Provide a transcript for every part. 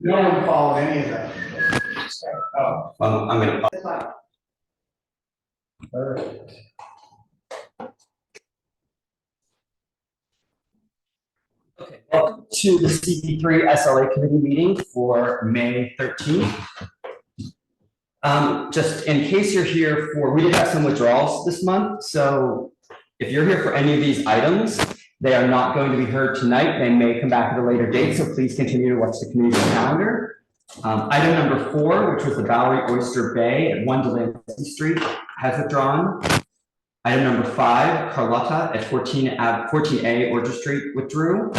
No one followed any of that. Oh, I'm going to. all right. Okay, welcome to the CP3 SLA committee meeting for May 13th. Just in case you're here for, we did have some withdrawals this month, so if you're here for any of these items, they are not going to be heard tonight. They may come back at a later date, so please continue to watch the community calendar. Item number 4, which was the Bowery Oyster Bay at 1 Delancey Street, has withdrawn. Item number 5, Carlotta at 14A Orchard Street withdrew.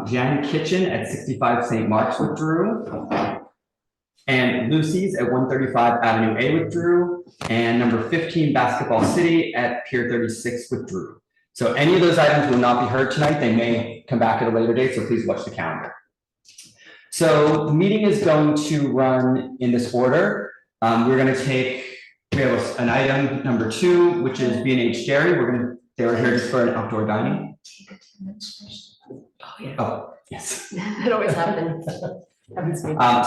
Jan Kitchen at 65 St. Mark's withdrew. And Lucy's at 135 Avenue A withdrew. And number 15, Basketball City at Pier 36 withdrew. So any of those items will not be heard tonight. They may come back at a later date, so please watch the calendar. So the meeting is going to run in this order. We're going to take, we have an item number 2, which is B&H Dairy. They were here just for an outdoor dining. Oh, yeah. Oh, yes. That always happens.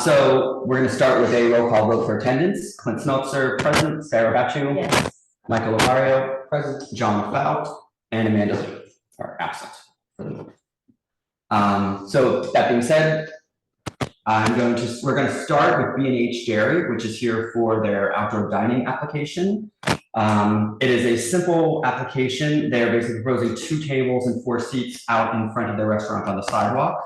So we're going to start with a roll call vote for attendance. Clint Smeltzer, present. Sarah Bachu. Yes. Michael Lovario, present. John Fout, and Amanda Lou are absent for the moment. So that being said, we're going to start with B&H Dairy, which is here for their outdoor dining application. It is a simple application. They're basically proposing 2 tables and 4 seats out in front of their restaurant on the sidewalk.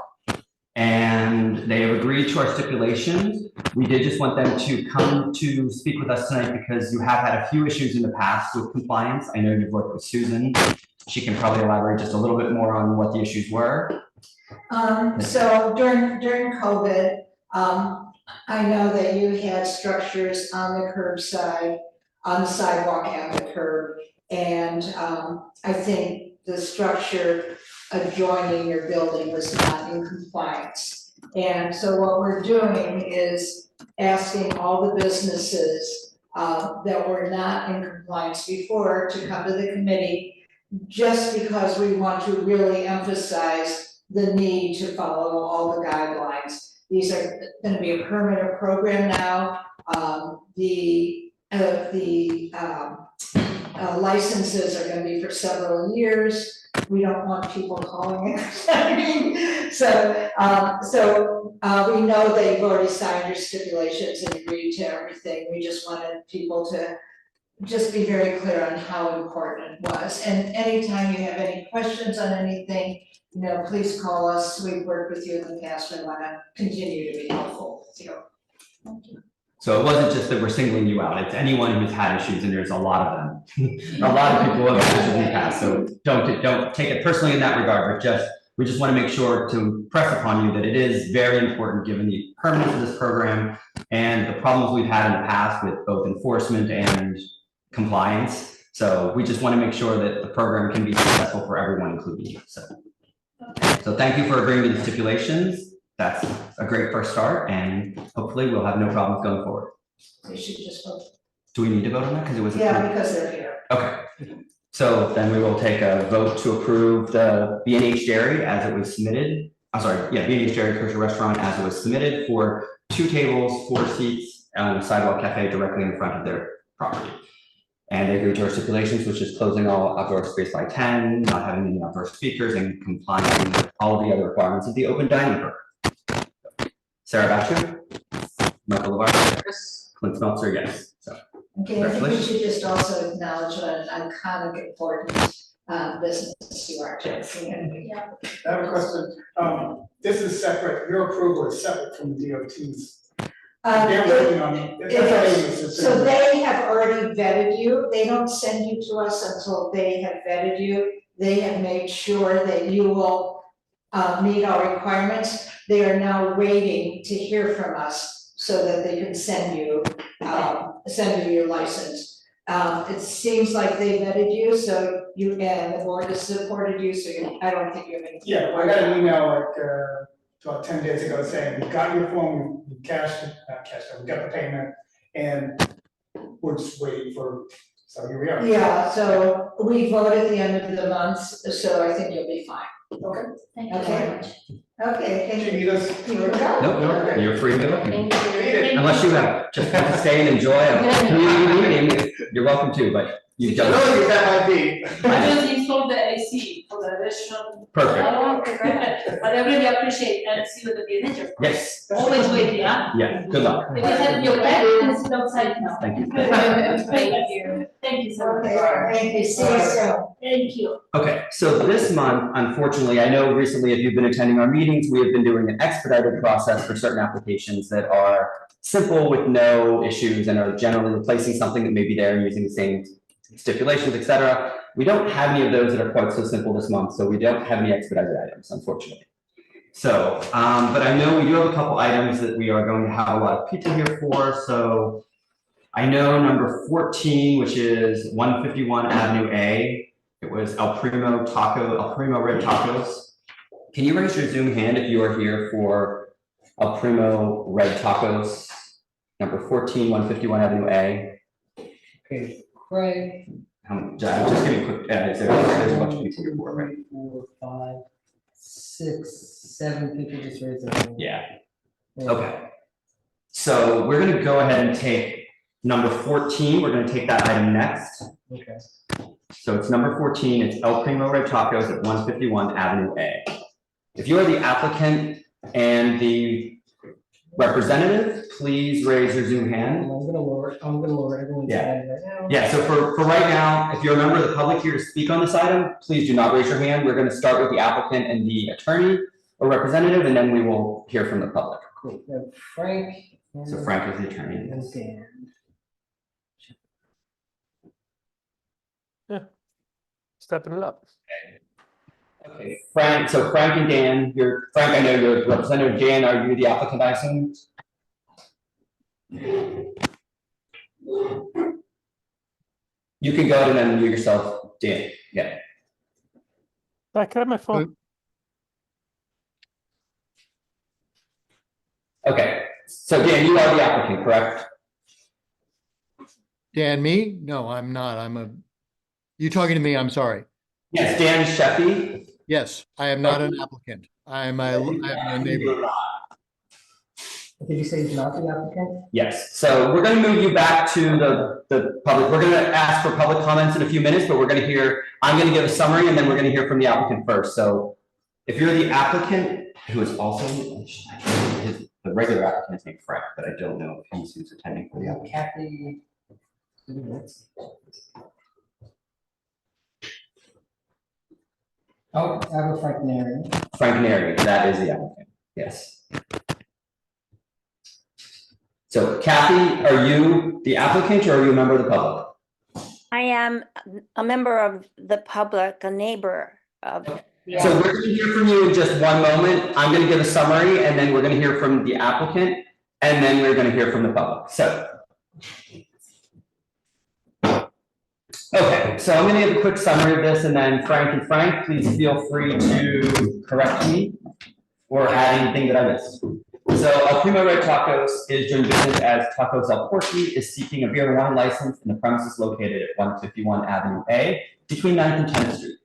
And they have agreed to our stipulations. We did just want them to come to speak with us tonight because you have had a few issues in the past with compliance. I know you've worked with Susan. She can probably elaborate just a little bit more on what the issues were. So during COVID, I know that you had structures on the curbside, on the sidewalk and the curb. And I think the structure adjoining your building was not in compliance. And so what we're doing is asking all the businesses that were not in compliance before to come to the committee, just because we want to really emphasize the need to follow all the guidelines. These are going to be a permanent program now. The licenses are going to be for several years. We don't want people calling it. So we know they've already signed your stipulations and agreed to everything. We just wanted people to just be very clear on how important it was. And anytime you have any questions on anything, you know, please call us. We've worked with you in the past. We want to continue to be helpful with you. Thank you. So it wasn't just that we're singling you out, it's anyone who's had issues, and there's a lot of them. A lot of people have had issues in the past, so don't take it personally in that regard, but we just want to make sure to press upon you that it is very important given the permanence of this program and the problems we've had in the past with both enforcement and compliance. So we just want to make sure that the program can be successful for everyone, including you. So thank you for agreeing to the stipulations. That's a great first start, and hopefully we'll have no problems going forward. They should just vote. Do we need to vote on that? Because it was Yeah, approved? because they're here. Okay. So then we will take a vote to approve the B&H Dairy as it was submitted. I'm sorry, yeah, B&H Dairy Kosher Restaurant as it was submitted for 2 tables, 4 seats on the sidewalk cafe directly in front of their property. And they agreed to our stipulations, which is closing all outdoor space by 10, not having any outdoor speakers, and complying with all of the other requirements of the open dining program. Sarah Bachu? Michael Lovario? Yes. Clint Smeltzer, yes. So, Okay, I think we should just also acknowledge what an iconic, important business you are to the community. I have a question. This is separate, your approval is separate from the DOT's. They're working on it. So they have already vetted you. They don't send you to us until they have vetted you. They have made sure that you will meet our requirements. They are now waiting to hear from us so that they can send you your license. It seems like they vetted you, so you and the board has supported you, so I don't think you have any. Yeah, I got an email like about 10 days ago saying, we got your form, we cashed it, we got the payment, and we're just waiting for, so here we are. Yeah, so we vote at the end of the month, so I think you'll be fine. Okay. Thank you Okay. very much. Okay, Do thank you you. need us? You can go. Nope, you're free to go. Thank you. Unless you have just want to stay and enjoy a community meeting, you're welcome to, but you don't. Really, that might be. I know. Just install the AC for the restaurant. Perfect. Oh, but I really appreciate and see you at the manager. Yes, Always waiting, huh? yeah, good luck. If you have your bag, you can sit outside now. Thank you. Thank you. Thank you so much. Okay, thank you, see you soon. Thank you. Okay, so this month, unfortunately, I know recently if you've been attending our meetings, we have been doing an expedited process for certain applications that are simple with no issues and are generally replacing something that may be there and using the same stipulations, et cetera. We don't have any of those that are quite so simple this month, so we don't have any expedited items, unfortunately. So, but I know we do have a couple items that we are going to have a lot of people here for, so I know number 14, which is 151 Avenue A. It was El Primo Red Tacos. Can you raise your Zoom hand if you are here for El Primo Red Tacos, number 14, 151 Avenue A? Okay, Craig. Just give me a quick, there's a bunch of people here for it, right? 3, 4, 5, 6, 7 people just raised their hand. Yeah, okay. So we're gonna go ahead and take number 14, we're gonna take that item next. Okay. So it's number 14, it's El Primo Red Tacos at 151 Avenue A. If you are the applicant and the representative, please raise your Zoom hand. I'm gonna lower everyone's Yeah. hand right now. Yeah, so for right now, if you're a member of the public here to speak on this item, please do not raise your hand. We're gonna start with the applicant and the attorney or representative, and then we will hear from the public. Cool. We have Frank. So Frank is the attorney. And Dan. Stepping it up. Okay, Frank, so Frank and Dan, Frank, I know you're the representative. Dan, are you the applicant, I assume? You can go ahead and unmute yourself, Dan, yeah. I can have my phone. Okay, so Dan, you are the applicant, correct? Dan, me? No, I'm not. You talking to me? I'm sorry. Yes, Dan Sheffy. Yes, I am not an applicant. I'm a neighbor. Did you say he's not the applicant? Yes, so we're gonna move you back to the public. We're gonna ask for public comments in a few minutes, but I'm gonna give a summary and then we're gonna hear from the applicant first. So if you're the applicant, who is also, the regular applicant is named Frank, but I don't know if he's who's attending for the applicant. Kathy. Oh, I have a Frank Neri. Frank Neri, that is the applicant, yes. So Kathy, are you the applicant or are you a member of the public? I am a member of the public, a neighbor of. So we're gonna hear from you in just one moment. I'm gonna give a summary and then we're gonna hear from the applicant and then we're gonna hear from the public, so. Okay, so I'm gonna give a quick summary of this and then Frank, please feel free to correct me or add anything that I missed. So El Primo Red Tacos is doing business as Tacos El Porky, is seeking a beer and wine license in the premises located at 151 Avenue A between 9th and 10th Street.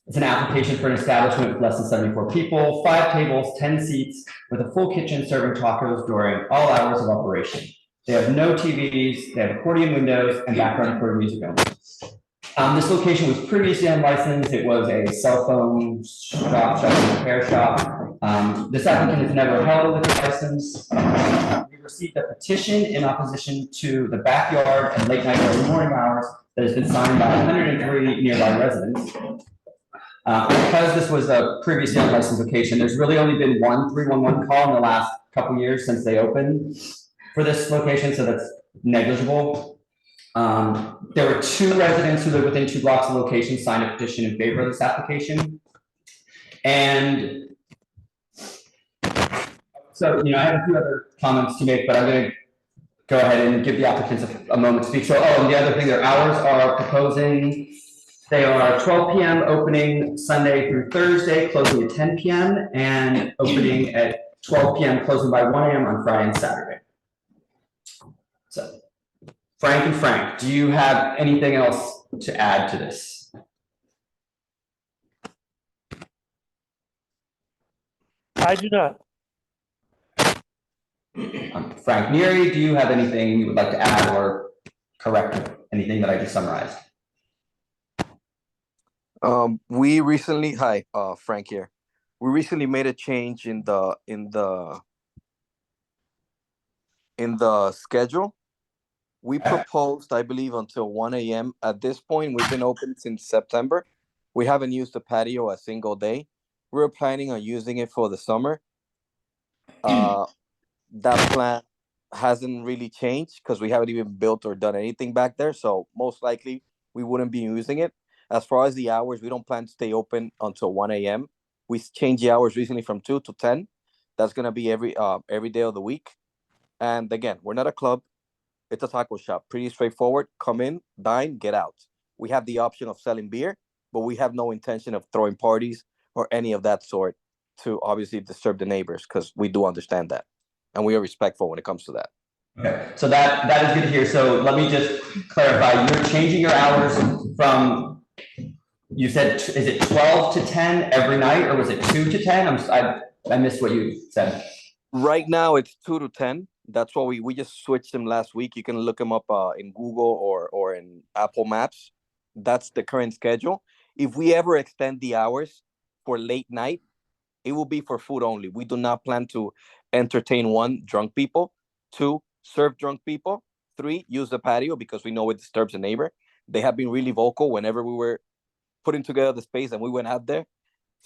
It's an application for an establishment with less than 74 people, 5 tables, 10 seats, with a full kitchen serving tacos during all hours of operation. They have no TVs, they have accordion windows, and background recorded music only. This location was previously unlicensed. It was a cell phone shop and repair shop. This applicant has never held a liquor license. We received a petition in opposition to the backyard and late night early morning hours that has been signed by 103 nearby residents. Because this was a previously unlicensed location, there's really only been one 311 call in the last couple years since they opened for this location, so that's negligible. There were 2 residents who live within 2 blocks of the location signed a petition in favor of this application. And so, I have a few other comments to make, but I'm going to go ahead and give the applicants a moment to speak. So, and the other thing, their hours are proposing, they are 12 p.m. opening Sunday through Thursday, closing at 10 p.m. and opening at 12 p.m., closing by 1 a.m. on Friday and Saturday. So, Frank, do you have anything else to add to this? I do not. Frank Neary, do you have anything you would like to add or correct anything that I just summarized? We recently, hi, Frank here. We recently made a change in the schedule. We proposed, I believe, until 1 a.m. At this point, we've been open since September. We haven't used the patio a single day. We were planning on using it for the summer. That plan hasn't really changed because we haven't even built or done anything back there. So most likely we wouldn't be using it. As far as the hours, we don't plan to stay open until 1 a.m. We changed the hours recently from 2 to 10. That's gonna be every day of the week. And again, we're not a club. It's a taco shop. Pretty straightforward. Come in, dine, get out. We have the option of selling beer, but we have no intention of throwing parties or any of that sort to obviously disturb the neighbors because we do understand that. And we are respectful when it comes to that. Okay, so that is good to hear. So let me just clarify, you're changing your hours from, you said, is it 12 to 10 every night, or was it 2 to 10? I missed what you said. Right now it's 2 to 10. That's what we just switched them last week. You can look them up in Google or in Apple Maps. That's the current schedule. If we ever extend the hours for late night, it will be for food only. We do not plan to entertain 1, drunk people, 2, serve drunk people, 3, use the patio because we know it disturbs the neighbor. They have been really vocal whenever we were putting together the space and we went out there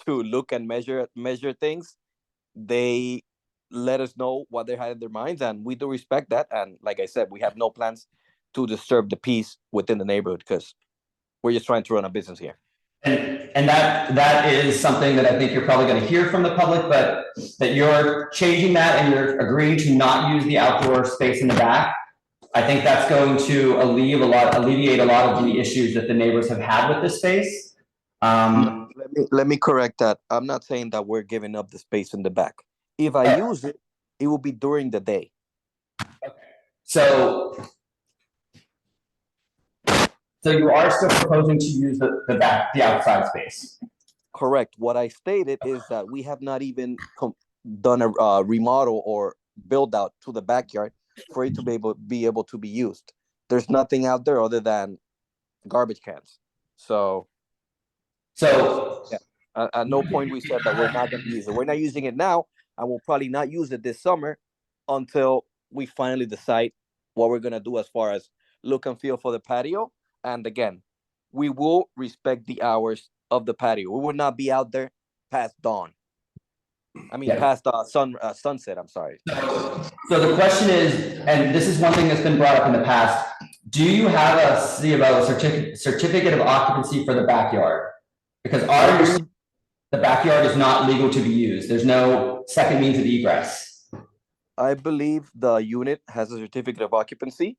to look and measure things. They let us know what they had in their minds, and we do respect that. And like I said, we have no plans to disturb the peace within the neighborhood because we're just trying to run a business here. And that is something that I think you're probably going to hear from the public, but that you're changing that and you're agreeing to not use the outdoor space in the back. I think that's going to alleviate a lot of the issues that the neighbors have had with this space. Let me correct that. I'm not saying that we're giving up the space in the back. If I use it, it will be during the day. So you are still proposing to use the outside space? Correct. What I stated is that we have not even done a remodel or build out to the backyard for it to be able to be used. There's nothing out there other than garbage cans. So yeah, at no point we said that we're not going to use it. We're not using it now, and we'll probably not use it this summer until we finally decide what we're going to do as far as look and feel for the patio. And again, we will respect the hours of the patio. We will not be out there past dawn. I mean, past sunset, I'm sorry. So the question is, and this is one thing that's been brought up in the past, do you have a certificate of occupancy for the backyard? Because the backyard is not legal to be used. There's no second means of egress. I believe the unit has a certificate of occupancy,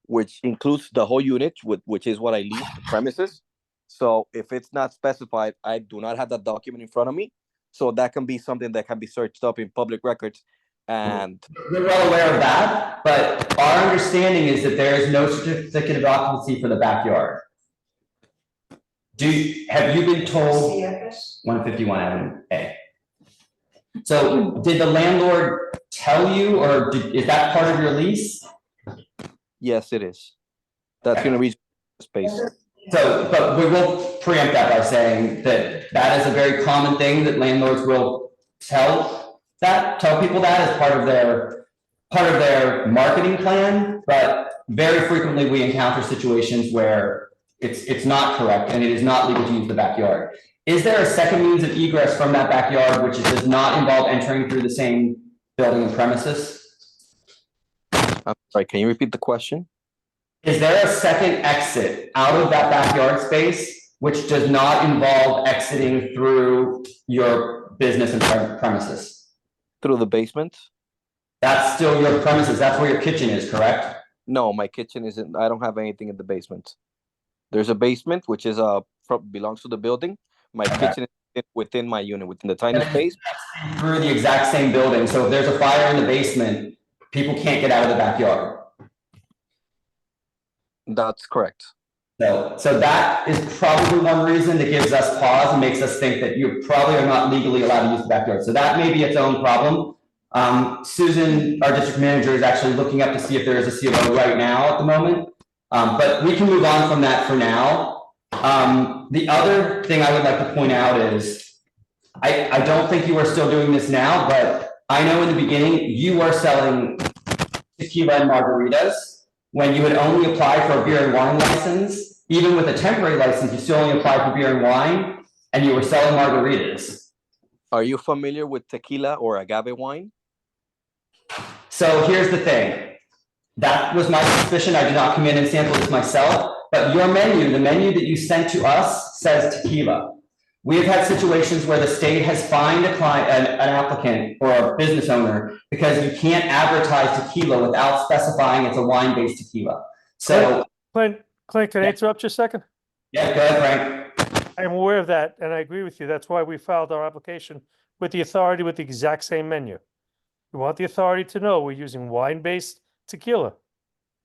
which includes the whole unit, which is what I lease the premises. So if it's not specified, I do not have that document in front of me. So that can be something that can be searched up in public records. And we're well aware of that, but our understanding is that there is no certificate of occupancy for the backyard. Have you been told 151 Avenue A? So did the landlord tell you, or is that part of your lease? Yes, it is. That's going to reach space. So, but we will preempt that by saying that that is a very common thing that landlords will tell people that as part of their marketing plan. But very frequently we encounter situations where it's not correct and it is not legal to use the backyard. Is there a second means of egress from that backyard which does not involve entering through the same building and premises? I'm sorry, can you repeat the question? Is there a second exit out of that backyard space which does not involve exiting through your business and premises? Through the basement? That's still your premises. That's where your kitchen is, correct? No, my kitchen isn't. I don't have anything in the basement. There's a basement which is belongs to the building. My kitchen is within my unit, within the tiny space. Through the exact same building. So if there's a fire in the basement, people can't get out of the backyard. That's correct. So that is probably one reason that gives us pause and makes us think that you probably are not legally allowed to use the backyard. So that may be its own problem. Susan, our district manager, is actually looking up to see if there is a C of O right now at the moment. But we can move on from that for now. The other thing I would like to point out is, I don't think you are still doing this now, but I know in the beginning, you are selling tequila and margaritas when you would only apply for a beer and wine license. Even with a temporary license, you still only apply for beer and wine, and you were selling margaritas. Are you familiar with tequila or agave wine? So here's the thing. That was my suspicion. I did not come in and sample this myself, but your menu, the menu that you sent to us, says tequila. We have had situations where the state has fined a client, an applicant or a business owner, because you can't advertise tequila without specifying it's a wine-based tequila. So, Clint, can I interrupt you a second? yeah, go ahead, Frank. I am aware of that, and I agree with you. That's why we filed our application with the authority with the exact same menu. We want the authority to know we're using wine-based tequila,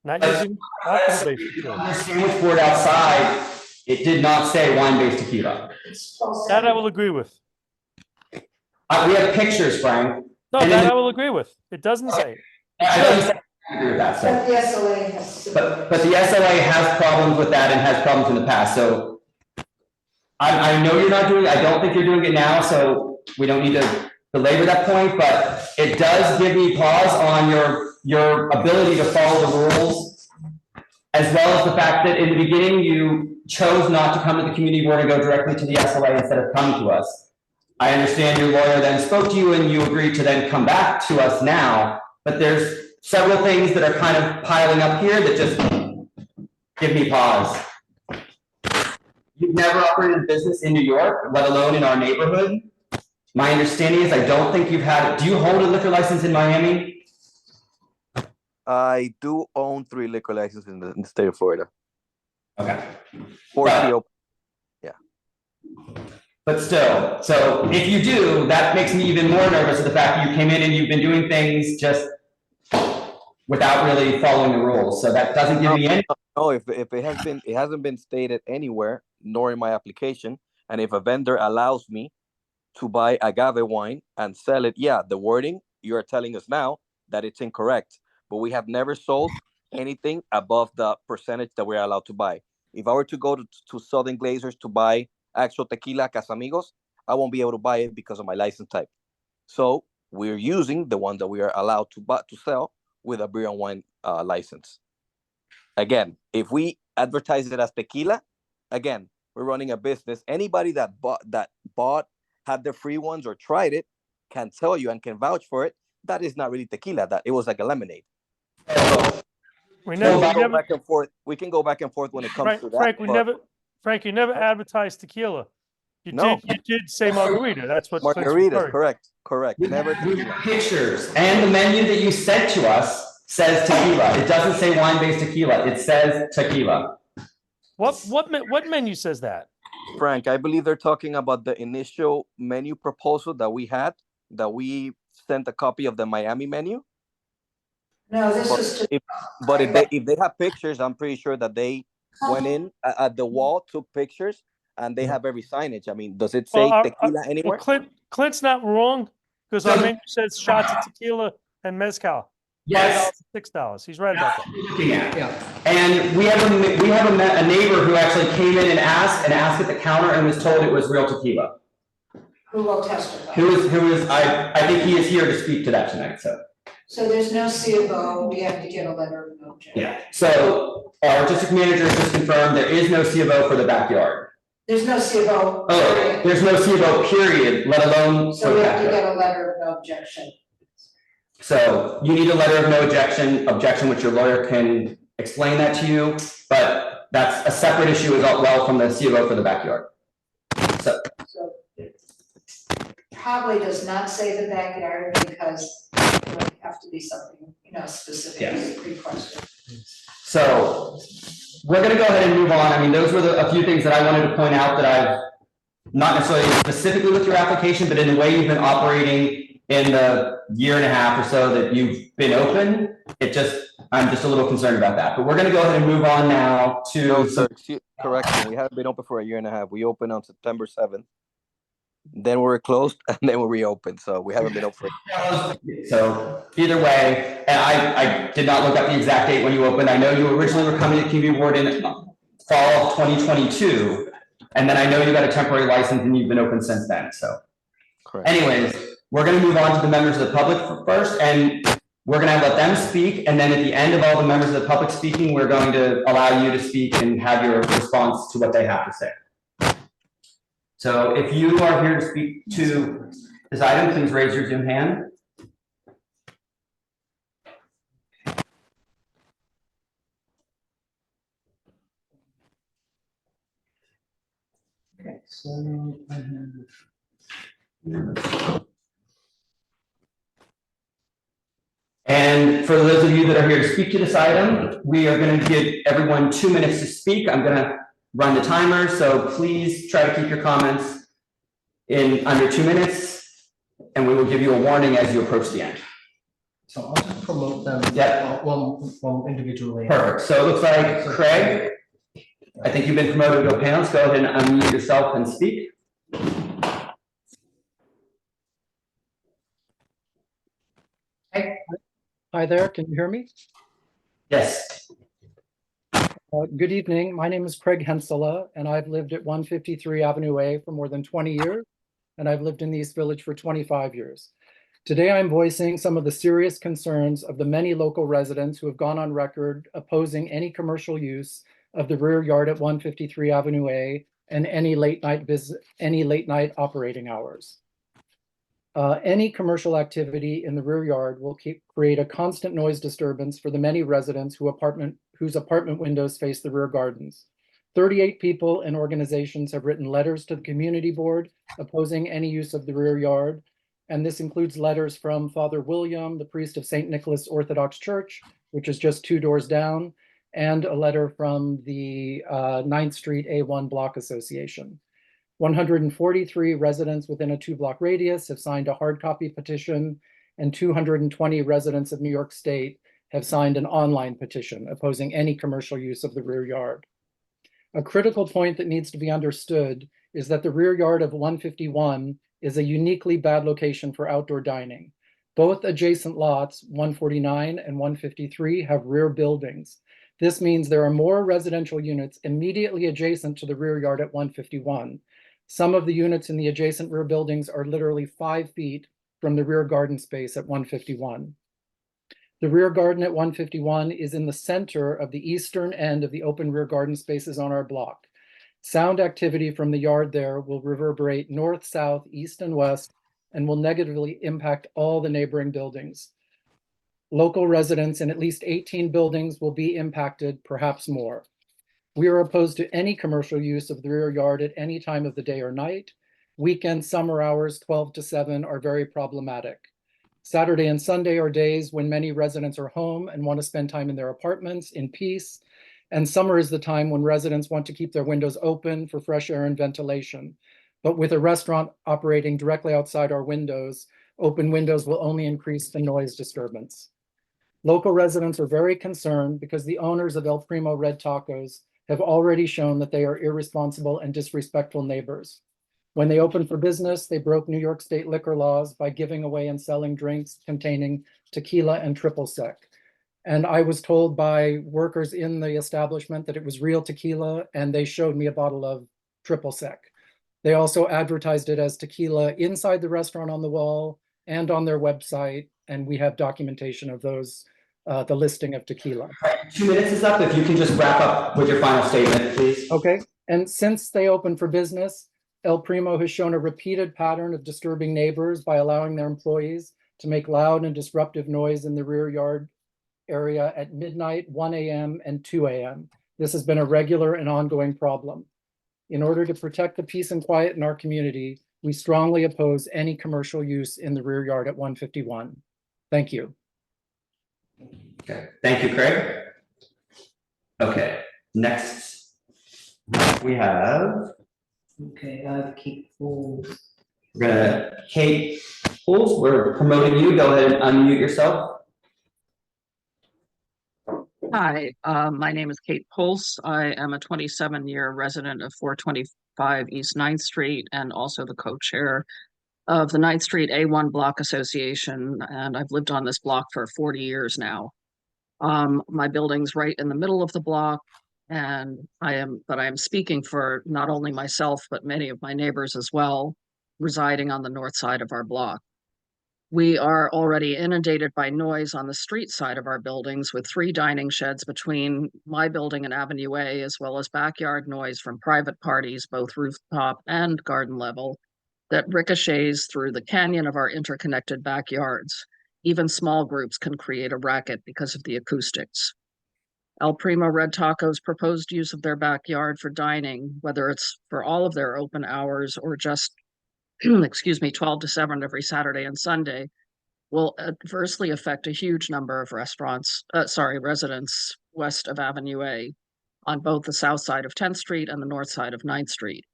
not using alcohol-based tequila. On the sandwich board outside, it did not say wine-based tequila. That I will agree with. We have pictures, Frank. No, And that then- I will agree with. It doesn't say. I don't agree with that, so. But the SLA has. But the SLA has problems with that and has problems in the past, so. I know you're not doing, I don't think you're doing it now, so we don't need to belabor that point, but it does give me pause on your ability to follow the rules, as well as the fact that in the beginning, you chose not to come to the community board and go directly to the SLA instead of coming to us. I understand your lawyer then spoke to you and you agreed to then come back to us now, but there's several things that are kind of piling up here that just give me pause. You've never operated a business in New York, let alone in our neighborhood. My understanding is I don't think you've had, do you hold a liquor license in Miami? I do own 3 liquor licenses in the state of Florida. Okay. 4 CO. But still, so if you do, that makes me even more nervous of the fact that you came in and you've been doing things just without really following the rules. So that doesn't give me any. No, if it hasn't been stated anywhere, nor in my application, and if a vendor allows me to buy agave wine and sell it, yeah, the wording you are telling us now that it's incorrect, but we have never sold anything above the percentage that we're allowed to buy. If I were to go to Southern Glazers to buy actual tequila Casamigos, I won't be able to buy it because of my license type. So we're using the one that we are allowed to sell with a beer and wine license. Again, if we advertise it as tequila, again, we're running a business. Anybody that bought, had the free ones or tried it can tell you and can vouch for it. That is not really tequila. That it was like a lemonade. So We we never, can go back and forth. We can go back and forth when it comes to that. Frank, you never advertised tequila. You No. did say margarita. That's what. Clint's Margaritas, referring. correct. Never tequila. Pictures, and the menu that you sent to us says tequila. It doesn't say wine-based tequila. It says tequila. What menu says that? Frank, I believe they're talking about the initial menu proposal that we had, that we sent a copy of the Miami menu. No, this is. But if they have pictures, I'm pretty sure that they went in at the wall, took pictures, and they have every signage. I mean, does it say tequila anywhere? Well, Clint's not wrong, because our menu says shots of tequila and mezcal. Yes. $5, $6. He's right about that. Looking at. Yeah. And we have a neighbor who actually came in and asked at the counter and was told it was real tequila. Who will testify? Who is, I think he is here to speak to that tonight, so. So there's no C of O, we have to get a letter of no objection. Yeah, so our district manager just confirmed there is no C of O for the backyard. There's no C of O. Oh, there's no C of O period, let alone So for we the have to backyard. get a letter of no objection. So you need a letter of no objection, which your lawyer can explain that to you, but that's a separate issue as well from the C of O for the backyard. So, So it probably does not say the backyard because it would have to be something, specifically requested. so we're gonna go ahead and move on. I mean, those were a few things that I wanted to point out that I've not necessarily specifically with your application, but in the way you've been operating in the year and a half or so that you've been open, it just I'm just a little concerned about that, but we're gonna go ahead and move on now No, to. sir, correction, we haven't been open for a year and a half. We opened on September 7th. Then we were closed and then we reopened, so we haven't been open. So either way, and I did not look up the exact date when you opened. I know you originally were coming to community board in fall of 2022. And then I know you got a temporary license and you've been open since then, so. Correct. Anyways, we're gonna move on to the members of the public first, and we're gonna let them speak, and then at the end of all the members of the public speaking, we're going to allow you to speak and have your response to what they have to say. So if you are here to speak to this item, please raise your Zoom hand. Okay, so I have. And for those of you that are here to speak to this item, we are going to give everyone 2 minutes to speak. I'm going to run the timer, so please try to keep your comments in under 2 minutes, and we will give you a warning as you approach the end. So I'll just promote them. Yeah. One individually. Perfect. So it looks like Craig, I think you've been promoted to a panelist. Go ahead and unmute yourself and speak. Hi there, can you hear me? Yes. Good evening, my name is Craig Hensela, and I've lived at 153 Avenue A for more than 20 years, and I've lived in the East Village for 25 years. Today, I'm voicing some of the serious concerns of the many local residents who have gone on record opposing any commercial use of the rear yard at 153 Avenue A and any late night operating hours. Any commercial activity in the rear yard will create a constant noise disturbance for the many residents whose apartment windows face the rear gardens. 38 people and organizations have written letters to the community board opposing any use of the rear yard. And this includes letters from Father William, the priest of St. Nicholas Orthodox Church, which is just 2 doors down, and a letter from the 9th Street A1 Block Association. 143 residents within a 2-block radius have signed a hard copy petition, and 220 residents of New York State have signed an online petition opposing any commercial use of the rear yard. A critical point that needs to be understood is that the rear yard of 151 is a uniquely bad location for outdoor dining. Both adjacent lots, 149 and 153, have rear buildings. This means there are more residential units immediately adjacent to the rear yard at 151. Some of the units in the adjacent rear buildings are literally 5 feet from the rear garden space at 151. The rear garden at 151 is in the center of the eastern end of the open rear garden spaces on our block. Sound activity from the yard there will reverberate north, south, east, and west, and will negatively impact all the neighboring buildings. Local residents in at least 18 buildings will be impacted, perhaps more. We are opposed to any commercial use of the rear yard at any time of the day or night. Weekend summer hours 12 to 7 are very problematic. Saturday and Sunday are days when many residents are home and want to spend time in their apartments in peace. And summer is the time when residents want to keep their windows open for fresh air and ventilation. But with a restaurant operating directly outside our windows, open windows will only increase the noise disturbance. Local residents are very concerned because the owners of El Primo Red Tacos have already shown that they are irresponsible and disrespectful neighbors. When they opened for business, they broke New York State liquor laws by giving away and selling drinks containing tequila and triple sec. And I was told by workers in the establishment that it was real tequila, and they showed me a bottle of triple sec. They also advertised it as tequila inside the restaurant on the wall and on their website, and we have documentation of those, the listing of tequila. 2 minutes is up. If you can just wrap up with your final statement, please. Okay, and since they opened for business, El Primo has shown a repeated pattern of disturbing neighbors by allowing their employees to make loud and disruptive noise in the rear yard area at midnight, 1 a.m. and 2 a.m. This has been a regular and ongoing problem. In order to protect the peace and quiet in our community, we strongly oppose any commercial use in the rear yard at 151. Thank you. Okay, thank you, Craig. Okay, next we have, Okay, I have Kate Fools. we're gonna, Kate Pools, we're promoting you. Go ahead and unmute yourself. Hi, my name is Kate Pulse. I am a 27-year resident of 425 East 9th Street and also the co-chair of the 9th Street A1 Block Association, and I've lived on this block for 40 years now. My building's right in the middle of the block, and I am speaking for not only myself, but many of my neighbors as well, residing on the north side of our block. We are already inundated by noise on the street side of our buildings with 3 dining sheds between my building and Avenue A, as well as backyard noise from private parties, both rooftop and garden level, that ricochets through the canyon of our interconnected backyards. Even small groups can create a racket because of the acoustics. El Primo Red Taco's proposed use of their backyard for dining, whether it's for all of their open hours or just, 12 to 7 every Saturday and Sunday, will adversely affect a huge number of residents west of Avenue A on both the south side of 10th Street and the north side of 9th Street.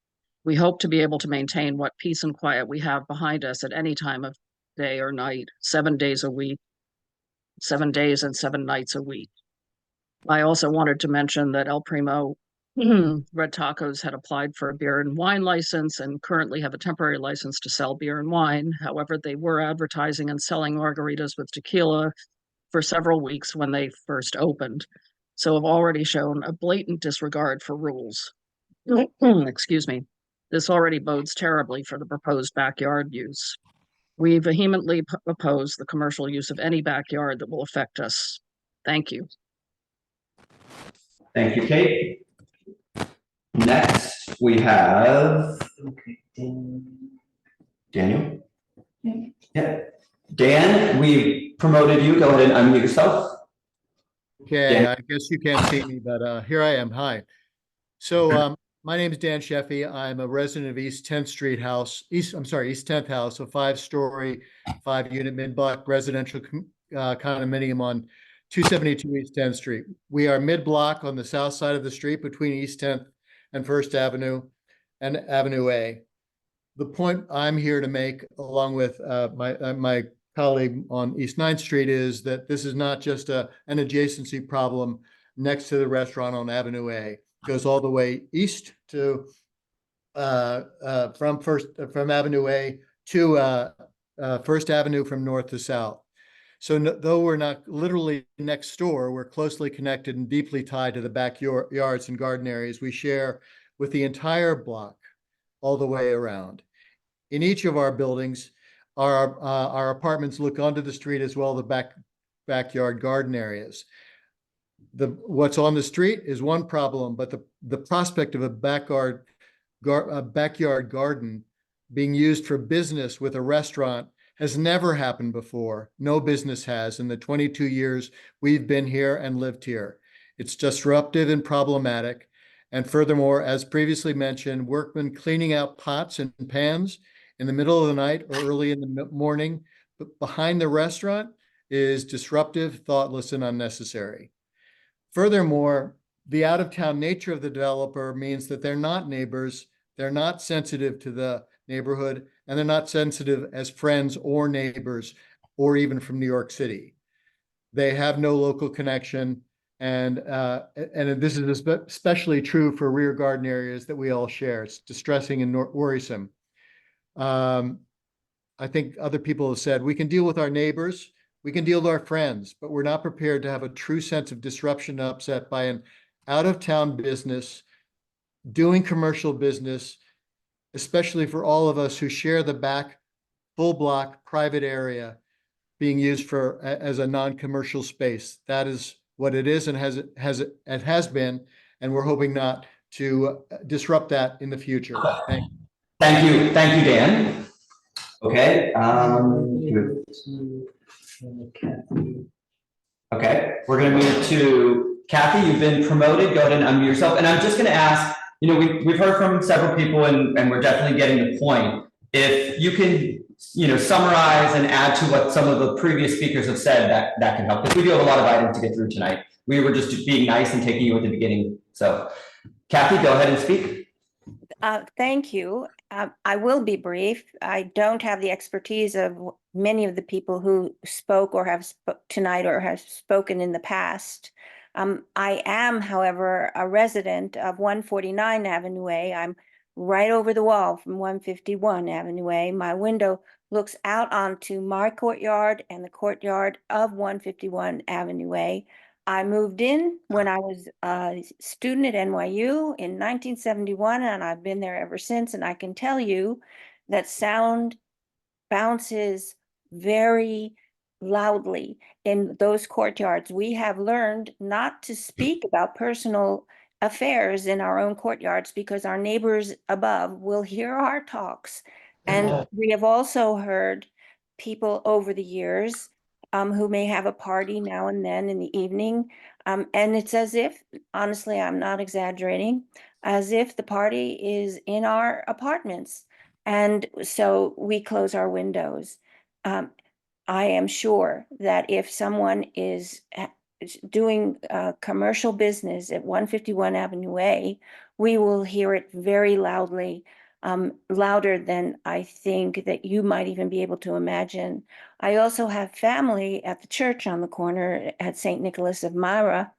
We hope to be able to maintain what peace and quiet we have behind us at any time of day or night, 7 days a week, 7 days and 7 nights a week. I also wanted to mention that El Primo Red Tacos had applied for a beer and wine license and currently have a temporary license to sell beer and wine. However, they were advertising and selling margaritas with tequila for several weeks when they first opened, so have already shown a blatant disregard for rules. Excuse me. This already bodes terribly for the proposed backyard use. We vehemently oppose the commercial use of any backyard that will affect us. Thank you. Thank you, Kate. Next, we have Daniel. Yeah. Dan, we promoted you. Go ahead and unmute yourself. Okay, Dan. I guess you can't see me, but here I am. Hi. So my name is Dan Sheffy. I'm a resident of East 10th Street house, East 10th house, a 5-story, 5-unit mid-block residential condominium on 272 East 10th Street. We are mid-block on the south side of the street between East 10th and First Avenue and Avenue A. The point I'm here to make, along with my colleague on East 9th Street, is that this is not just an adjacency problem next to the restaurant on Avenue A. It goes all the way east to from Avenue A to First Avenue from north to south. So though we're not literally next door, we're closely connected and deeply tied to the backyards and garden areas we share with the entire block all the way around. In each of our buildings, our apartments look onto the street as well as the backyard garden areas. What's on the street is one problem, but the prospect of a backyard garden being used for business with a restaurant has never happened before. No business has in the 22 years we've been here and lived here. It's disruptive and problematic. And furthermore, as previously mentioned, workmen cleaning out pots and pans in the middle of the night or early in the morning behind the restaurant is disruptive, thoughtless, and unnecessary. Furthermore, the out-of-town nature of the developer means that they're not neighbors, they're not sensitive to the neighborhood, and they're not sensitive as friends or neighbors, or even from New York City. They have no local connection, and this is especially true for rear garden areas that we all share. It's distressing and worrisome. I think other people have said, we can deal with our neighbors, we can deal with our friends, but we're not prepared to have a true sense of disruption and upset by an out-of-town business doing commercial business, especially for all of us who share the back full block private area being used as a non-commercial space. That is what it is and has been, and we're hoping not to disrupt that in the future. Thank you, Dan. Okay. Okay, we're going to move to Kathy. You've been promoted. Go ahead and unmute yourself. And I'm just going to ask, we've heard from several people and we're definitely getting the point. If you can, summarize and add to what some of the previous speakers have said, that can help. Because we do have a lot of items to get through tonight. We were just being nice and taking you at the beginning. So Kathy, go ahead and speak. Thank you. I will be brief. I don't have the expertise of many of the people who spoke or have tonight or have spoken in the past. I am, however, a resident of 149 Avenue A. I'm right over the wall from 151 Avenue A. My window looks out onto my courtyard and the courtyard of 151 Avenue A. I moved in when I was a student at NYU in 1971, and I've been there ever since. And I can tell you that sound bounces very loudly in those courtyards. We have learned not to speak about personal affairs in our own courtyards because our neighbors above will hear our talks. And we have also heard people over the years who may have a party now and then in the evening. And it's as if, honestly, I'm not exaggerating, as if the party is in our apartments. And so we close our windows. I am sure that if someone is doing commercial business at 151 Avenue A, we will hear it very loudly, louder than I think that you might even be able to imagine. I also have family at the church on the corner at St. Nicholas of Myra,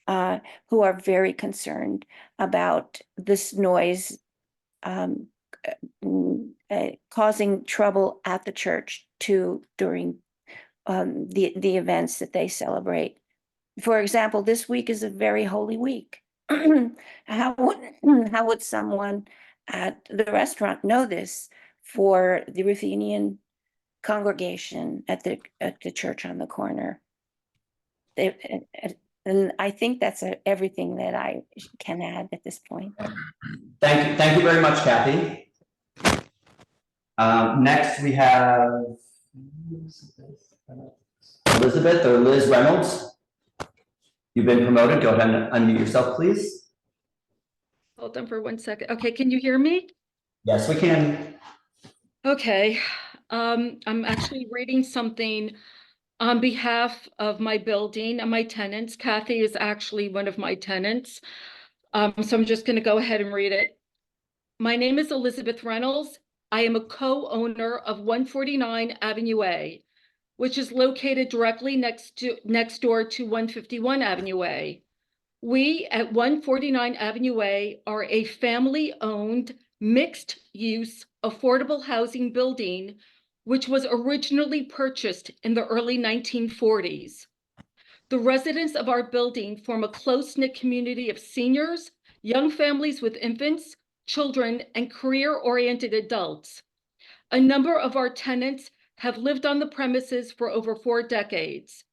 who are very concerned about this noise causing trouble at the church too during the events that they celebrate. For example, this week is a very holy week. How would someone at the restaurant know this for the Ruthenian congregation at the church on the corner? And I think that's everything that I can add at this point. Thank you very much, Kathy. Next we have Elizabeth or Liz Reynolds. You've been promoted. Go ahead and unmute yourself, please. Hold on for 1 second. Okay, can you hear me? Yes, we can. Okay, I'm actually reading something on behalf of my building and my tenants. Kathy is actually one of my tenants. So I'm just going to go ahead and read it. My name is Elizabeth Reynolds. I am a co-owner of 149 Avenue A, which is located directly next door to 151 Avenue A. We at 149 Avenue A are a family-owned, mixed-use, affordable housing building, which was originally purchased in the early 1940s. The residents of our building form a close-knit community of seniors, young families with infants, children, and career-oriented adults. A number of our tenants have lived on the premises for over 4 decades.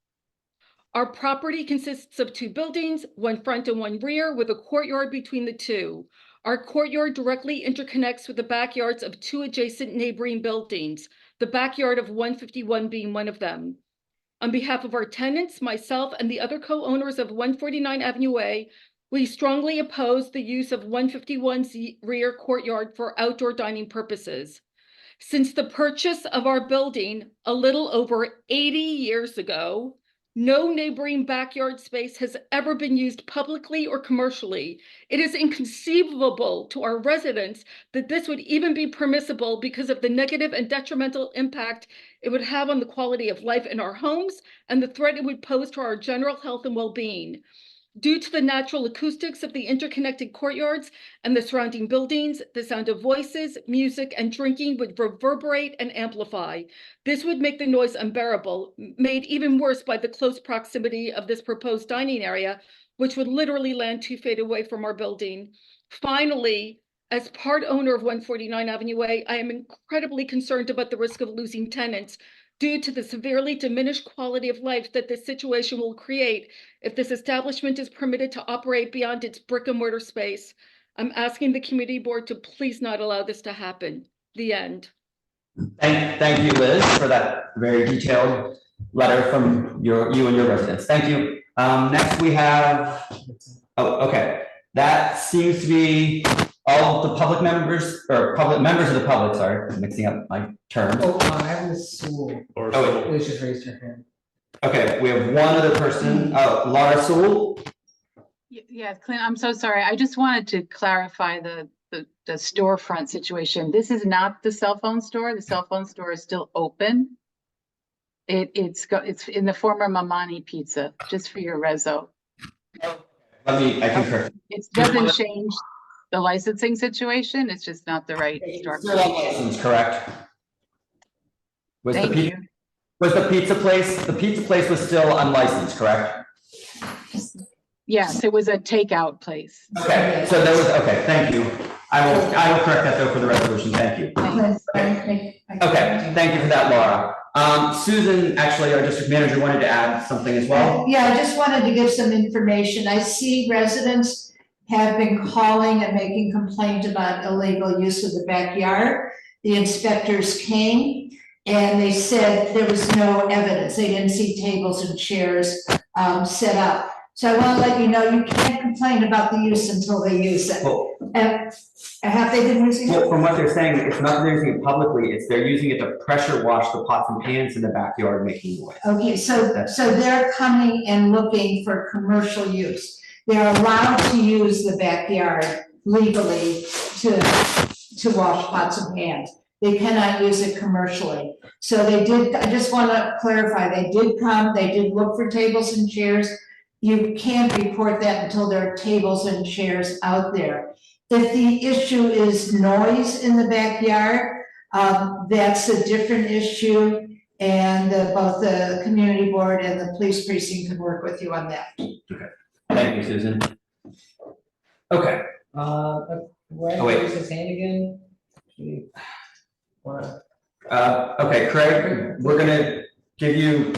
Our property consists of 2 buildings, one front and one rear, with a courtyard between the two. Our courtyard directly interconnects with the backyards of 2 adjacent neighboring buildings, the backyard of 151 being one of them. On behalf of our tenants, myself, and the other co-owners of 149 Avenue A, we strongly oppose the use of 151's rear courtyard for outdoor dining purposes. Since the purchase of our building a little over 80 years ago, no neighboring backyard space has ever been used publicly or commercially. It is inconceivable to our residents that this would even be permissible because of the negative and detrimental impact it would have on the quality of life in our homes and the threat it would pose to our general health and well-being. Due to the natural acoustics of the interconnected courtyards and the surrounding buildings, the sound of voices, music, and drinking would reverberate and amplify. This would make the noise unbearable, made even worse by the close proximity of this proposed dining area, which would literally land 2 feet away from our building. Finally, as part owner of 149 Avenue A, I am incredibly concerned about the risk of losing tenants due to the severely diminished quality of life that this situation will create if this establishment is permitted to operate beyond its brick and mortar space. I'm asking the committee board to please not allow this to happen. The end. Thank you, Liz, for that very detailed letter from you and your residents. Thank you. Next we have, okay. That seems to be all the public members, or members of the public, sorry, I'm mixing up my terms. Oh, I have Ms. Sewell. Liz just raised her hand. Okay, we have one other person, Laura Sewell. Yeah, Clint, I'm so sorry. I just wanted to clarify the storefront situation. This is not the cell phone store. The cell phone store is still open. It's in the former Mamani Pizza, just for your reso. I can correct. It doesn't change the licensing situation, it's just not the right structure. Still unlicensed, correct? Was the Thank pizza, you. was the pizza place was still unlicensed, correct? Yes, it was a takeout place. Okay, so there was, okay, thank you. I will correct that though for the resolution, thank you. Okay, thank you for that, Laura. Susan, actually, our district manager wanted to add something as well. Yeah, I just wanted to give some information. I see residents have been calling and making complaint about illegal use of the backyard. The inspectors came and they said there was no evidence. They didn't see tables and chairs set up. So I want to let you know, you can't complain about the use until they use it. Well, Have they been using well, it? from what they're saying, it's not that they're using it publicly, it's they're using it to pressure wash the pots and pans in the backyard making noise. Okay, so they're coming and looking for commercial use. They're allowed to use the backyard legally to wash pots and pans. They cannot use it commercially. So they did, I just want to clarify, they did come, they did look for tables and chairs. You can't report that until there are tables and chairs out there. If the issue is noise in the backyard, that's a different issue. And both the community board and the police precinct can work with you on that. Okay, thank you, Susan. Okay. Where Oh, wait. is his hand again? Okay, Craig, we're gonna give you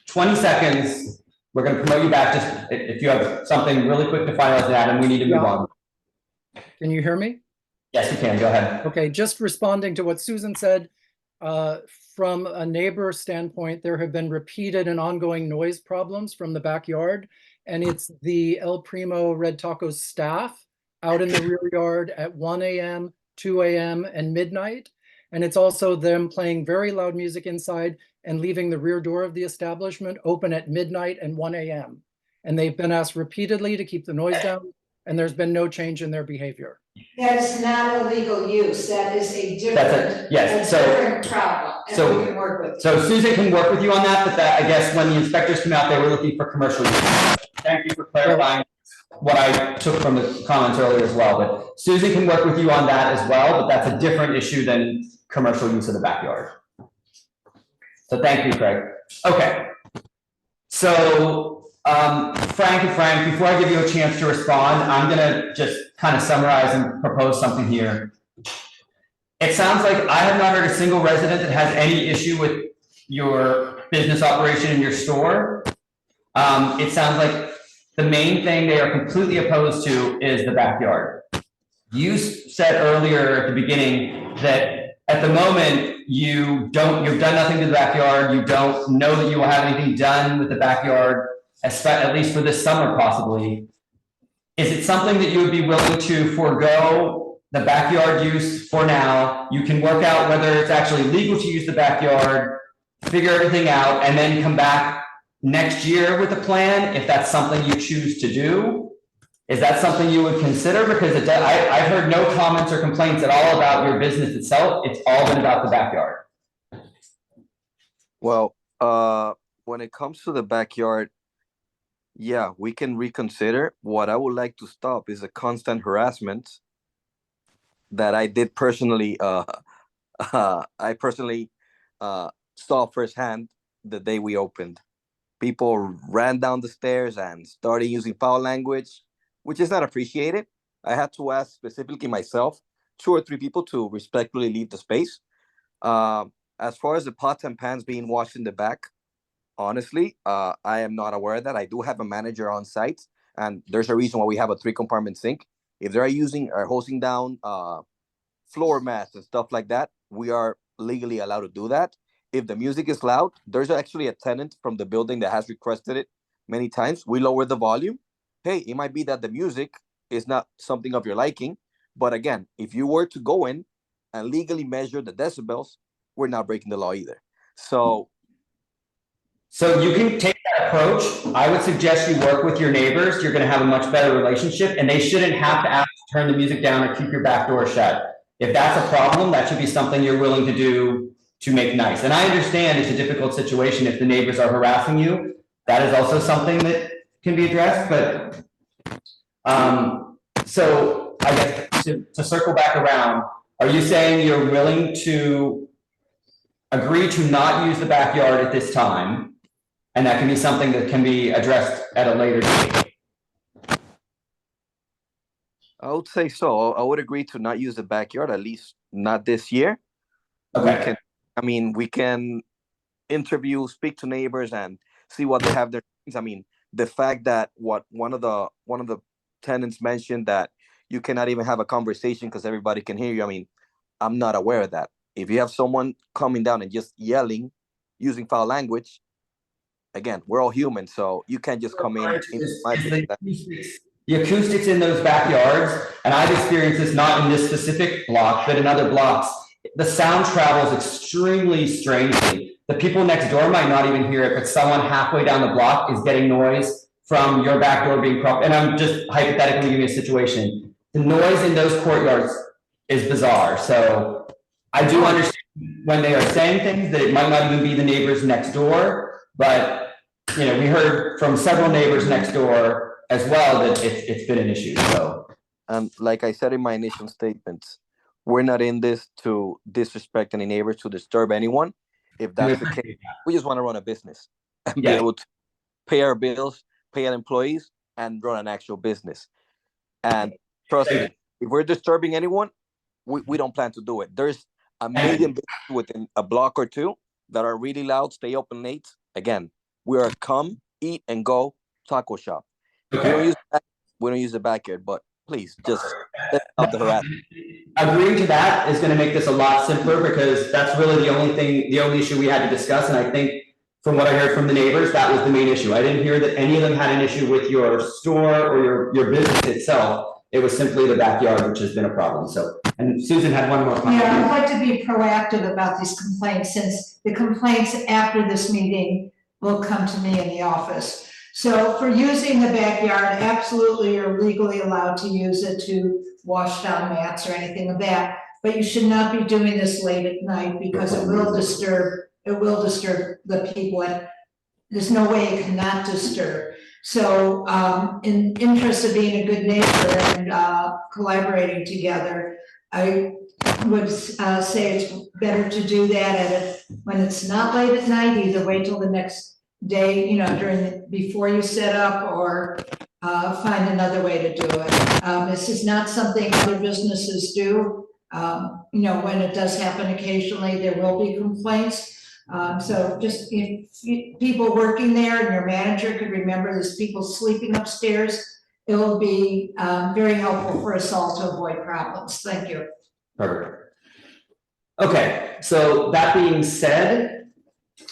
20 seconds. We're gonna promote you back, just if you have something really quick to finalize that, and we need to move on. Can you hear me? Yes, you can, go ahead. Okay, just responding to what Susan said, from a neighbor standpoint, there have been repeated and ongoing noise problems from the backyard, and it's the El Primo Red Tacos staff out in the rear yard at 1 a.m., 2 a.m., and midnight. And it's also them playing very loud music inside and leaving the rear door of the establishment open at midnight and 1 a.m. And they've been asked repeatedly to keep the noise down, and there's been no change in their behavior. That's not illegal use. That is a different, yes, different problem. And we can work with. So Susan can work with you on that, but that, I guess, when the inspectors come out, they were looking for commercial use. Thank you for clarifying what I took from the comments earlier as well, but Susan can work with you on that as well, but that's a different issue than commercial use of the backyard. So thank you, Craig. Okay. So Frank, before I give you a chance to respond, I'm gonna just kind of summarize and propose something here. It sounds like I have not heard a single resident that has any issue with your business operation in your store. It sounds like the main thing they are completely opposed to is the backyard. You said earlier at the beginning that at the moment you've done nothing to the backyard. You don't know that you will have anything done with the backyard, at least for this summer possibly. Is it something that you would be willing to forego the backyard use for now? You can work out whether it's actually legal to use the backyard, figure everything out, and then come back next year with a plan if that's something you choose to do. Is that something you would consider? Because I've heard no comments or complaints at all about your business itself. It's all been about the backyard. Well, when it comes to the backyard, yeah, we can reconsider. What I would like to stop is a constant harassment that I did personally. I personally saw firsthand the day we opened. People ran down the stairs and started using foul language, which is not appreciated. I had to ask specifically myself, 2 or 3 people to respectfully leave the space. As far as the pots and pans being washed in the back, honestly, I am not aware of that. I do have a manager on site, and there's a reason why we have a 3-compartment sink. If they're using or hosing down floor mats and stuff like that, we are legally allowed to do that. If the music is loud, there's actually a tenant from the building that has requested it many times. We lower the volume. Hey, it might be that the music is not something of your liking, but again, if you were to go in and legally measure the decibels, we're not breaking the law either. So you can take that approach. I would suggest you work with your neighbors. You're going to have a much better relationship, and they shouldn't have to ask to turn the music down or keep your back door shut. If that's a problem, that should be something you're willing to do to make nice. And I understand it's a difficult situation if the neighbors are harassing you. That is also something that can be addressed, but so I guess to circle back around, are you saying you're willing to agree to not use the backyard at this time? And that can be something that can be addressed at a later date? I would say so. I would agree to not use the backyard, at least not this year. Okay. We can interview, speak to neighbors and see what they have their things. I mean, the fact that one of the tenants mentioned that you cannot even have a conversation because everybody can hear you. I mean, I'm not aware of that. If you have someone coming down and just yelling, using foul language, again, we're all human, so you can't just come in. The acoustics in those backyards, and I've experienced this not in this specific block, but in other blocks, the sound travels extremely strangely. The people next door might not even hear it, but someone halfway down the block is getting noise from your back door being propped. And I'm just hypothetically giving you a situation. The noise in those courtyards is bizarre. So I do understand when they are saying things that it might not even be the neighbors next door, but we heard from several neighbors next door as well that it's been an issue. So, like I said in my initial statements, we're not in this to disrespect any neighbors, to disturb anyone. If that's the case, we just want to run a business and be able to pay our bills, pay our employees, and run an actual business. And trust me, if we're disturbing anyone, we don't plan to do it. There's a million businesses within a block or two that are really loud, stay open late. Again, we are a come, eat, and go taco shop. We don't use the backyard, but please just stop the harassment. Agreeing to that is going to make this a lot simpler because that's really the only issue we had to discuss. And I think from what I heard from the neighbors, that was the main issue. I didn't hear that any of them had an issue with your store or your business itself. It was simply the backyard, which has been a problem. So, and Susan had one more comment. Yeah, I'd like to be proactive about these complaints, since the complaints after this meeting will come to me in the office. So for using the backyard, absolutely you're legally allowed to use it to wash down mats or anything of that, but you should not be doing this late at night because it will disturb the people, and there's no way it cannot disturb. So in interest of being a good neighbor and collaborating together, I would say it's better to do that when it's not late at night. Either wait till the next day, before you set up, or find another way to do it. This is not something other businesses do. When it does happen occasionally, there will be complaints. So just if people working there and your manager could remember there's people sleeping upstairs, it will be very helpful for us all to avoid problems. Thank you. Perfect. Okay, so that being said,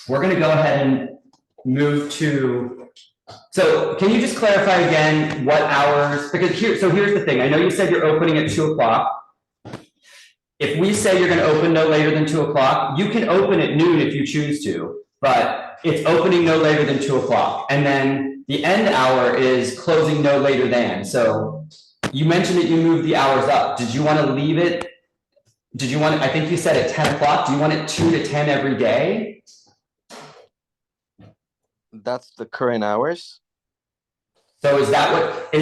we're going to go ahead and move to, so can you just clarify again what hours, because here's the thing. I know you said you're opening at 2 o'clock. If we say you're going to open no later than 2 o'clock, you can open at noon if you choose to, but it's opening no later than 2 o'clock. And then the end hour is closing no later than. So you mentioned that you moved the hours up. Did you want to leave it? I think you said at 10 o'clock. Do you want it 2 to 10 every day? That's the current hours. So is that what?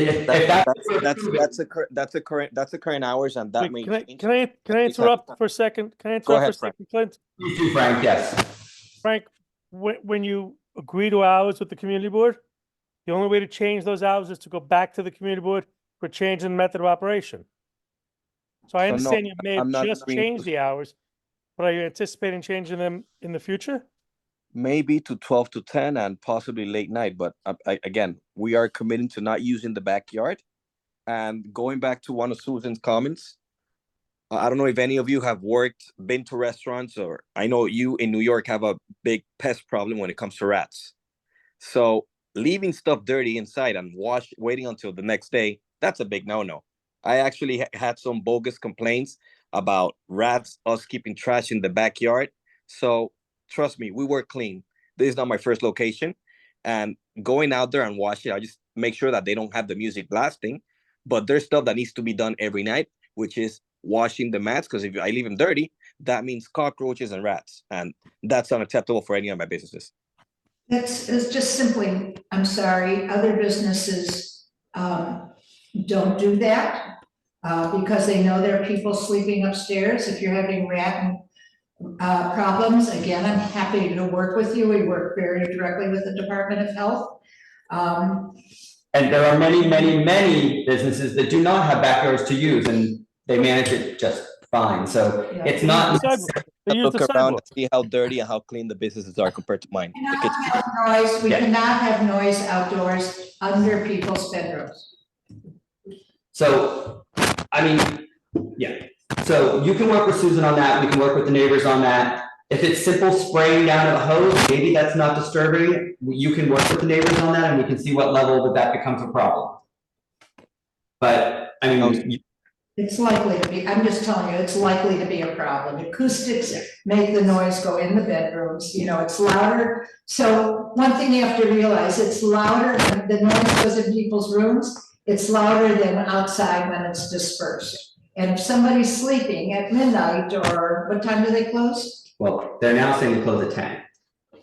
That's the current hours, and that may change. Can I interrupt for a second? Can I interrupt for a second, Clint? You do, Frank. Yes. Frank, when you agree to hours with the community board, the only way to change those hours is to go back to the community board for change in method of operation. So I understand you may have just changed the hours, but are you anticipating changing them in the future? Maybe to 12 to 10 and possibly late night. But again, we are committing to not using the backyard. And going back to one of Susan's comments, I don't know if any of you have been to restaurants, or I know you in New York have a big pest problem when it comes to rats. So leaving stuff dirty inside and waiting until the next day, that's a big no-no. I actually had some bogus complaints about rats, us keeping trash in the backyard. So trust me, we work clean. This is not my first location. And going out there and washing, I just make sure that they don't have the music blasting. But there's stuff that needs to be done every night, which is washing the mats. Because if I leave them dirty, that means cockroaches and rats. And that's unacceptable for any of my businesses. It's just simply, I'm sorry, other businesses don't do that because they know there are people sleeping upstairs. If you're having rat problems, again, I'm happy to work with you. We work very directly with the Department of Health. And there are many, many, many businesses that do not have backyards to use, and they manage it just fine. So Yeah. it's not. They use Look the around sidewalk. and see how dirty and how clean the businesses are compared to mine. We The kitchen. cannot have noise, we Yeah. cannot have noise outdoors under people's bedrooms. So, I mean, yeah. So you can work with Susan on that. We can work with the neighbors on that. If it's simple spraying down of a hose, maybe that's not disturbing. You can work with the neighbors on that and we can see what level that becomes a problem. But, I mean. It's likely to be, I'm just telling you, it's likely to be a problem. Acoustics make the noise go in the bedrooms, you know, it's louder. So one thing you have to realize, it's louder when the noise goes in people's rooms, it's louder than outside when it's dispersed. And if somebody's sleeping at midnight, or what time do they close? Well, they're now saying they close at 10,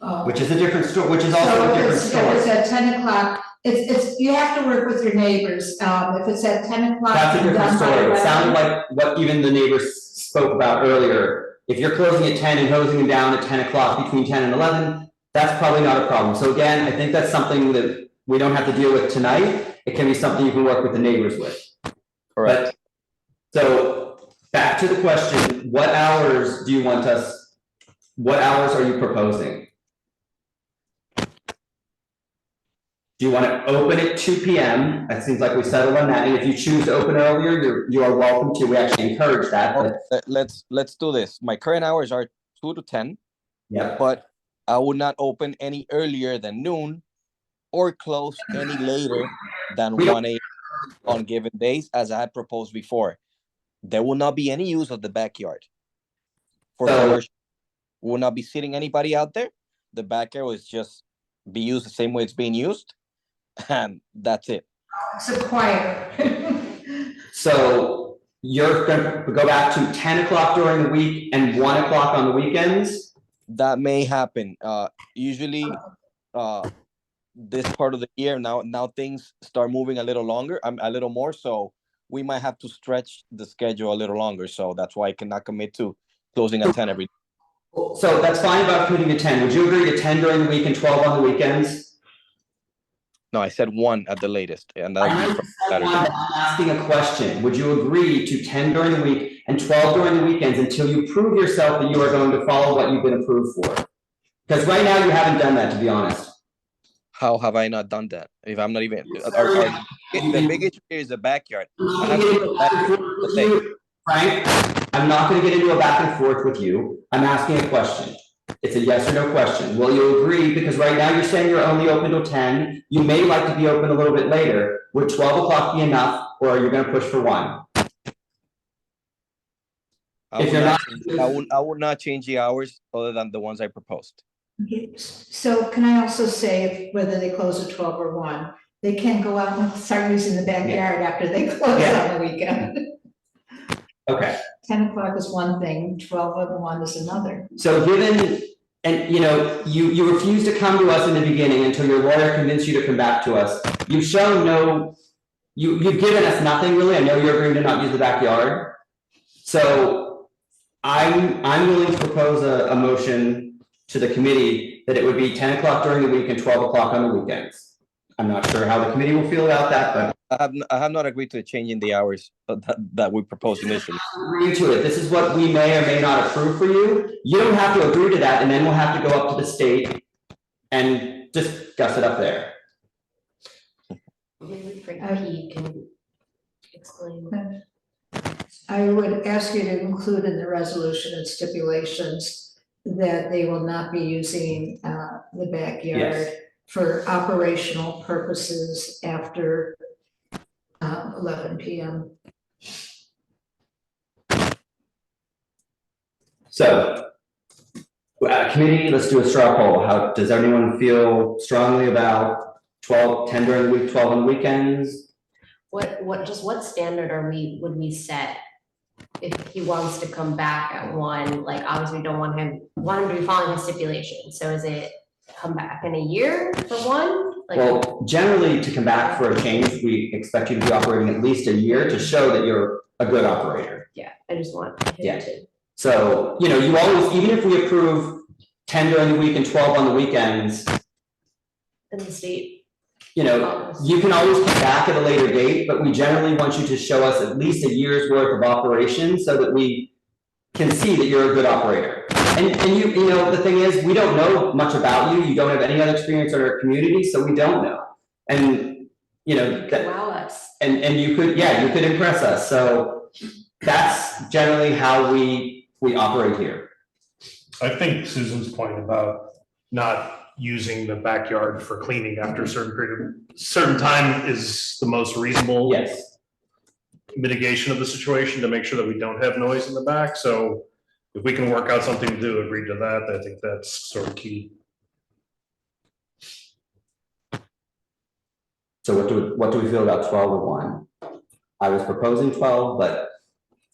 Oh. which is a different story, which is also a different story. If it's at 10 o'clock, it's, you have to work with your neighbors. If it's at 10 o'clock. That's a different done by story. It 11, sounded like what even the neighbors spoke about earlier. If you're closing at 10 and hosing them down at 10 o'clock between 10 and 11, that's probably not a problem. So again, I think that's something that we don't have to deal with tonight. It can be something you can work with the neighbors with. Correct. So back to the question, what hours do you want us, what hours are you proposing? Do you want to open at 2 p.m.? It seems like we settled on that. And if you choose to open earlier, you are welcome to. We actually encourage that. But Let's do this. My current hours are 2 to 10. Yeah. But I would not open any earlier than noon or close any later than 1 a.m. on given days, as I had proposed before. There will not be any use of the backyard for commercial. Will not be sitting anybody out there. The backyard will just be used the same way it's being used. And that's it. It's a choir. So you're going to go back to 10 o'clock during the week and 1 o'clock on the weekends? That may happen. Usually, this part of the year now things start moving a little longer, a little more. So we might have to stretch the schedule a little longer. So that's why I cannot commit to closing at 10 every day. So that's fine about committing to 10. Would you agree to 10 during the week and 12 on the weekends? No, I said 1 at the latest, and I'm that asking a question. Would you agree to 10 during the week and 12 during the weekends until you prove yourself that you are going to follow what you've been approved for? Because right now you haven't done that, to be honest. How have I not done that? If I'm not even the big issue here is the backyard. Frank, I'm not going to get into a back and forth with you. I'm asking a question. It's a yes or no question. Will you agree? Because right now you're saying you're only open till 10. You may like to be open a little bit later. Would 12 o'clock be enough, or are you going to push for 1? I would not change the hours other than the ones I proposed. Okay. So can I also say whether they close at 12 or 1, they can go out and start using the backyard after they close on the weekend. Okay. 10 o'clock is one thing, 12 and 1 is another. So given, and you know, you refused to come to us in the beginning until your lawyer convinced you to come back to us. You've shown no, you've given us nothing really. I know you're agreeing to not use the backyard. So I'm willing to propose a motion to the committee that it would be 10 o'clock during the week and 12 o'clock on the weekends. I'm not sure how the committee will feel about that, but I have not agreed to changing the hours that we proposed initially. Agree to it. This is what we may or may not approve for you. You don't have to agree to that, and then we'll have to go up to the state and discuss it up there. Maybe Pete can explain. I would ask you to include in the resolution and stipulations that they will not be using the backyard for operational purposes after 11 p.m. So, committee, let's do a straw poll. How does everyone feel strongly about 10 during the week, 12 on the weekends? What standard would we set if he wants to come back at 1? Like, obviously we don't want him to be following his stipulation. So is it come back in a year for one? Like, Well, generally, to come back for a change, we expect you to be operating at least a year to show that you're a good operator. yeah, I just want him Yeah. to. So, you know, you always, even if we approve 10 during the week and 12 on the weekends, In the state. you know, you can always come back at a later date, but we generally want you to show us at least a year's worth of operation so that we can see that you're a good operator. And you know, the thing is, we don't know much about you. You don't have any other experience in our community, so we don't know. And, you know, that, Wow us. and you could, yeah, you could impress us. So that's generally how we operate here. I think Susan's point about not using the backyard for cleaning after a certain time is the most reasonable Yes. mitigation of the situation to make sure that we don't have noise in the back. So if we can work out something to agree to that, I think that's sort of key. So what do we feel about 12 or 1? I was proposing 12, but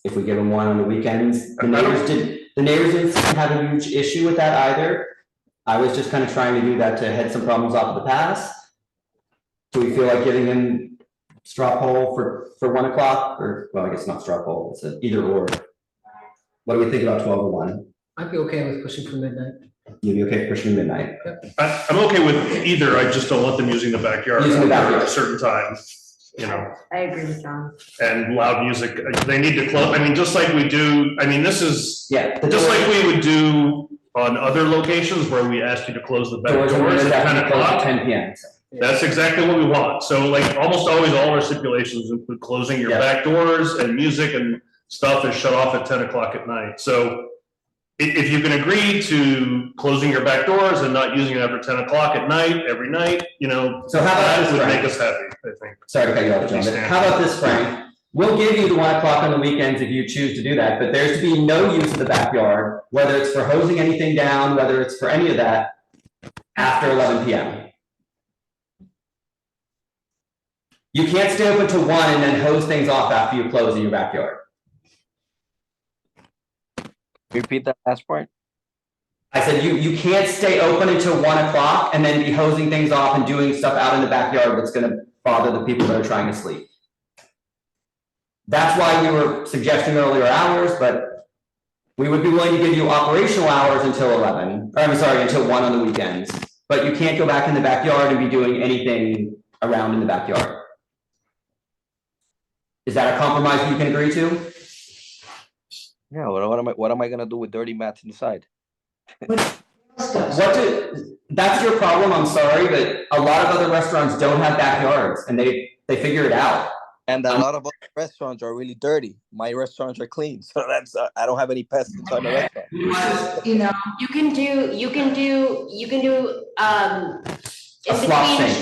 if we give them 1 on the weekends, the neighbors didn't have a huge issue with that either. I was just kind of trying to do that to head some problems off of the past. Do we feel like giving him straw poll for 1 o'clock, or, well, I guess not straw poll, it's an either or. What do we think about 12 or 1? I'd be okay with pushing for midnight. You'd be okay pushing midnight? I'm okay with either. I just don't want them using the backyard Using the backyard. at a certain time, you know. I agree with John. And loud music, they need to close, I mean, just like we do, I mean, this is, yeah, just like we would do on other locations where we ask you to close the back doors at 10 o'clock. 10 p.m. That's exactly what we want. So like almost always all our stipulations include closing your back doors, and music and stuff is shut off at 10 o'clock at night. So if you can agree to closing your back doors and not using it after 10 o'clock at night, every night, you know, so how about that this, would Frank? make us happy, I think. Sorry to cut you off, John, but how about this, Frank? We'll give you the 1 o'clock on the weekends if you choose to do that, but there's to be no use of the backyard, whether it's for hosing anything down, whether it's for any of that, after 11 p.m. You can't stay open to 1 and then hose things off after you close in your backyard. Repeat that last part. I said you can't stay open until 1 o'clock and then be hosing things off and doing stuff out in the backyard that's gonna bother the people that are trying to sleep. That's why we were suggesting earlier hours, but we would be willing to give you operational hours until 11, or I'm sorry, until 1 on the weekends. But you can't go back in the backyard and be doing anything around in the backyard. Is that a compromise you can agree to? Yeah, what am I gonna do with dirty mats inside? That's your problem, I'm sorry, but a lot of other restaurants don't have backyards and they figure it out. And a lot of other restaurants are really dirty. My restaurants are clean, so that's I don't have any pests inside my restaurant. You know, You can do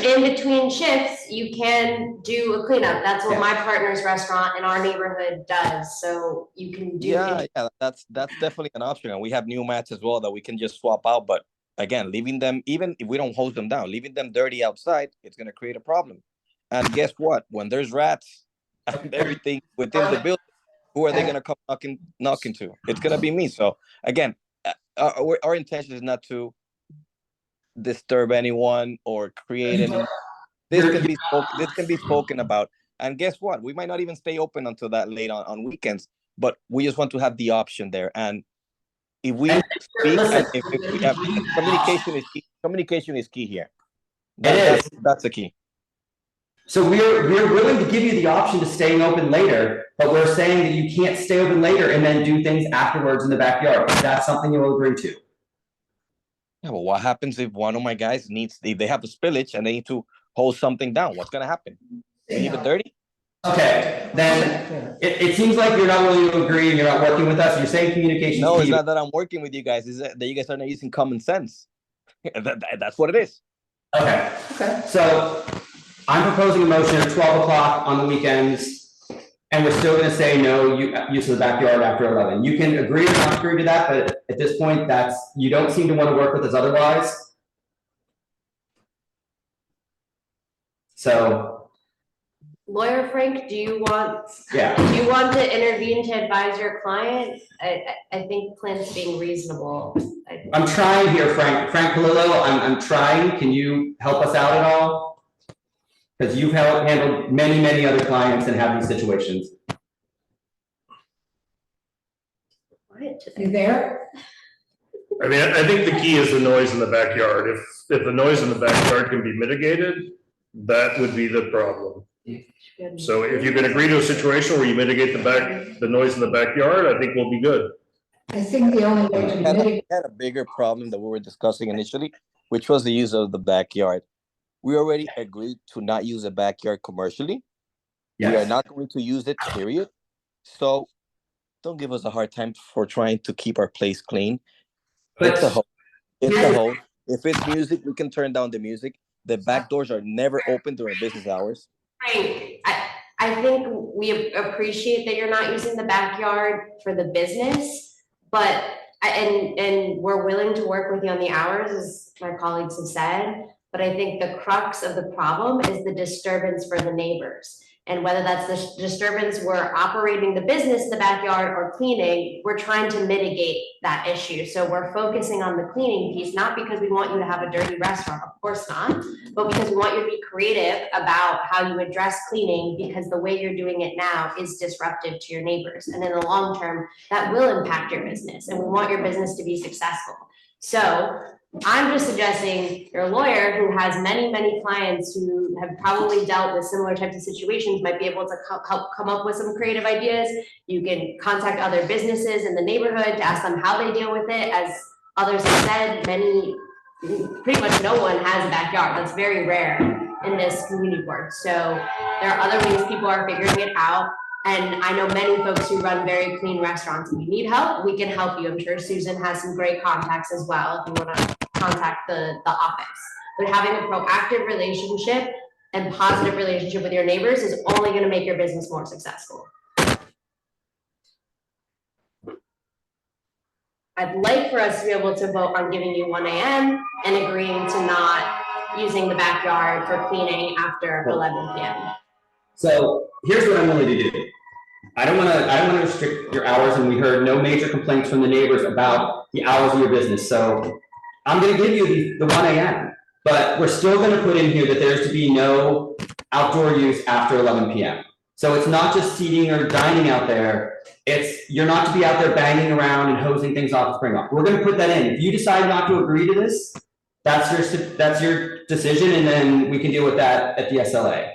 in between shifts, you can do a cleanup. That's what my partner's restaurant in our neighborhood does. So you can do. Yeah, that's definitely an option. And we have new mats as well that we can just swap out. But again, leaving them, even if we don't hose them down, leaving them dirty outside, it's gonna create a problem. And guess what? When there's rats and everything within the building, who are they gonna come knocking to? It's gonna be me. So again, our intention is not to disturb anyone or create any. This can be spoken about. And guess what? We might not even stay open until that late on weekends, but we just want to have the option there. And if we speak, and if we have communication is key here. That's the key. So we're willing to give you the option to staying open later, but we're saying that you can't stay open later and then do things afterwards in the backyard. That's something you will agree to. Yeah, well, what happens if one of my guys if they have a spillage and they need to hold something down? What's gonna happen? They leave it dirty? Okay, then it seems like you're not willing to agree and you're not working with us. You're saying communication. No, it's not that I'm working with you guys. It's that you guys are not using common sense. That's what it is. Okay. So I'm proposing a motion at 12 o'clock on the weekends, and we're still gonna say no use of the backyard after 11. You can agree or not agree to that, but at this point, you don't seem to want to work with us otherwise. So Lawyer Frank, do you want Yeah. to intervene to advise your client? I think Clint's being reasonable. I'm trying here, Frank Palillo, I'm trying. Can you help us out at all? Because you've handled many other clients and have these situations. You there? I mean, I think the key is the noise in the backyard. If the noise in the backyard can be mitigated, that would be the problem. So if you can agree to a situation where you mitigate the noise in the backyard, I think we'll be good. I think the only way to We mitigate. had a bigger problem that we were discussing initially, which was the use of the backyard. We already agreed to not use the backyard commercially. Yes. We are not going to use it, period. So don't give us a hard time for trying to keep our place clean. It's a hole. It's a hole. If it's music, we can turn down the music. The back doors are never open during business hours. Frank, I think we appreciate that you're not using the backyard for the business, but, and we're willing to work with you on the hours, as my colleagues have said, but I think the crux of the problem is the disturbance for the neighbors. And whether that's the disturbance we're operating the business in the backyard or cleaning, we're trying to mitigate that issue. So we're focusing on the cleaning piece, not because we want you to have a dirty restaurant, of course not, but because we want you to be creative about how you address cleaning, because the way you're doing it now is disruptive to your neighbors. And in the long term, that will impact your business, and we want your business to be successful. So I'm just suggesting your lawyer, who has many clients who have probably dealt with similar types of situations, might be able to help come up with some creative ideas. You can contact other businesses in the neighborhood to ask them how they deal with it. As others have said, pretty much no one has a backyard. That's very rare in this community board. So there are other ways people are figuring it out. And I know many folks who run very clean restaurants. If you need help, we can help you. I'm sure Susan has some great contacts as well if you want to contact the office. But having a proactive relationship and positive relationship with your neighbors is only going to make your business more successful. I'd like for us to be able to vote on giving you 1 a.m. and agreeing to not using the backyard for cleaning after 11 p.m. So here's what I'm willing to do. I don't want to restrict your hours, and we heard no major complaints from the neighbors about the hours of your business. So I'm going to give you the 1 a.m., but we're still going to put in here that there's to be no outdoor use after 11 p.m. So it's not just seating or dining out there. You're not to be out there banging around and hosing things off the spring off. We're going to put that in. If you decide not to agree to this, that's your decision, and then we can deal with that at the SLA.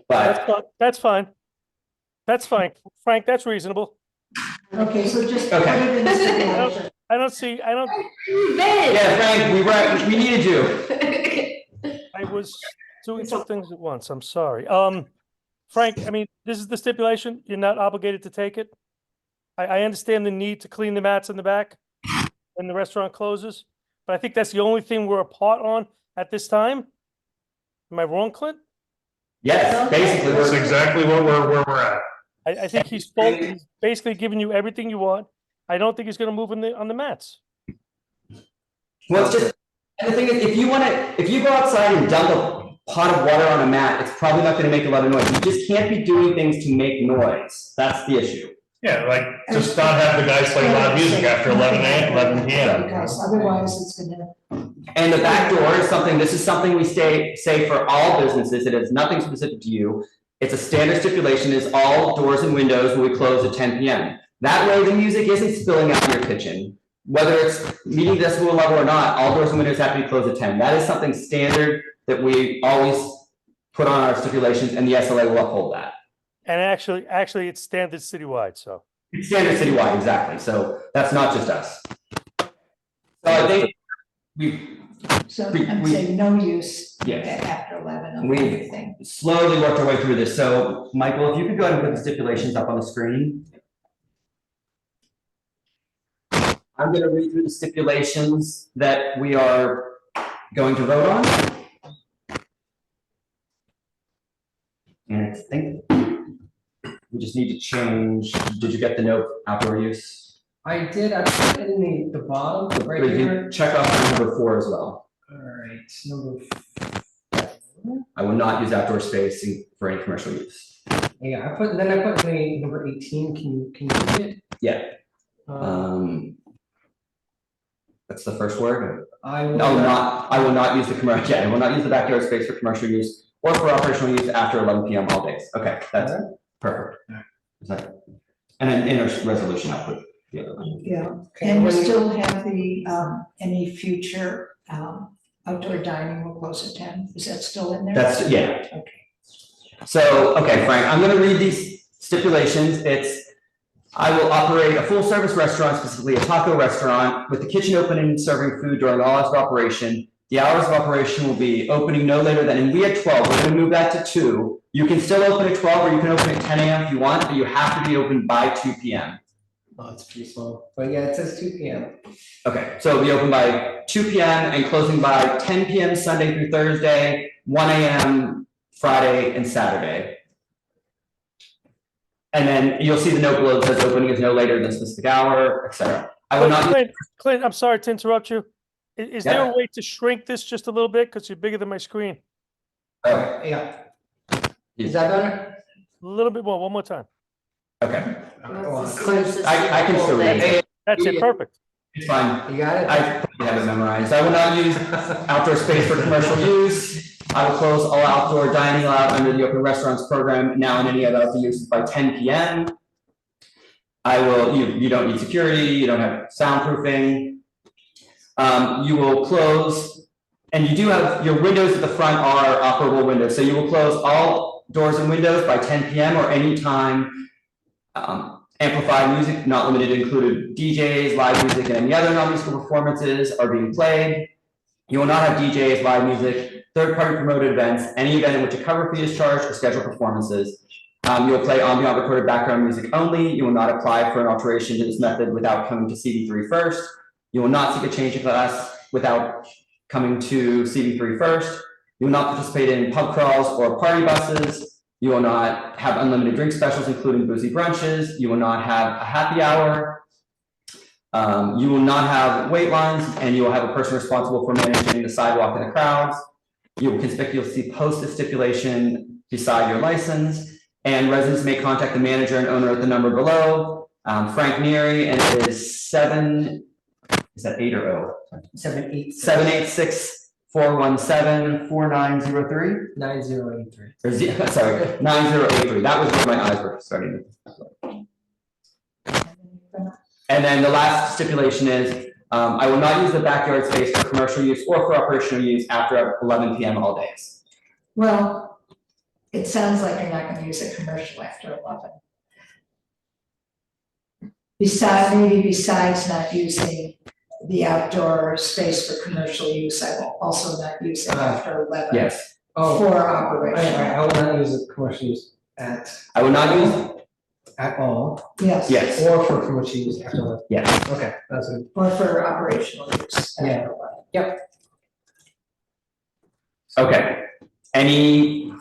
But that's fine. That's fine. Frank, that's reasonable. Okay, so just put it in the stipulation. I don't see. Yeah, Frank, we needed you. I was doing two things at once. I'm sorry. Frank, I mean, this is the stipulation. You're not obligated to take it. I understand the need to clean the mats in the back when the restaurant closes, but I think that's the only thing we're apart on at this time. Am I wrong, Clint? Yes, basically. That's exactly where we're at. I think he's basically giving you everything you want. I don't think he's going to move on the mats. Well, it's just, and the thing is, if you go outside and dump a pot of water on a mat, it's probably not going to make a lot of noise. You just can't be doing things to make noise. That's the issue. Yeah, like just not have the guys play loud music after 11 p.m. Because otherwise it's gonna. And the back door is something, this is something we say for all businesses. It is nothing specific to you. It's a standard stipulation, is all doors and windows will be closed at 10 p.m. That way the music isn't spilling out in your kitchen. Whether it's meeting decibel level or not, all doors and windows have to be closed at 10. That is something standard that we always put on our stipulations, and the SLA will uphold that. And actually it's standard citywide, so. It's standard citywide, exactly. So that's not just us. So I think I'm saying no use yes. after 11 of We've everything. slowly worked our way through this. So Michael, if you could go ahead and put the stipulations up on the screen. I'm going to read through the stipulations that we are going to vote on. And I think we just need to change. Did you get the note outdoor use? I did. I put it in the bottom right But you here. can check off number 4 as well. All right, number. I will not use outdoor space for any commercial use. Yeah, I put number 18, can you read it? Yeah. Um, That's the first word. I will I will not use the commercial, yeah, I will not use the backyard space for commercial use or for operational use after 11 PM all days. Okay, that's perfect. Is that- And then in a resolution, I'll put the other one. Yeah, and we still have the, any future, outdoor dining will close at 10, is that still in there? That's, yeah. Okay. So, okay, Frank, I'm gonna read these stipulations. I will operate a full-service restaurant, specifically a taco restaurant, with the kitchen open and serving food during all hours of operation. The hours of operation will be opening no later than, and we at 12, we're gonna move that to 2. You can still open at 12, or you can open at 10 AM if you want, but you have to be open by 2 PM. Oh, it's pretty slow, but yeah, it says 2 PM. Okay, so it'll be open by 2 PM and closing by 10 PM Sunday through Thursday, 1 AM Friday and Saturday. And then you'll see the note below that says opening is no later than specific hour, et cetera. I will not. Clint, I'm sorry to interrupt you. Is there a way to shrink this just a little bit? Because you're bigger than my screen. Oh, Yeah. Is that better? A little bit more, one more time. okay. Clint's I can still read it. That's it, perfect. It's fine. You got it? I probably have it memorized. I will not use outdoor space for commercial use. I will close all outdoor dining allowed under the open restaurants program now and any other outdoor uses by 10 PM. You don't need security, you don't have soundproofing. You will close, and you do have, your windows at the front are operable windows, so you will close all doors and windows by 10 PM or any time. Amplified music, not limited to included DJs, live music, and any other non-musical performances are being played. You will not have DJs, live music, third-party promoted events, any event in which a cover fee is charged or scheduled performances. You will play ambient recorded background music only. You will not apply for an alteration to this method without coming to CD3 first. You will not seek a change of class without coming to CD3 first. You will not participate in pub crawls or party buses. You will not have unlimited drink specials, including boozy brunches. You will not have a happy hour. You will not have wait lines, and you will have a person responsible for managing the sidewalk and the crowds. You will conspicuously post the stipulation beside your license, and residents may contact the manager and owner at the number below. Frank Neary, and it is 7, is that 8 or O? 786-417-4903? 9083. Or sorry, 9083. That was where my eyes were starting. And then the last stipulation is, I will not use the backyard space for commercial use or for operational use after 11 PM all days. Well, it sounds like you're not gonna use a commercial after 11. Besides not using the outdoor space for commercial use, I will also not use it after 11. Yes. For operation. I will not use the commercial use I will not use. at all. Yes. Yes. Or for commercial use after that. Yes. Okay, that's good. Or for operational use. after Yeah. 11. Yep. Okay. Anything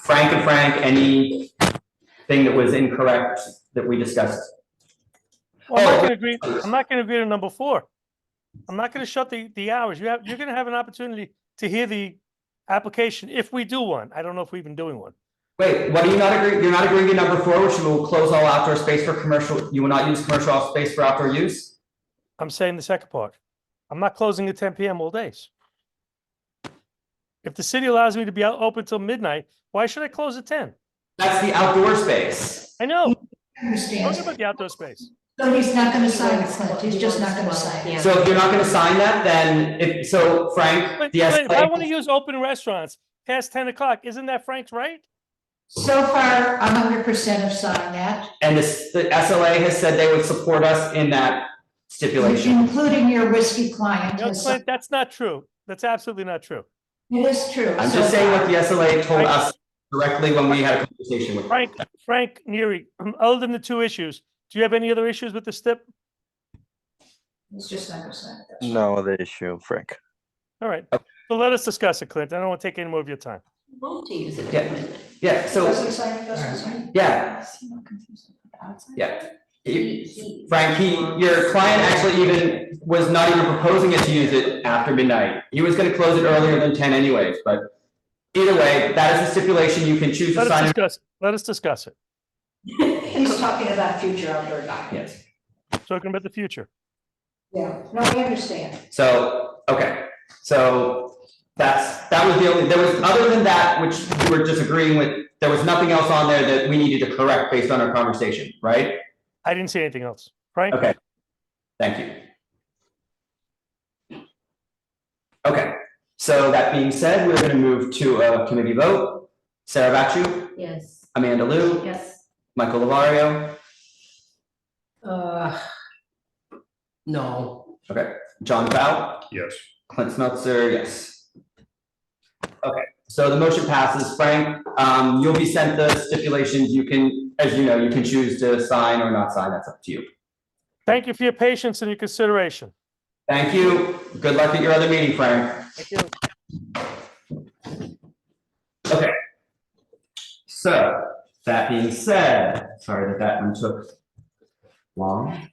that was incorrect that we discussed? Well, I'm not gonna agree to number 4. I'm not gonna shut the hours. You're gonna have an opportunity to hear the application if we do one. I don't know if we've been doing one. Wait, what do you not agree? You're not agreeing to number 4, which will close all outdoor space for commercial. You will not use commercial space for outdoor use? I'm saying the second part. I'm not closing at 10 PM all days. If the city allows me to be out open till midnight, why should I close at 10? That's the outdoor space. I know. Understand. Talk about the outdoor space. So he's not gonna sign it, Clint, he's just not gonna sign it. So if you're not gonna sign that, then Frank, But the if I SLA. want to use open restaurants past 10 o'clock, isn't that Frank's right? So far, 100% have signed that, And the SLA has said they would support us in that stipulation. including your whiskey client. No, has Clint, that's not true. That's absolutely not true. It is true. I'm so just saying far. what the SLA told us directly when we had a conversation with. Frank Neary, other than the 2 issues, do you have any other issues with the stip? He's just not gonna sign it. No other issue, Frank. All right. So let us discuss it, Clint. I don't want to take any more of your time. Want to use it. Yeah, so, Doesn't sign it, doesn't sign it. yeah, Frank, your client actually even was not even proposing it to use it after midnight. He was gonna close it earlier than 10 anyways, but either way, that is a stipulation. You can choose to sign it. Let us discuss it. He's talking about future outdoor dining. Yes. Talking about the future. Yeah, no, I understand. So, okay, so that was the only, there was, other than that, which we were disagreeing with, there was nothing else on there that we needed to correct based on our conversation, right? I didn't see anything else. Frank? Okay, thank you. Okay, so that being said, we're gonna move to a committee vote. Sarah Bachu, Yes. Amanda Lou, Yes. Michael Lavario, No. okay, John Bow, Yes. Clint Smeltzer, yes. Okay, so the motion passes. Frank, you'll be sent the stipulations. You can, as you know, you can choose to sign or not sign. That's up to you. Thank you for your patience and your consideration. Thank you. Good luck at your other meeting, Frank. Thank you. Okay. So, that being said, sorry that one took long.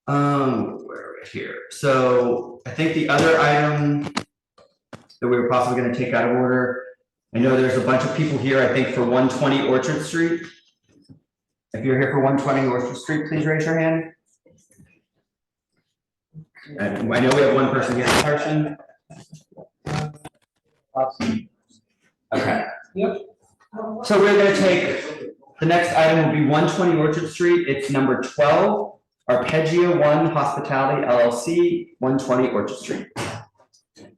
Where are we here? So, I think the other item that we were possibly gonna take out of order, I know there's a bunch of people here, I think, for 120 Orchard Street. If you're here for 120 Orchard Street, please raise your hand. And I know we have one person here in person. Okay. Yep. So we're gonna take, the next item will be 120 Orchard Street. It's number 12, Arpeggio One Hospitality LLC, 120 Orchard Street.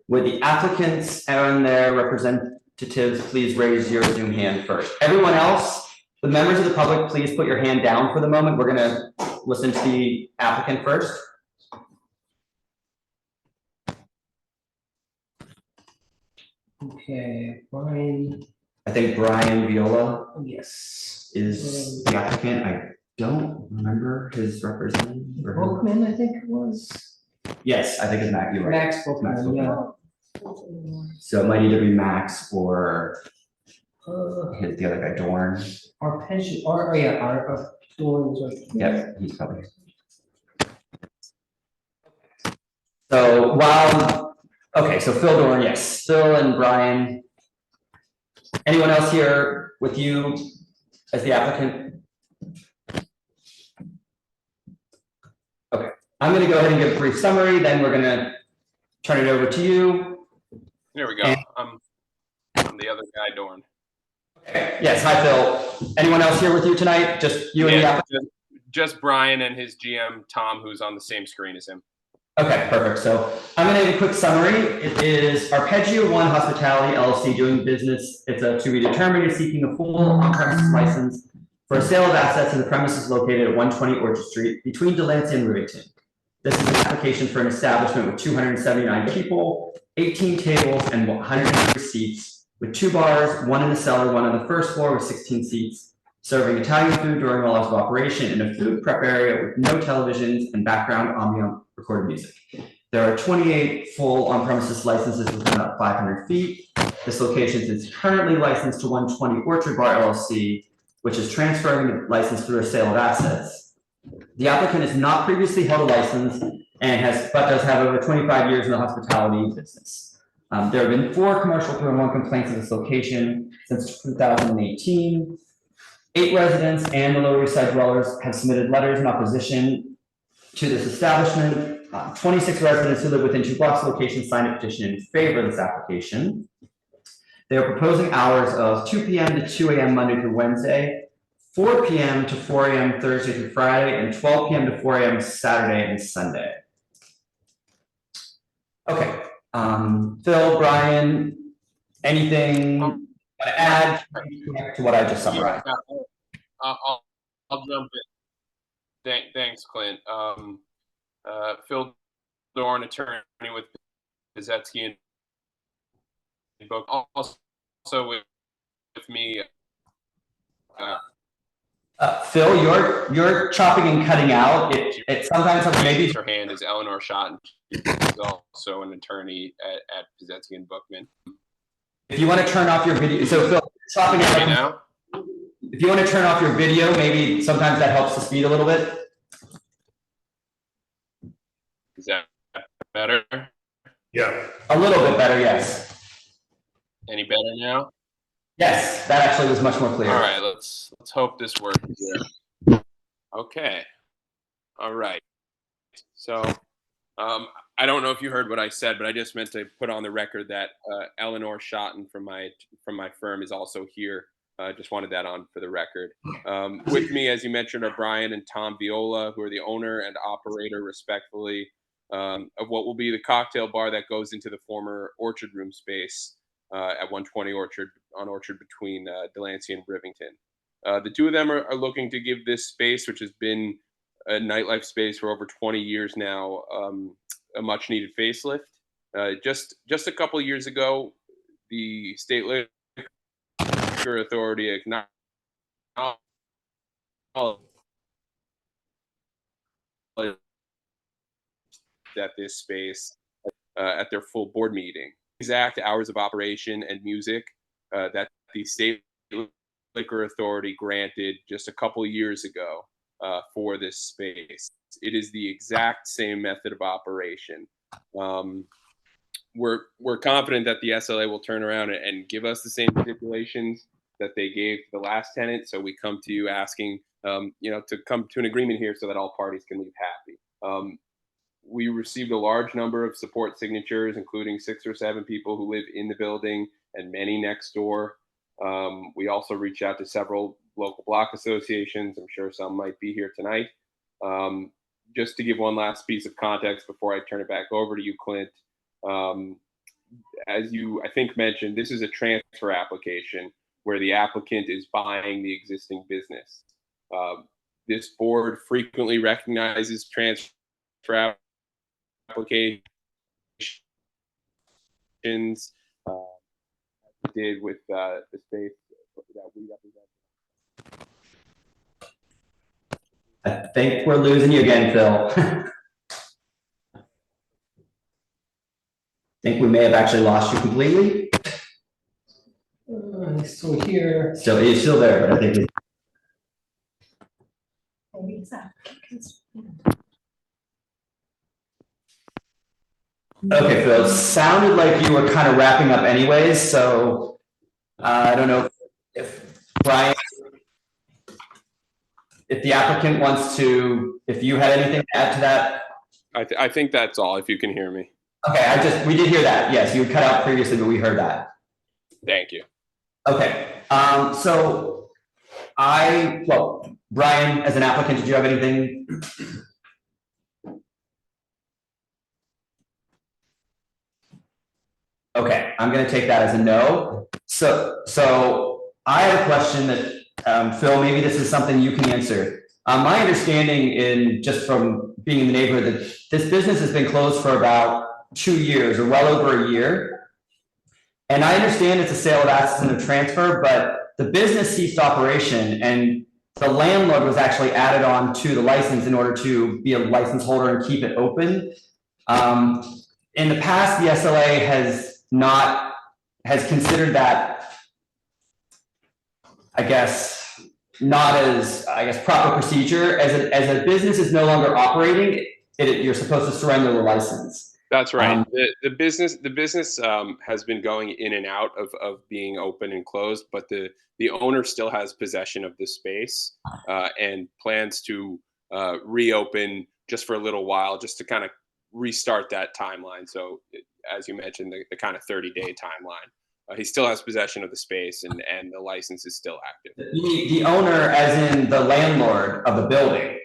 Would the applicants and their representatives please raise your Zoom hand first? Everyone else, the members of the public, please put your hand down for the moment. We're gonna listen to the applicant first. Okay, Brian. I think Brian Viola Yes. is the applicant. I don't remember his representative. or who- Bookman, I think it was. Yes, I think it's Max, you're right. Max Bookman, yeah. So it might either be Max or Uh, the other guy, Dorn. Arpeggio, or, yeah, our doors right. Yep, he's probably. So while, okay, so Phil Dorn, yes, Phil and Brian. Anyone else here with you as the applicant? Okay, I'm gonna go ahead and give a brief summary, then we're gonna turn it over to you. There we go. And- I'm the other guy, Dorn. Okay, yes, hi Phil. Anyone else here with you tonight? Just you and the Yeah, applicant? just Brian and his GM, Tom, who's on the same screen as him. Okay, perfect. So I'm gonna give a quick summary. It is Arpeggio One Hospitality LLC doing business. It's a to be determined is seeking a full on-premises license for a sale of assets in the premises located at 120 Orchard Street between Delancey and Rivington. This is an application for an establishment with 279 people, 18 tables, and 130 seats, with 2 bars, 1 in the cellar, 1 on the first floor with 16 seats, serving Italian food during all hours of operation in a food prep area with no televisions and background ambient recorded music. There are 28 full on-premises licenses within about 500 feet. This location is currently licensed to 120 Orchard Bar LLC, which is transferring the license through a sale of assets. The applicant has not previously held a license and but does have over 25 years in the hospitality business. There have been 4 commercial 301 complaints at this location since 2018. 8 residents and the Lower East Side dwellers have submitted letters in opposition to this establishment. 26 residents who live within 2 blocks of the location signed a petition in favor of this application. They are proposing hours of 2 p.m. to 2 a.m. Monday through Wednesday, 4 p.m. to 4 a.m. Thursday through Friday, and 12 p.m. to 4 a.m. Saturday and Sunday. Okay, Phil, Brian, anything you want to add to what I just summarized? Yeah, I'll jump in. Thanks, Clint. Phil Dorn, attorney with Pizetsky and book. Also with me. Phil, you're chopping and cutting out. It sometimes maybe her hand is Eleanor Schott. She's also an attorney at Pizetsky and Bookman. if you want to turn off your video, so Phil, chopping it Right now? If you want to turn off your video, maybe sometimes that helps the speed a little bit. Is that better? Yeah. A little bit better, yes. Any better now? Yes, that actually was much more clear. All right, let's hope this works here. Okay. All right. So, I don't know if you heard what I said, but I just meant to put on the record that Eleanor Schotten from my firm is also here. Just wanted that on for the record. With me, as you mentioned, are Brian and Tom Viola, who are the owner and operator, respectively, of what will be the cocktail bar that goes into the former Orchard Room space at 120 Orchard between Delancey and Rivington. The two of them are looking to give this space, which has been a nightlife space for over 20 years now, a much needed facelift. Just a couple of years ago, the state liquor authority acknowledged that this space at their full board meeting. Exact hours of operation and music that the state liquor authority granted just a couple of years ago for this space. It is the exact same method of operation. We're confident that the SLA will turn around and give us the same stipulations that they gave the last tenant. So we come to you asking, to come to an agreement here so that all parties can leave happy. We received a large number of support signatures, including 6 or 7 people who live in the building and many next door. We also reached out to several local block associations. I'm sure some might be here tonight. Just to give one last piece of context before I turn it back over to you, Clint. As you, I think, mentioned, this is a transfer application where the applicant is buying the existing business. This board frequently recognizes transfer applications, did with the space that we represent. I think we're losing you again, Phil. I think we may have actually lost you completely. He's still here. He's still there, but I think okay, Phil, it sounded like you were kind of wrapping up anyways, so I don't know if Brian, if the applicant wants to, if you had anything to add to that. I think that's all, if you can hear me. Okay, we did hear that. Yes, you had cut out previously, but we heard that. Thank you. Okay, so Brian, as an applicant, did you have anything? Okay, I'm going to take that as a no. So I have a question that, Phil, maybe this is something you can answer. My understanding just from being in the neighborhood that this business has been closed for about 2 years or well over a year. And I understand it's a sale of assets and a transfer, but the business ceased operation and the landlord was actually added on to the license in order to be a license holder and keep it open. In the past, the SLA has considered that, not as, proper procedure. As a business is no longer operating, you're supposed to surrender the license. That's right. The business has been going in and out of being open and closed, but the owner still has possession of the space and plans to reopen just for a little while, just to kind of restart that timeline. So, as you mentioned, the kind of 30-day timeline. He still has possession of the space, and the license is still active. The owner, as in the landlord of the building.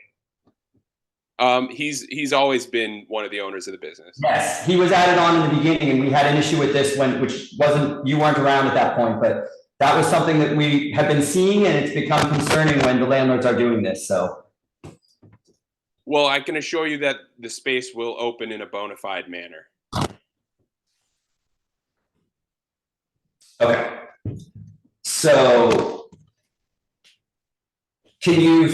He's always been one of the owners of the business. Yes, he was added on in the beginning, and we had an issue with this you weren't around at that point, but that was something that we have been seeing, and it's become concerning when the landlords are doing this. So, well, I can assure you that the space will open in a bona fide manner. Okay. So, can you,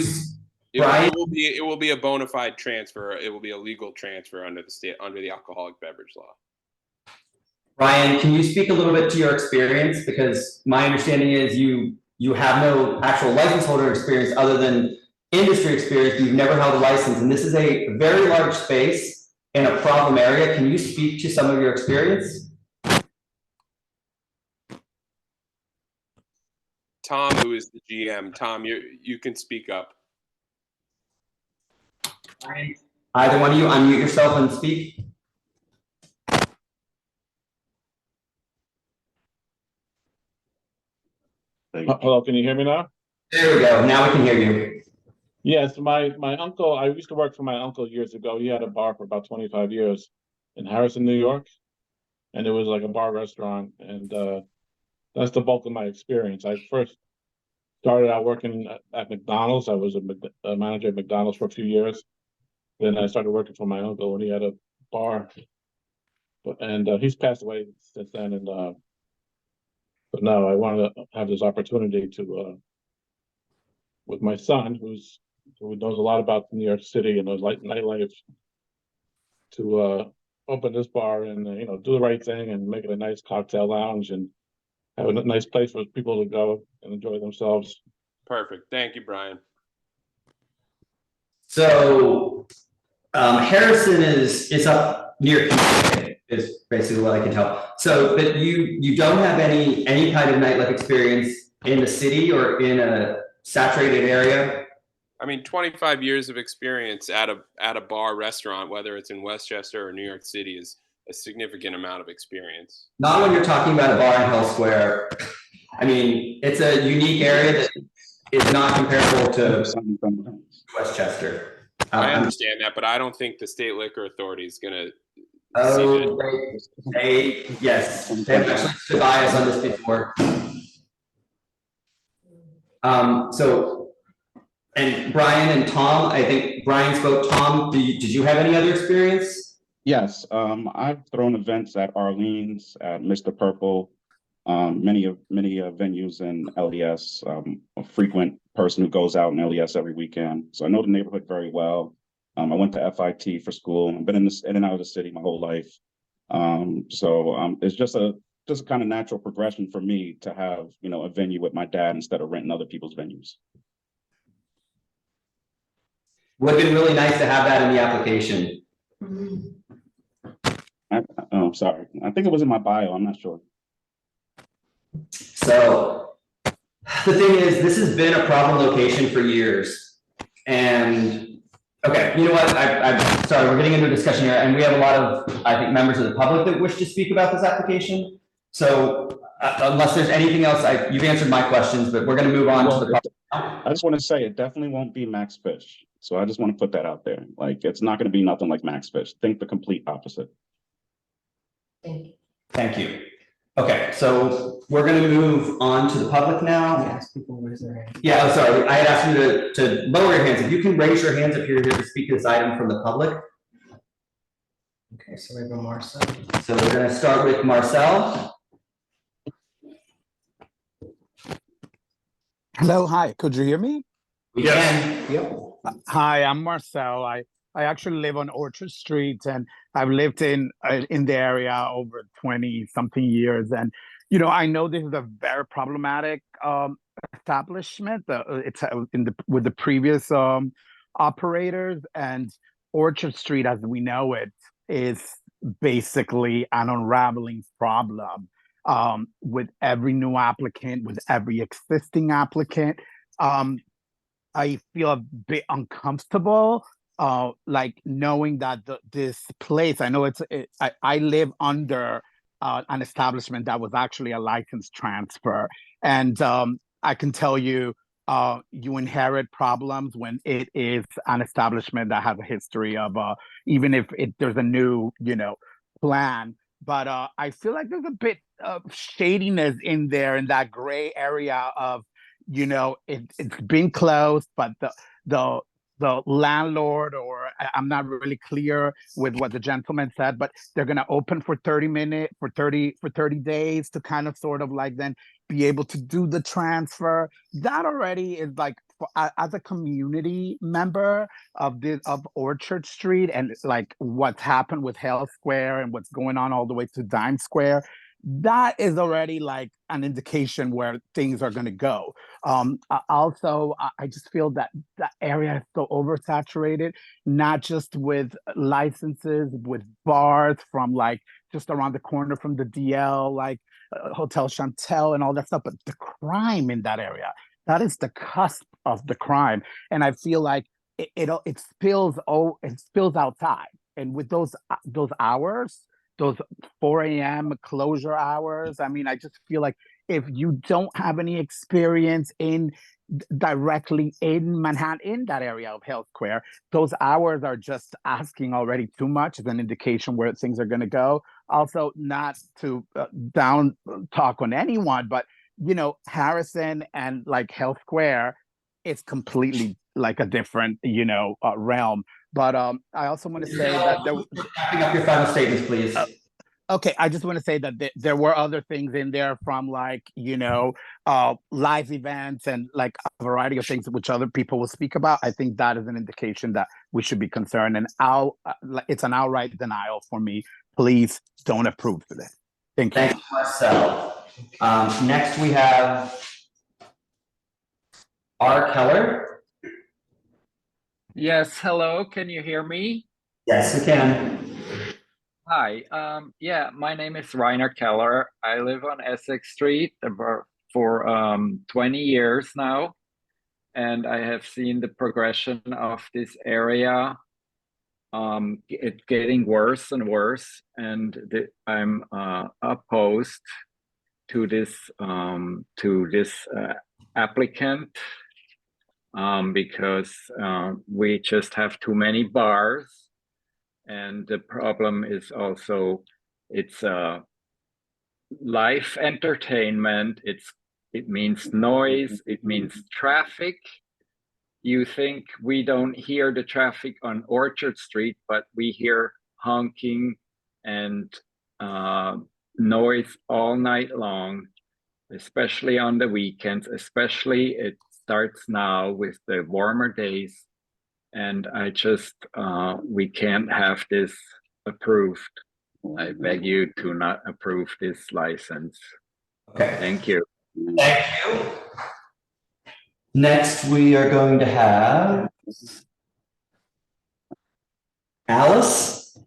Brian? It will be a bona fide transfer. It will be a legal transfer under the alcoholic beverage law. Brian, can you speak a little bit to your experience? Because my understanding is you have no actual license holder experience other than industry experience. You've never held a license, and this is a very large space in a problem area. Can you speak to some of your experience? Tom, who is the GM. Tom, you can speak up. Either one of you unmute yourself and speak. Hello, can you hear me now? There we go. Now we can hear you. Yes, my uncle, I used to work for my uncle years ago. He had a bar for about 25 years in Harrison, New York. And it was like a bar restaurant. And that's the bulk of my experience. I first started out working at McDonald's. I was a manager at McDonald's for a few years. Then I started working for my uncle when he had a bar. And he's passed away since then. And but no, I wanted to have this opportunity to with my son, who knows a lot about New York City and knows nightlife, to open this bar and do the right thing and make it a nice cocktail lounge and have a nice place for people to go and enjoy themselves. Perfect. Thank you, Brian. So Harrison is up near is basically what I can tell. So, but you don't have any kind of nightlife experience in the city or in a saturated area? I mean, 25 years of experience at a bar restaurant, whether it's in Westchester or New York City, is a significant amount of experience. Not when you're talking about a bar in Hell Square. I mean, it's a unique area that is not comparable to Westchester. I understand that, but I don't think the state liquor authority is going to. Oh, yes, they've actually stood by us on this before. So, and Brian and Tom, I think Brian spoke. Tom, did you have any other experience? Yes, I've thrown events at Arlene's, at Mr. Purple, many venues in LES. A frequent person who goes out in LES every weekend, so I know the neighborhood very well. I went to FIT for school. I've been in and out of the city my whole life, so it's just a kind of natural progression for me to have a venue with my dad instead of renting other people's venues. Would have been really nice to have that in the application. I'm sorry. I think it was in my bio. I'm not sure. So the thing is, this has been a problem location for years. And okay, you know what? I'm sorry, we're getting into a discussion here, and we have a lot of, I think, members of the public that wish to speak about this application. So unless there's anything else, you've answered my questions, but we're going to move on to the public. I just want to say it definitely won't be Max Fish. So I just want to put that out there. Like, it's not going to be nothing like Max Fish. Think the complete opposite. Thank you. Okay, so we're going to move on to the public now. Ask people to raise their hand. Yeah, I'm sorry. I had asked you to lower your hands. If you can raise your hands if you're here to speak to this item from the public. Okay, so we have a Marcel. So we're going to start with Marcel. Hello, hi. Could you hear me? We can. Yep. Hi, I'm Marcel. I actually live on Orchard Street, and I've lived in the area over 20 something years. And I know this is a very problematic establishment. It's with the previous operators, and Orchard Street, as we know it, is basically an unraveling problem with every new applicant, with every existing applicant. I feel a bit uncomfortable, like knowing that this place, I know I live under an establishment that was actually a license transfer. And I can tell you, you inherit problems when it is an establishment that has a history of, even if there's a new, plan. But I feel like there's a bit of shadiness in there, in that gray area of, it's been closed, but the landlord, or I'm not really clear with what the gentleman said, but they're going to open for 30 days to kind of sort of like then be able to do the transfer. That already is like, as a community member of Orchard Street, and like what's happened with Hell Square and what's going on all the way to Dime Square, that is already like an indication where things are going to go. Also, I just feel that that area is so oversaturated, not just with licenses, with bars from like just around the corner from the DL, like Hotel Chantel and all that stuff, but the crime in that area, that is the cusp of the crime. And I feel like it spills outside. And with those hours, those 4 a.m. closure hours, I mean, I just feel like if you don't have any experience in directly in Manhattan, in that area of Health Square, those hours are just asking already too much. As an indication where things are going to go. Also, not to down talk on anyone, but you know, Harrison and like Health Square, it's completely like a different, you know, realm. But I also want to say that wrapping up your final statements, please. Okay, I just want to say that there were other things in there from like, you know, live events and like a variety of things which other people will speak about. I think that is an indication that we should be concerned, and it's an outright denial for me. Please don't approve of it. Thank you. Thanks, Marcel. Next we have R. Keller. Yes, hello, can you hear me? Yes, we can. Hi, yeah, my name is Rainer Keller. I live on Essex Street for 20 years now, and I have seen the progression of this area. It's getting worse and worse, and I'm opposed to this applicant because we just have too many bars. And the problem is also it's live entertainment. It means noise. It means traffic. You think we don't hear the traffic on Orchard Street, but we hear honking and noise all night long, especially on the weekends. Especially it starts now with the warmer days. And I just, we can't have this approved. I beg you to not approve this license. Okay. Thank you. Thank you. Next, we are going to have Alice.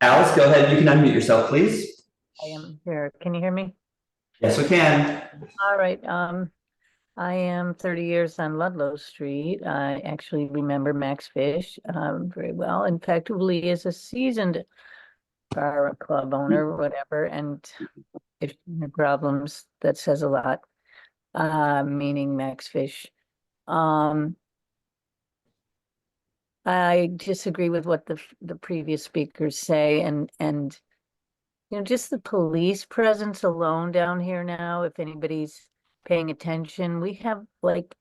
Alice, go ahead. You can unmute yourself, please. I am here. Can you hear me? Yes, we can. All right. I am 30 years on Ludlow Street. I actually remember Max Fish very well. In fact, Uli is a seasoned bar club owner or whatever, and if there are problems, that says a lot, meaning Max Fish. I disagree with what the previous speakers say, and you know, just the police presence alone down here now, if anybody's paying attention, we have like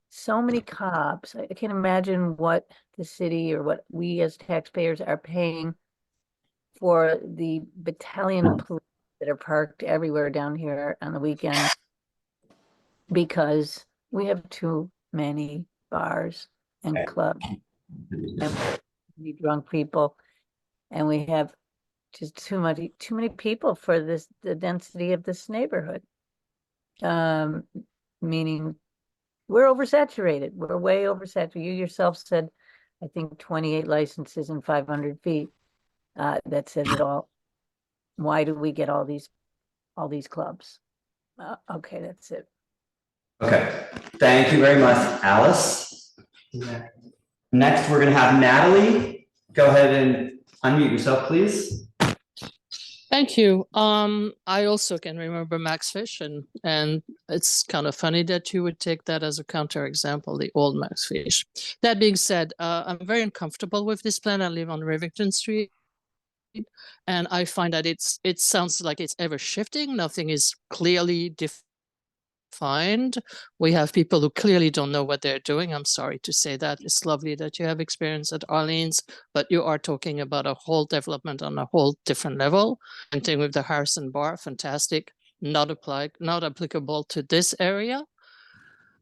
so many cops. I can't imagine what the city or what we as taxpayers are paying for the battalion of police that are parked everywhere down here on the weekend, because we have too many bars and clubs and drunk people, and we have just too many people for the density of this neighborhood. Meaning we're oversaturated. We're way oversaturated. You yourself said, I think 28 licenses and 500 feet. That says it all. Why do we get all these clubs? Okay, that's it. Okay, thank you very much, Alice. Next, we're going to have Natalie. Go ahead and unmute yourself, please. Thank you. I also can remember Max Fish, and it's kind of funny that you would take that as a counterexample, the old Max Fish. That being said, I'm very uncomfortable with this plan. I live on Rivington Street, and I find that it sounds like it's ever shifting. Nothing is clearly defined. We have people who clearly don't know what they're doing. I'm sorry to say that. It's lovely that you have experience at Arlene's, but you are talking about a whole development on a whole different level. And thing with the Harrison Bar, fantastic, not applicable to this area.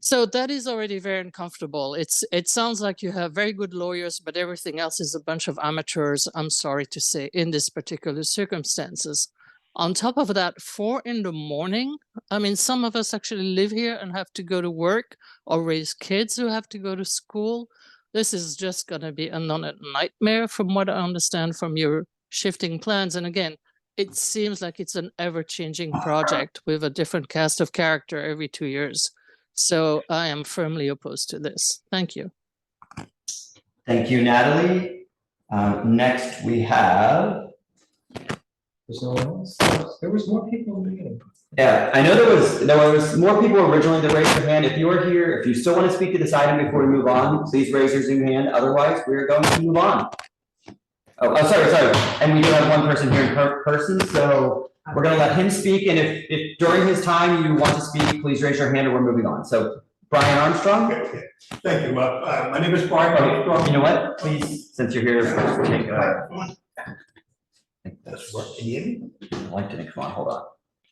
So that is already very uncomfortable. It sounds like you have very good lawyers, but everything else is a bunch of amateurs, I'm sorry to say, in this particular circumstances. On top of that, 4 in the morning. I mean, some of us actually live here and have to go to work or raise kids who have to go to school. This is just going to be a nightmare from what I understand from your shifting plans. And again, it seems like it's an ever-changing project with a different cast of character every 2 years. So I am firmly opposed to this. Thank you. Thank you, Natalie. Next we have. There's no one else? There was more people in the beginning. Yeah, I know there was more people originally that raised their hand. If you are here, if you still want to speak to this item before we move on, please raise your Zoom hand. Otherwise, we are going to move on. Sorry. And we do have one person here in person, so we're going to let him speak. And if during his time you want to speak, please raise your hand or we're moving on. So Brian Armstrong. Okay. Thank you. My name is Brian Armstrong. You know what? Please, since you're here, take That's what, can you hear me? the light didn't come on. Hold on.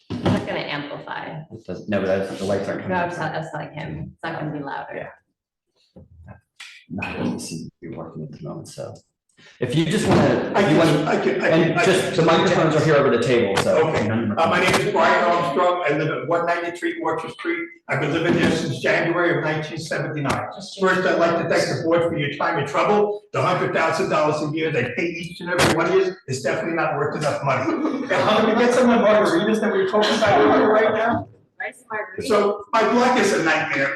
It's not gonna amplify. It doesn't, no, but that's, the lights aren't coming No, on. it's like him. It's not gonna be louder. Yeah. Not really seem to be working at the moment, so. If you just want to, the microphones are here over the table, so. Okay. My name is Brian Armstrong. I live at 193 Orchard Street. I've been living there since January of 1979. First, I'd like to thank the board for your time and trouble. The $100,000 a year they pay each and every one of you is definitely not worth enough money. And I'm gonna get some of the margaritas that we're talking about here right now. Nice margarita. So my block is a nightmare.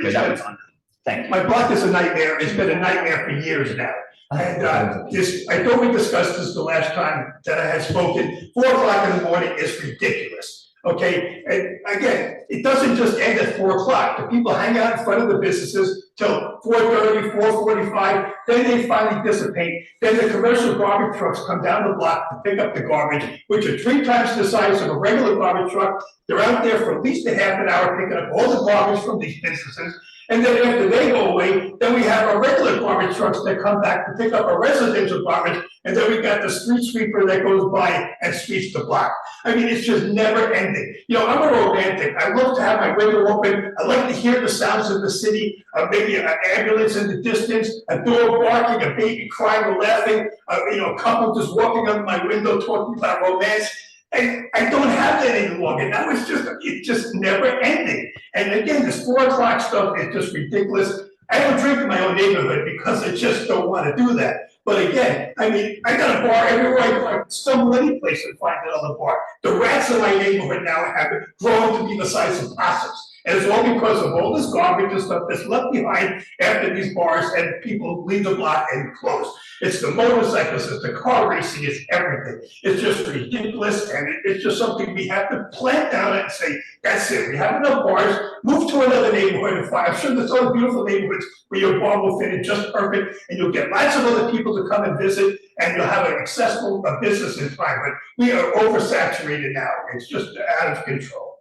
My block is a nightmare. It's been a nightmare for years now. And I thought we discussed this the last time that I had spoken. 4 o'clock in the morning is ridiculous. Okay, and again, it doesn't just end at 4 o'clock. The people hang out in front of the businesses till 4:30, 4:45. Then they finally dissipate. Then the commercial garbage trucks come down the block to pick up the garbage, which are 3 times the size of a regular garbage truck. They're out there for at least a half an hour picking up all the garbage from these businesses. And then after they go away, then we have our regular garbage trucks that come back to pick up our residential garbage. And then we got the street sweeper that goes by and sweeps the block. I mean, it's just never ending. You know, I'm a romantic. I love to have my window open. I like to hear the sounds of the city, maybe an ambulance in the distance, a dog barking, a baby crying or laughing, a couple just walking under my window talking about romance. And I don't have that any longer. Now it's just never ending. And again, this 4 o'clock stuff is just ridiculous. I don't drink in my own neighborhood because I just don't want to do that. But again, I mean, I got a bar everywhere I go. I can stumble any place and find another bar. The rats in my neighborhood now have grown to be the size of possums. And it's all because of all this garbage and stuff that's left behind after these bars and people leave the block and close. It's the motorcycles, it's the car racing, it's everything. It's just ridiculous, and it's just something we have to plant down and say, that's it, we have enough bars, move to another neighborhood and find. I'm sure there's other beautiful neighborhoods where your bar will fit in just perfect, and you'll get lots of other people to come and visit, and you'll have an accessible business in time. But we are oversaturated now, it's just out of control.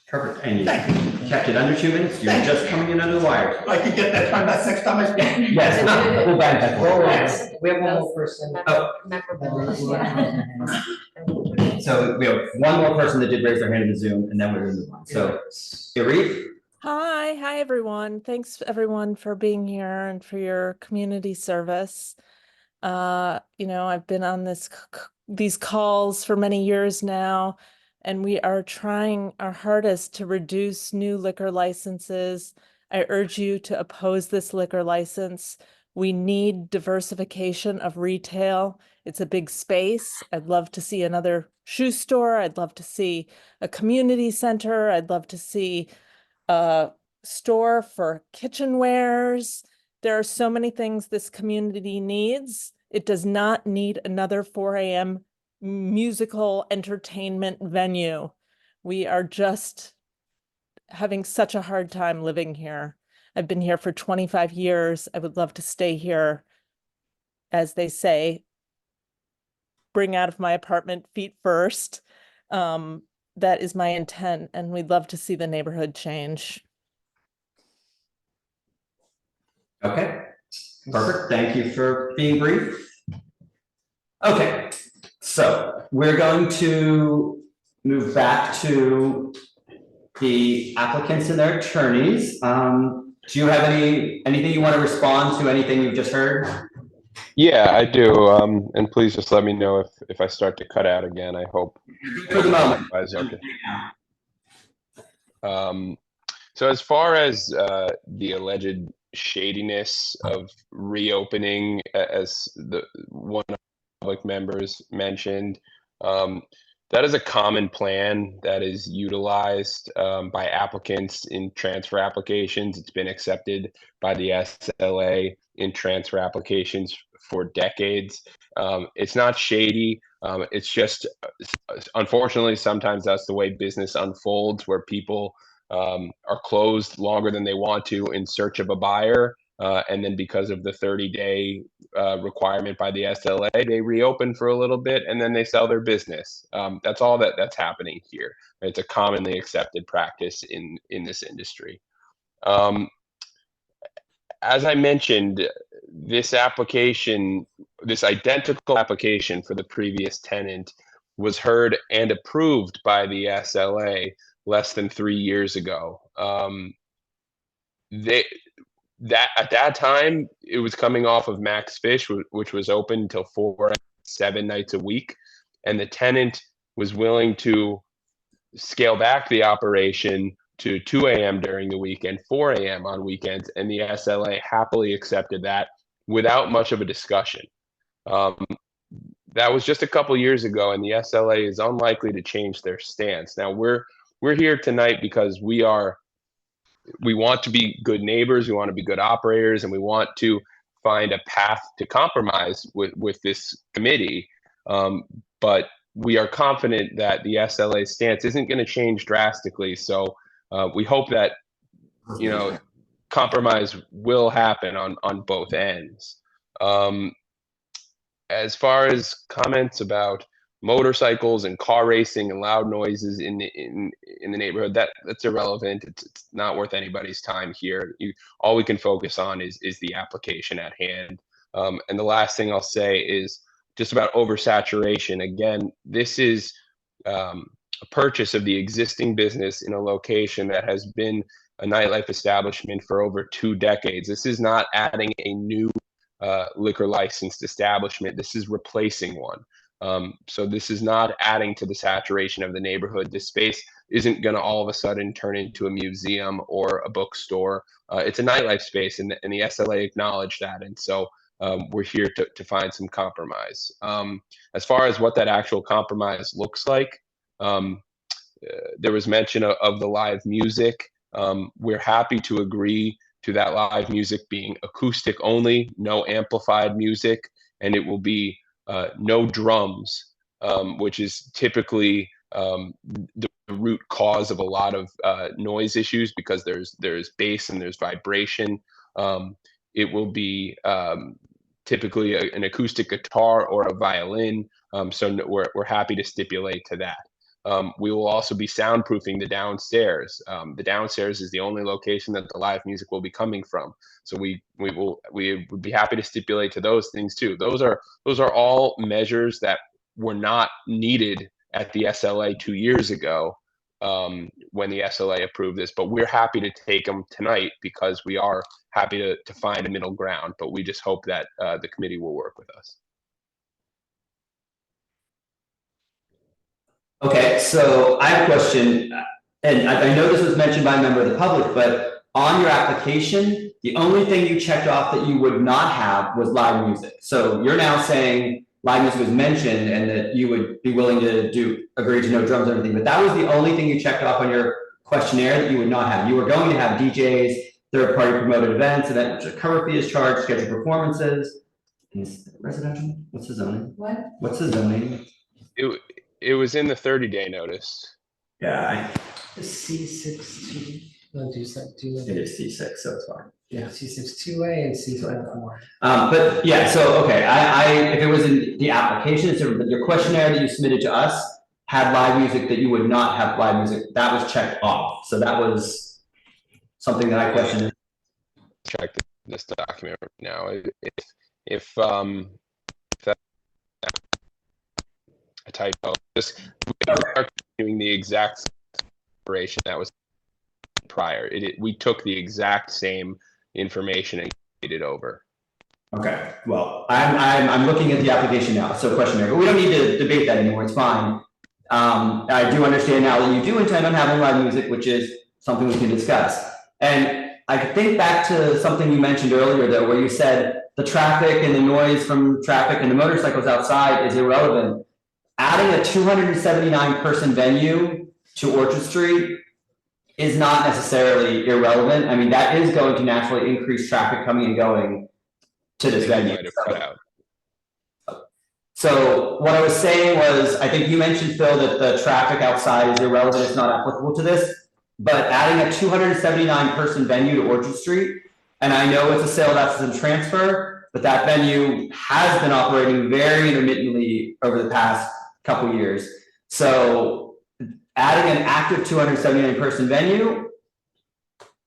Perfect, and you kept it under 2 minutes, you're just coming in under the wire. I can get that time, that's next time I speak. Yes, we'll back that forward. We have one more person. So we have one more person that did raise their hand in the Zoom, and then we're gonna move on. So, Irene? Hi everyone. Thanks everyone for being here and for your community service. I've been on these calls for many years now, and we are trying our hardest to reduce new liquor licenses. I urge you to oppose this liquor license. We need diversification of retail. It's a big space. I'd love to see another shoe store. I'd love to see a community center. I'd love to see a store for kitchenwares. There are so many things this community needs. It does not need another 4 a.m. musical entertainment venue. We are just having such a hard time living here. I've been here for 25 years. I would love to stay here. As they say, bring out of my apartment feet first. That is my intent, and we'd love to see the neighborhood change. Okay, perfect. Thank you for being brief. Okay, so we're going to move back to the applicants and their attorneys. Do you have anything you want to respond to anything you've just heard? Yeah, I do. And please just let me know if I start to cut out again. I hope. For the moment. Otherwise, okay. So as far as the alleged shadiness of reopening, as the one of the public members mentioned, that is a common plan that is utilized by applicants in transfer applications. It's been accepted by the SLA in transfer applications for decades. It's not shady. It's just, unfortunately, sometimes that's the way business unfolds, where people are closed longer than they want to in search of a buyer. And then because of the 30-day requirement by the SLA, they reopen for a little bit and then they sell their business. That's all that's happening here. It's a commonly accepted practice in this industry. As I mentioned, this identical application for the previous tenant was heard and approved by the SLA less than 3 years ago. At that time, it was coming off of Max Fish, which was open until 7 nights a week, and the tenant was willing to scale back the operation to 2 a.m. during the week and 4 a.m. on weekends, and the SLA happily accepted that without much of a discussion. That was just a couple years ago, and the SLA is unlikely to change their stance. Now we're here tonight because we want to be good neighbors, we want to be good operators, and we want to find a path to compromise with this committee. But we are confident that the SLA stance isn't going to change drastically. So we hope that, compromise will happen on both ends. As far as comments about motorcycles and car racing and loud noises in the neighborhood, that's irrelevant. It's not worth anybody's time here. All we can focus on is the application at hand. And the last thing I'll say is just about oversaturation. Again, this is a purchase of the existing business in a location that has been a nightlife establishment for over 2 decades. This is not adding a new liquor licensed establishment. This is replacing one. So this is not adding to the saturation of the neighborhood. This space isn't going to all of a sudden turn into a museum or a bookstore. It's a nightlife space, and the SLA acknowledged that. And so we're here to find some compromise. As far as what that actual compromise looks like, there was mention of the live music. We're happy to agree to that live music being acoustic only, no amplified music, and it will be no drums, which is typically the root cause of a lot of noise issues, because there's bass and there's vibration. It will be typically an acoustic guitar or a violin. So we're happy to stipulate to that. We will also be soundproofing the downstairs. The downstairs is the only location that the live music will be coming from. So we would be happy to stipulate to those things too. Those are all measures that were not needed at the SLA 2 years ago when the SLA approved this, but we're happy to take them tonight because we are happy to find a middle ground. But we just hope that the committee will work with us. Okay, so I have a question, and I know this was mentioned by a member of the public, but on your application, the only thing you checked off that you would not have was live music. So you're now saying live music was mentioned and that you would be willing to agree to no drums or anything, but that was the only thing you checked off on your questionnaire that you would not have. You were going to have DJs, third-party promoted events, event which a cover fee is charged, scheduled performances. Is it residential? What's the zoning? What? What's the zoning? It was in the 30-day notice. Yeah, C6 2. Do that. it is C6, so it's fine. Yeah, C6 2A and C5 4. But yeah, so okay, if it was in the application, so your questionnaire that you submitted to us had live music that you would not have live music, that was checked off. So that was something that I questioned. Check this document right now. If that a typo, we are doing the exact operation that was prior. We took the exact same information and made it over. Okay, well, I'm looking at the application now, so question there, but we don't need to debate that anymore, it's fine. I do understand now that you do intend on having live music, which is something we can discuss. And I could think back to something you mentioned earlier though, where you said the traffic and the noise from traffic and the motorcycles outside is irrelevant. Adding a 279 person venue to Orchard Street is not necessarily irrelevant. I mean, that is going to naturally increase traffic coming and going to this venue. So what I was saying was, I think you mentioned, Phil, that the traffic outside is irrelevant, it's not applicable to this, but adding a 279 person venue to Orchard Street, and I know it's a sale that's in transfer, but that venue has been operating very intermittently over the past couple years. So adding an active 279 person venue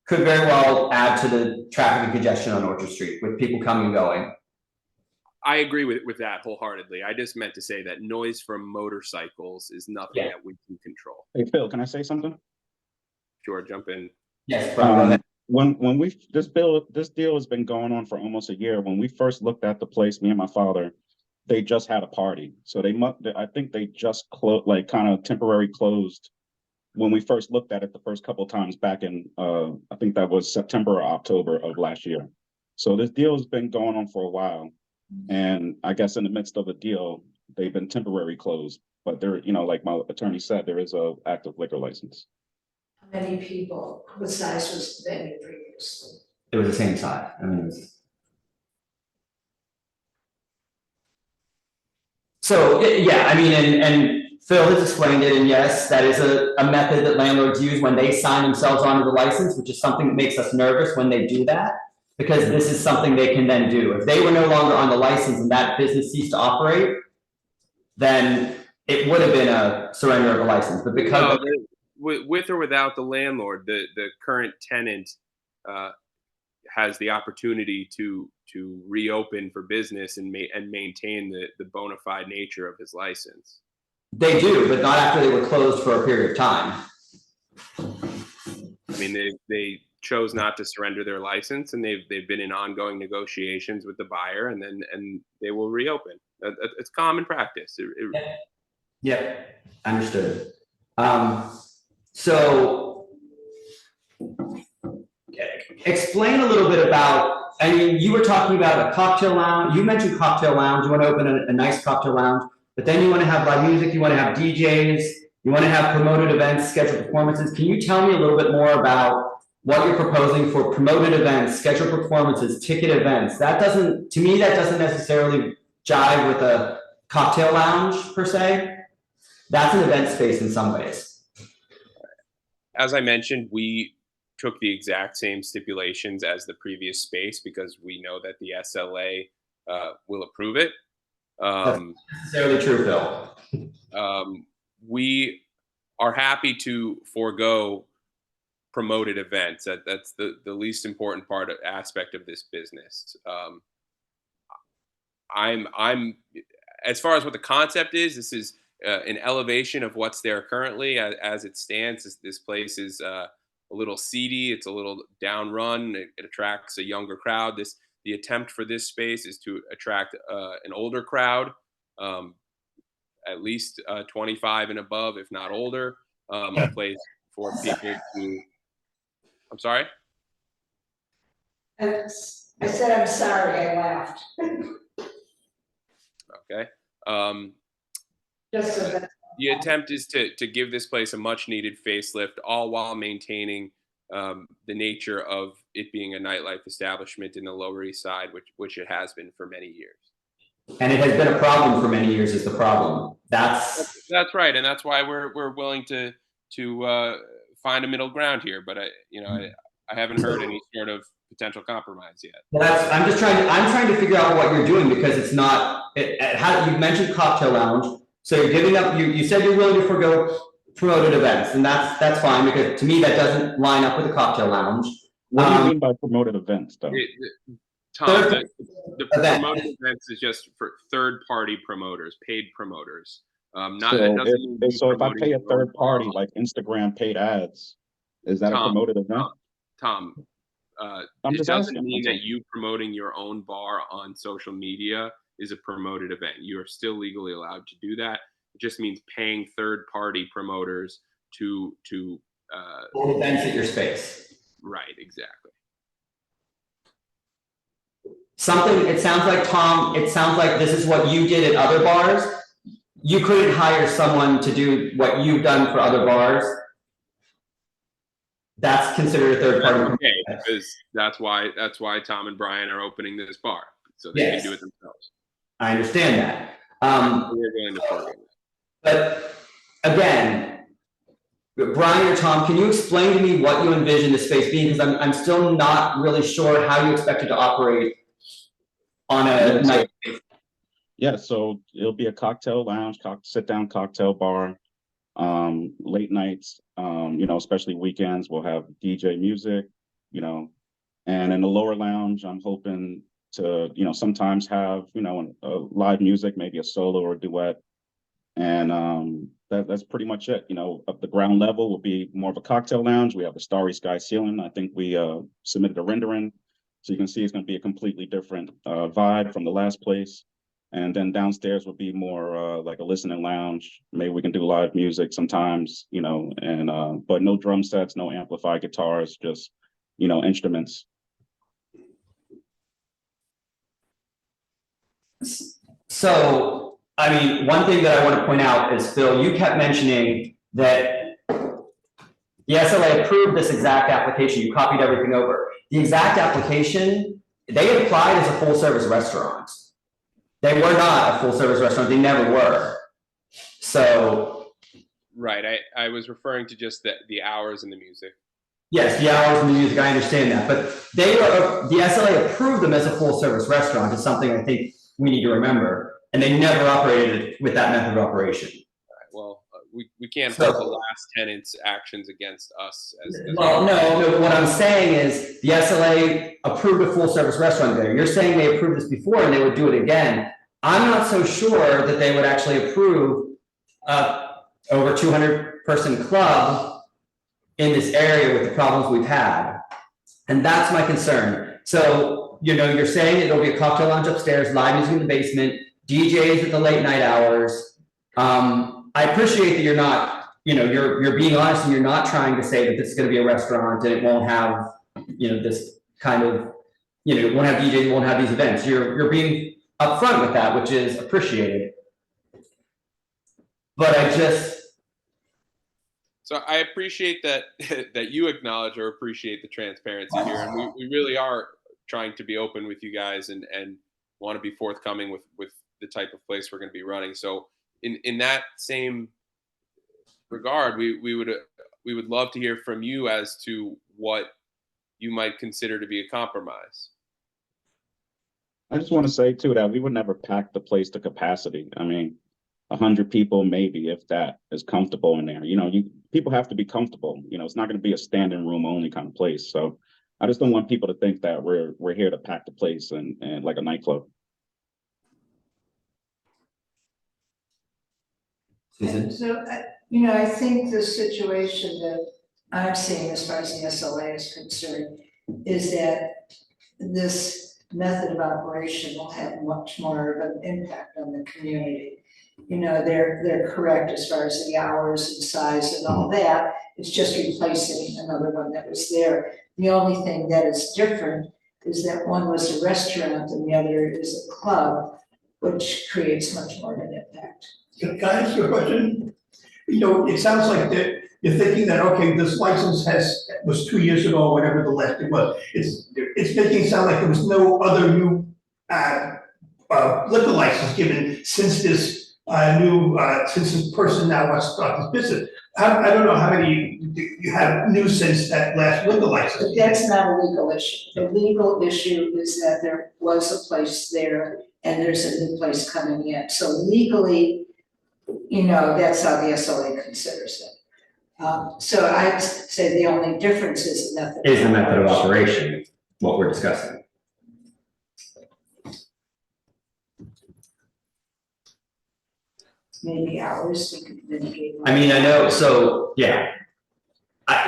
could very well add to the traffic and congestion on Orchard Street with people coming and going. I agree with that wholeheartedly. I just meant to say that noise from motorcycles is nothing that we can control. Hey, Phil, can I say something? Sure, jump in. Yes. When this deal has been going on for almost a year. When we first looked at the place, me and my father, they just had a party. So I think they just kind of temporary closed when we first looked at it the first couple of times back in, I think that was September or October of last year. So this deal has been going on for a while. And I guess in the midst of the deal, they've been temporary closed. But there, like my attorney said, there is a active liquor license. How many people, what size was the venue previously? It was the same size. I mean, it was... So yeah, I mean, and Phil has explained it, and yes, that is a method that landlords use when they sign themselves onto the license, which is something that makes us nervous when they do that, because this is something they can then do. If they were no longer on the license and that business ceased to operate, then it would have been a surrender of a license. But because with or without the landlord, the current tenant has the opportunity to reopen for business and maintain the bona fide nature of his license. They do, but not after they were closed for a period of time. I mean, they chose not to surrender their license, and they've been in ongoing negotiations with the buyer, and they will reopen. It's common practice. Yeah, understood. So explain a little bit about, I mean, you were talking about a cocktail lounge. You mentioned cocktail lounge. You want to open a nice cocktail lounge, but then you want to have live music. You want to have DJs. You want to have promoted events, scheduled performances. Can you tell me a little bit more about what you're proposing for promoted events, scheduled performances, ticket events? That doesn't, to me, that doesn't necessarily jive with a cocktail lounge per se. That's an event space in some ways. As I mentioned, we took the exact same stipulations as the previous space because we know that the SLA will approve it. That's necessarily true, Phil. We are happy to forego promoted events. That's the least important aspect of this business. I'm as far as what the concept is, this is an elevation of what's there currently as it stands. This place is a little seedy. It's a little down run. It attracts a younger crowd. The attempt for this space is to attract an older crowd, at least 25 and above, if not older. A place for people to. I'm sorry. I said I'm sorry. I laughed. Okay. Just so that. The attempt is to give this place a much needed facelift, all while maintaining the nature of it being a nightlife establishment in the Lower East Side, which it has been for many years. And it has been a problem for many years is the problem. That's right. And that's why we're willing to find a middle ground here. But I haven't heard any sort of potential compromise yet. Well, I'm trying to figure out what you're doing because it's not, you mentioned cocktail lounge. So you're giving up, you said you're willing to forego promoted events, and that's fine because to me that doesn't line up with the cocktail lounge. What do you mean by promoted events, though? Tom, the promoted events is just for third-party promoters, paid promoters. So if I pay a third party like Instagram paid ads, is that a promoted event? Tom, I'm it just doesn't asking, mean that's all. that you promoting your own bar on social media is a promoted event. You are still legally allowed to do that. It just means paying third-party promoters to Hold events at your space. right, exactly. Something, it sounds like, Tom, it sounds like this is what you did at other bars. You couldn't hire someone to do what you've done for other bars. That's considered a third party. Okay, because that's why Tom and Brian are opening this bar, so they Yes. can do it themselves. I understand that. We're going to forgive it. But again, Brian or Tom, can you explain to me what you envision the space being? Because I'm still not really sure how you expect it to operate on a night. Yeah, so it'll be a cocktail lounge, sit-down cocktail bar. Late nights, especially weekends, we'll have DJ music, and in the lower lounge, I'm hoping to, sometimes have, live music, maybe a solo or a duet. And that's pretty much it. Up the ground level will be more of a cocktail lounge. We have a starry sky ceiling. I think we submitted a rendering. So you can see it's going to be a completely different vibe from the last place. And then downstairs would be more like a listening lounge. Maybe we can do live music sometimes, but no drum sets, no amplified guitars, just, instruments. So, I mean, one thing that I want to point out is, Phil, you kept mentioning that the SLA approved this exact application. You copied everything over. The exact application, they applied as a full service restaurant. They were not a full service restaurant. They never were. So. Right. I was referring to just the hours and the music. Yes, the hours and the music, I understand that. But the SLA approved them as a full service restaurant. Is something I think we need to remember. And they never operated with that method of operation. Right. Well, we can't hold the last tenant's actions against us. Well, no, what I'm saying is the SLA approved a full service restaurant there. You're saying they approved this before and they would do it again. I'm not so sure that they would actually approve over 200 person club in this area with the problems we've had. And that's my concern. So, you're saying it'll be a cocktail lounge upstairs, live music in the basement, DJs at the late night hours. I appreciate that you're not, you're being honest and you're not trying to say that this is going to be a restaurant and it won't have, this kind of, it won't have DJs, it won't have these events. You're being upfront with that, which is appreciated. But So I appreciate that that you acknowledge or appreciate the transparency here, and we really are trying to be open with you guys and want to be forthcoming with the type of place we're going to be running. So in that same regard, we would love to hear from you as to what you might consider to be a compromise. I just want to say too that we would never pack the place to capacity. I mean, 100 people, maybe, if that is comfortable in there. People have to be comfortable. It's not going to be a standing room only kind of place. So I just don't want people to think that we're here to pack the place and like a nightclub. So, I think the situation that I'm seeing as far as the SLA is concerned is that this method of operation will have much more of an impact on the community. They're correct as far as the hours and size and all that. It's just replacing another one that was there. The only thing that is different is that one was a restaurant and the other is a club, which creates much more of an impact. Can I ask you a question? It sounds like that you're thinking that, okay, this license was 2 years ago, or whatever the last thing was. It's making it sound like there was no other new liquor license given since this since this person now wants to start this business. I don't know how many you have new since that last liquor license. But that's not a legal issue. The legal issue is that there was a place there and there's a new place coming in. So legally, that's how the SLA considers it. So I'd say the only difference is the method. Is the method of operation what we're discussing? Maybe hours we could mitigate. I mean, I know, so, yeah.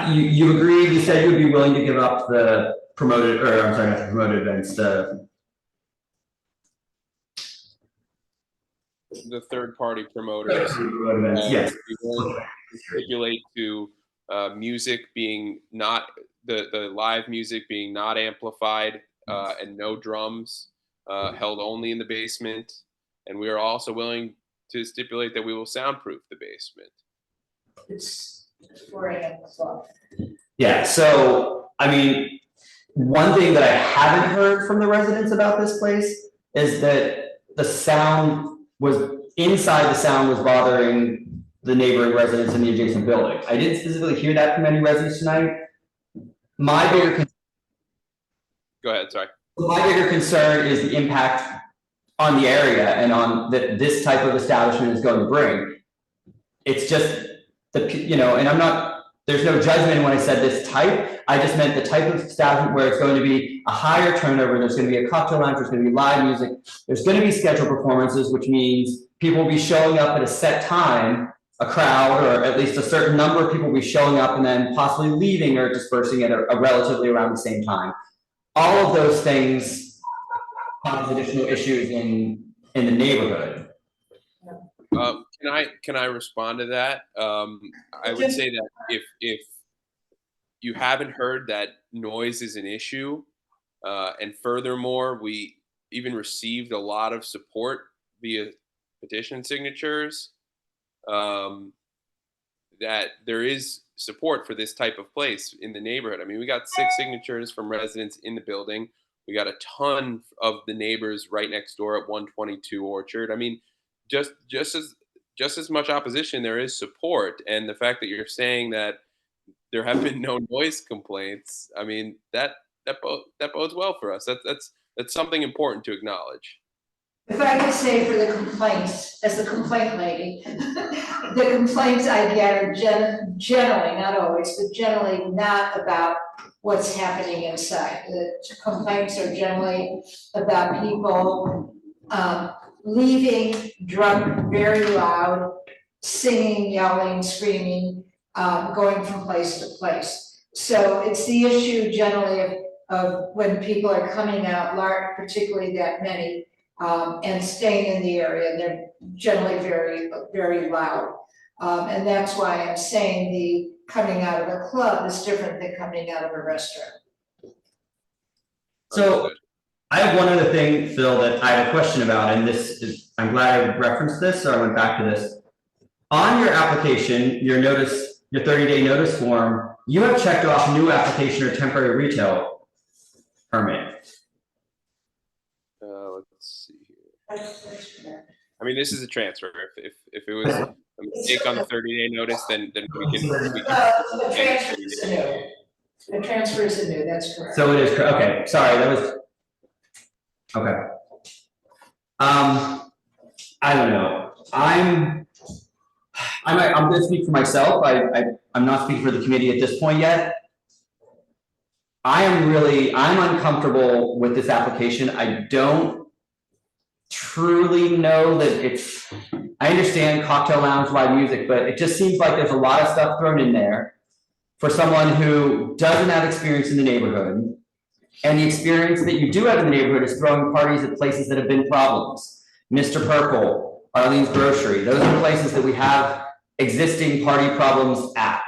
You agreed, you said you would be willing to give up the promoted, or I'm sorry, not the promoted events, the third-party promoters. Yes. We will stipulate to music being not, the live music being not amplified and no drums, held only in the basement. And we are also willing to stipulate that we will soundproof the basement. It's 4 a.m. o'clock. Yeah, so, I mean, one thing that I haven't heard from the residents about this place is that the sound was, inside the sound was bothering the neighboring residents in the adjacent building. I didn't specifically hear that from any residents tonight. My bigger Go ahead, sorry. concern is the impact on the area and on that this type of establishment is going to bring. It's just and I'm not, there's no judgment when I said this type. I just meant the type of establishment where it's going to be a higher turnover. There's going to be a cocktail lounge. There's going to be live music. There's going to be scheduled performances, which means people will be showing up at a set time, a crowd, or at least a certain number of people will be showing up and then possibly leaving or dispersing at a relatively around the same time. All of those things cause additional issues in the neighborhood. Can I respond to that? I would say that if you haven't heard that noise is an issue, and furthermore, we even received a lot of support via petition signatures, that there is support for this type of place in the neighborhood. I mean, we got 6 signatures from residents in the building. We got a ton of the neighbors right next door at 122 Orchard. I mean, just as much opposition there is support, and the fact that you're saying that there have been no noise complaints, I mean, that bodes well for us. That's something important to acknowledge. If I could say for the complaints, as the complaint lady, the complaints I get are generally, not always, but generally not about what's happening inside. The complaints are generally about people leaving drunk, very loud, singing, yelling, screaming, going from place to place. So it's the issue generally of when people are coming out, particularly that many, and staying in the area, and they're generally very, very loud. And that's why I'm saying the coming out of a club is different than coming out of a restaurant. So I have one other thing, Phil, that I have a question about, and this is, I'm glad I referenced this, so I went back to this. On your application, your 30-day notice form, you have checked off new application or temporary retail permit. Let's see here. I mean, this is a transfer. If it was a mistake on the 30-day notice, then we can. The transfer is new. The transfer is new, that's correct. So it is, okay, sorry, that was, okay. I don't know. I'm gonna speak for myself. I'm not speaking for the committee at this point yet. I'm uncomfortable with this application. I don't truly know that it's, I understand cocktail lounge, live music, but it just seems like there's a lot of stuff thrown in there for someone who doesn't have experience in the neighborhood. And the experience that you do have in the neighborhood is throwing parties at places that have been problems. Mr. Purple, Arlene's Grocery, those are places that we have existing party problems at.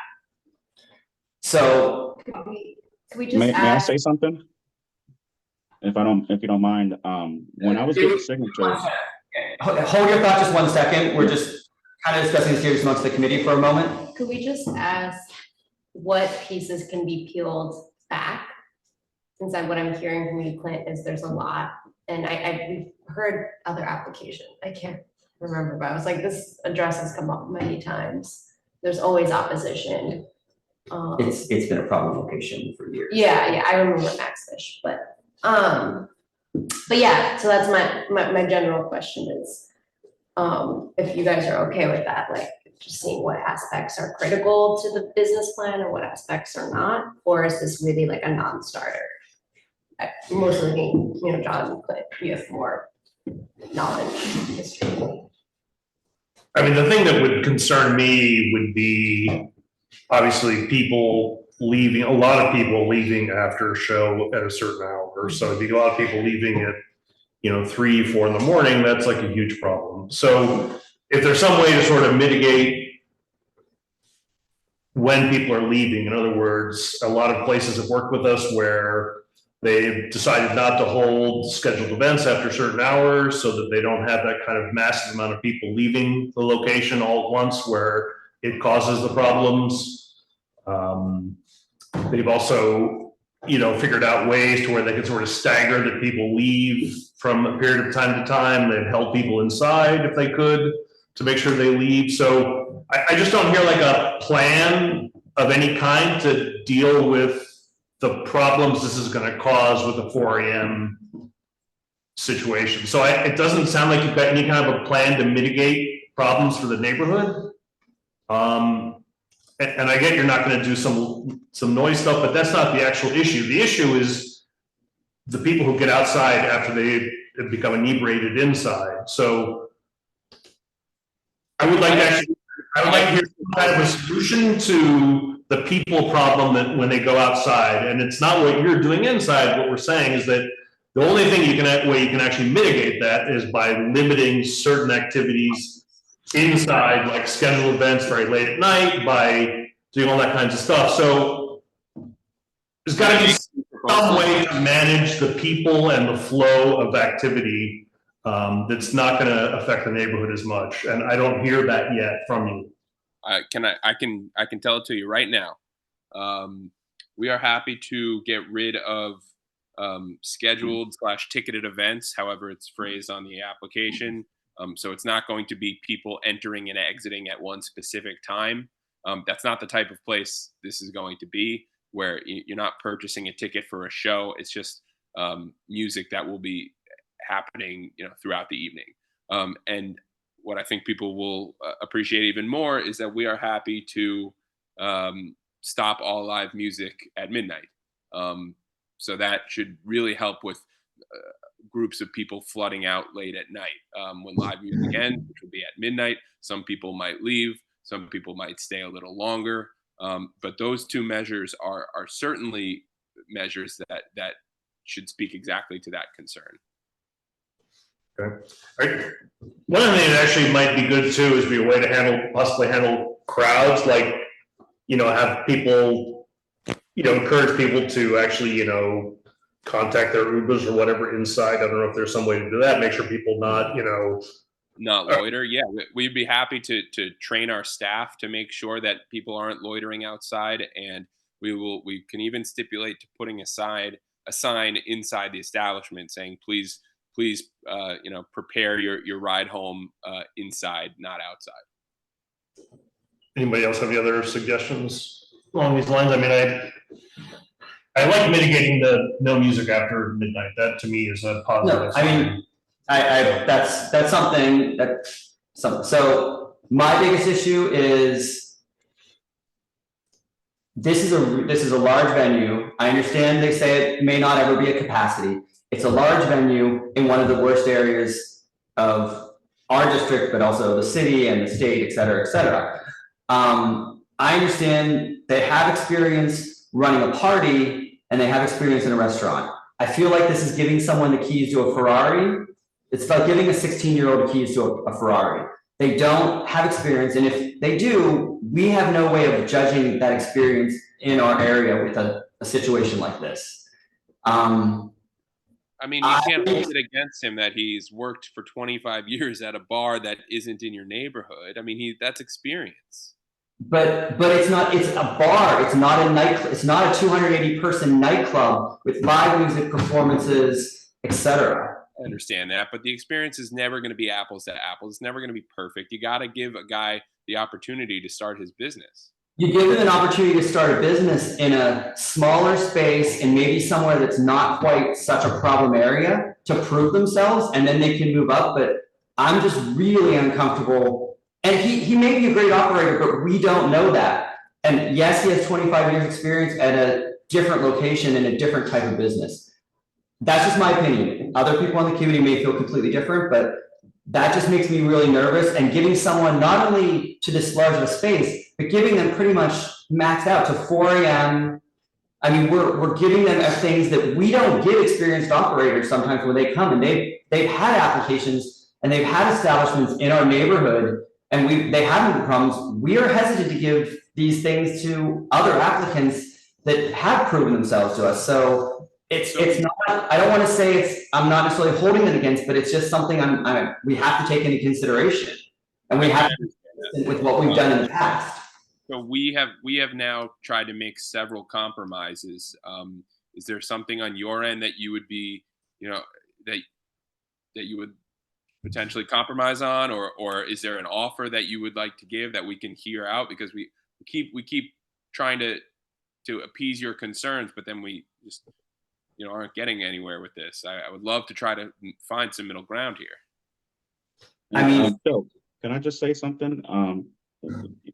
So Can we just May I add? say something? If you don't mind, when I was getting signatures. Hold your thought just one second. We're just kind of discussing this here amongst the committee for a moment. Could we just ask what pieces can be peeled back? Since what I'm hearing from you, Clint, is there's a lot, and we've heard other applications. I can't remember, but I was like, this address has come up many times. There's always opposition. It's been a problem location for years. Yeah, I remember Max Fish, but yeah, so that's my general question is, if you guys are okay with that, like just seeing what aspects are critical to the business plan and what aspects are not, or is this really like a non-starter? Mostly thinking, John and Clint, you have more knowledge, history. I mean, the thing that would concern me would be obviously people leaving, a lot of people leaving after a show at a certain hour. So if you get a lot of people leaving at, 3, 4 in the morning, that's like a huge problem. So if there's some way to sort of mitigate when people are leaving, in other words, a lot of places have worked with us where they've decided not to hold scheduled events after certain hours so that they don't have that kind of massive amount of people leaving the location all at once where it causes the problems. They've also, figured out ways to where they can sort of stagger that people leave from a period of time to time. They've held people inside if they could to make sure they leave. So I just don't hear like a plan of any kind to deal with the problems this is going to cause with the 4 a.m. situation. So it doesn't sound like you've got any kind of a plan to mitigate problems for the neighborhood. And I get you're not going to do some noise stuff, but that's not the actual issue. The issue is the people who get outside after they have become inebriated inside. So I would like to hear some kind of a solution to the people problem that when they go outside, and it's not what you're doing inside. What we're saying is that the only thing way you can actually mitigate that is by limiting certain activities inside, like scheduled events very late at night, by doing all that kinds of stuff. So there's got to be some way to manage the people and the flow of activity that's not going to affect the neighborhood as much. And I don't hear that yet from you. I can tell it to you right now. We are happy to get rid of scheduled / ticketed events, however it's phrased on the application. So it's not going to be people entering and exiting at one specific time. That's not the type of place this is going to be, where you're not purchasing a ticket for a show. It's just music that will be happening, throughout the evening. And what I think people will appreciate even more is that we are happy to stop all live music at midnight. So that should really help with groups of people flooding out late at night. When live music ends, which will be at midnight, some people might leave, some people might stay a little longer. But those two measures are certainly measures that should speak exactly to that concern. Okay. Right. One of the things that actually might be good too is be a way to possibly handle crowds, like, have people, encourage people to actually, contact their Ubers or whatever inside. I don't know if there's some way to do that. Make sure people not loiter. Yeah, we'd be happy to train our staff to make sure that people aren't loitering outside, and we can even stipulate to putting a sign inside the establishment saying, please, prepare your ride home inside, not outside. Anybody else have any other suggestions along these lines? I mean, I like mitigating the no music after midnight. That to me is a positive. No, I mean, that's something. So my biggest issue is this is a large venue. I understand they say it may not ever be a capacity. It's a large venue in one of the worst areas of our district, but also the city and the state, et cetera, et cetera. I understand they have experience running a party and they have experience in a restaurant. I feel like this is giving someone the keys to a Ferrari. It's like giving a 16-year-old the keys to a Ferrari. They don't have experience, and if they do, we have no way of judging that experience in our area with a situation like this. I mean, you can't hold it against him that he's worked for 25 years at a bar that isn't in your neighborhood. I mean, that's experience. But it's a bar. It's not a nightclub. It's not a 280 person nightclub with live music performances, etc. I understand that, but the experience is never going to be apples to apples. It's never going to be perfect. You got to give a guy the opportunity to start his business. You give them an opportunity to start a business in a smaller space and maybe somewhere that's not quite such a problem area to prove themselves, and then they can move up. But I'm just really uncomfortable. And he may be a great operator, but we don't know that. And yes, he has 25 years experience at a different location in a different type of business. That's just my opinion. Other people in the community may feel completely different, but that just makes me really nervous, and giving someone not only to this large of a space, but giving them pretty much maxed out to 4 AM. I mean, we're giving them things that we don't give experienced operators sometimes when they come, and they've had applications and they've had establishments in our neighborhood, and they haven't problems. We are hesitant to give these things to other applicants that have proven themselves to us. So it's not, I don't want to say I'm not necessarily holding it against, but it's just something we have to take into consideration, and we have to be consistent with what we've done in the past. So we have now tried to make several compromises. Is there something on your end that you would be, that you would potentially compromise on, or is there an offer that you would like to give that we can hear out? Because we keep trying to appease your concerns, but then we just aren't getting anywhere with this. I would love to try to find some middle ground here. I mean, Bill, can I just say something?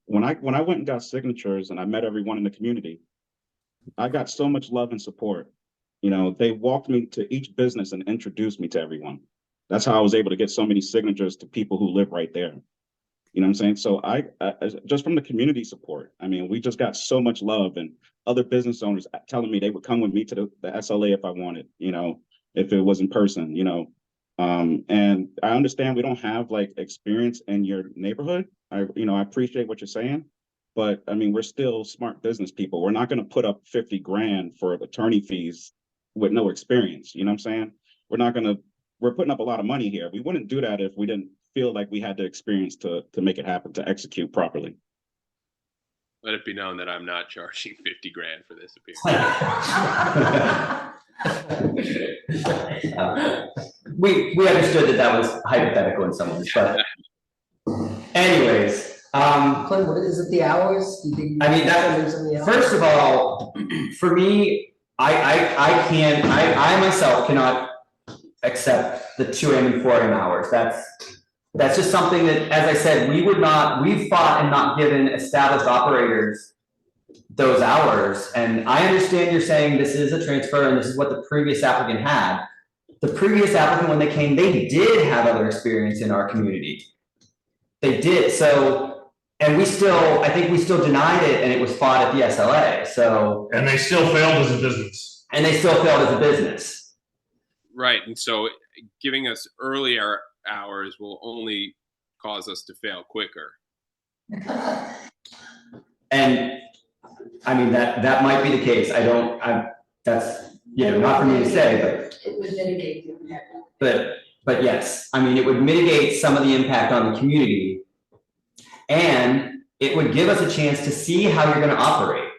When I went and got signatures and I met everyone in the community, I got so much love and support. They walked me to each business and introduced me to everyone. That's how I was able to get so many signatures to people who live right there. You know what I'm saying? So I just from the community support, I mean, we just got so much love, and other business owners telling me they would come with me to the SLA if I wanted, if it was in person, and I understand we don't have like experience in your neighborhood. I appreciate what you're saying, but I mean, we're still smart business people. We're not going to put up 50 grand for attorney fees with no experience. You know what I'm saying? We're putting up a lot of money here. We wouldn't do that if we didn't feel like we had the experience to make it happen, to execute properly. Let it be known that I'm not charging 50 grand for this appearance. We understood that was hypothetical in some ways, but anyways, Clint, what is it, the hours? Do you think? I mean, first of all, for me, I myself cannot accept the 2 AM and 4 AM hours. That's just something that, as I said, we've fought and not given established operators those hours. And I understand you're saying this is a transfer and this is what the previous applicant had. The previous applicant, when they came, they did have other experience in our community. They did. So, and I think we still denied it, and it was fought at the SLA. So. And they still failed as a business. Right. And so giving us earlier hours will only cause us to fail quicker. And I mean, that might be the case. That's, not for me to say, but. It would mitigate the impact. But yes, I mean, it would mitigate some of the impact on the community, and it would give us a chance to see how you're going to operate,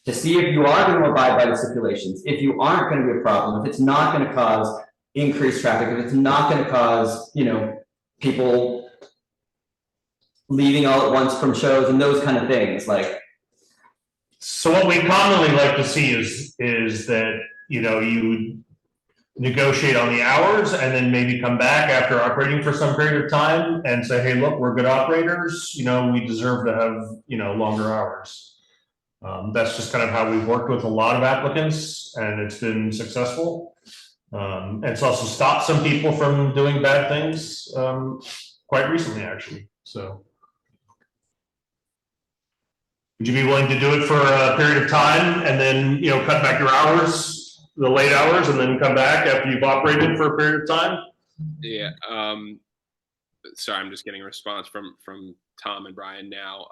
to see if you are going to abide by the stipulations, if you aren't going to be a problem, if it's not going to cause increased traffic, if it's not going to cause, people leaving all at once from shows and those kind of things. So what we commonly like to see is that, you negotiate on the hours and then maybe come back after operating for some period of time and say, hey, look, we're good operators, we deserve to have, longer hours. That's just kind of how we've worked with a lot of applicants, and it's been successful. And it's also stopped some people from doing bad things quite recently, actually. So would you be willing to do it for a period of time and then, cut back your hours, the late hours, and then come back after you've operated for a period of time? Yeah. Sorry, I'm just getting a response from Tom and Brian now.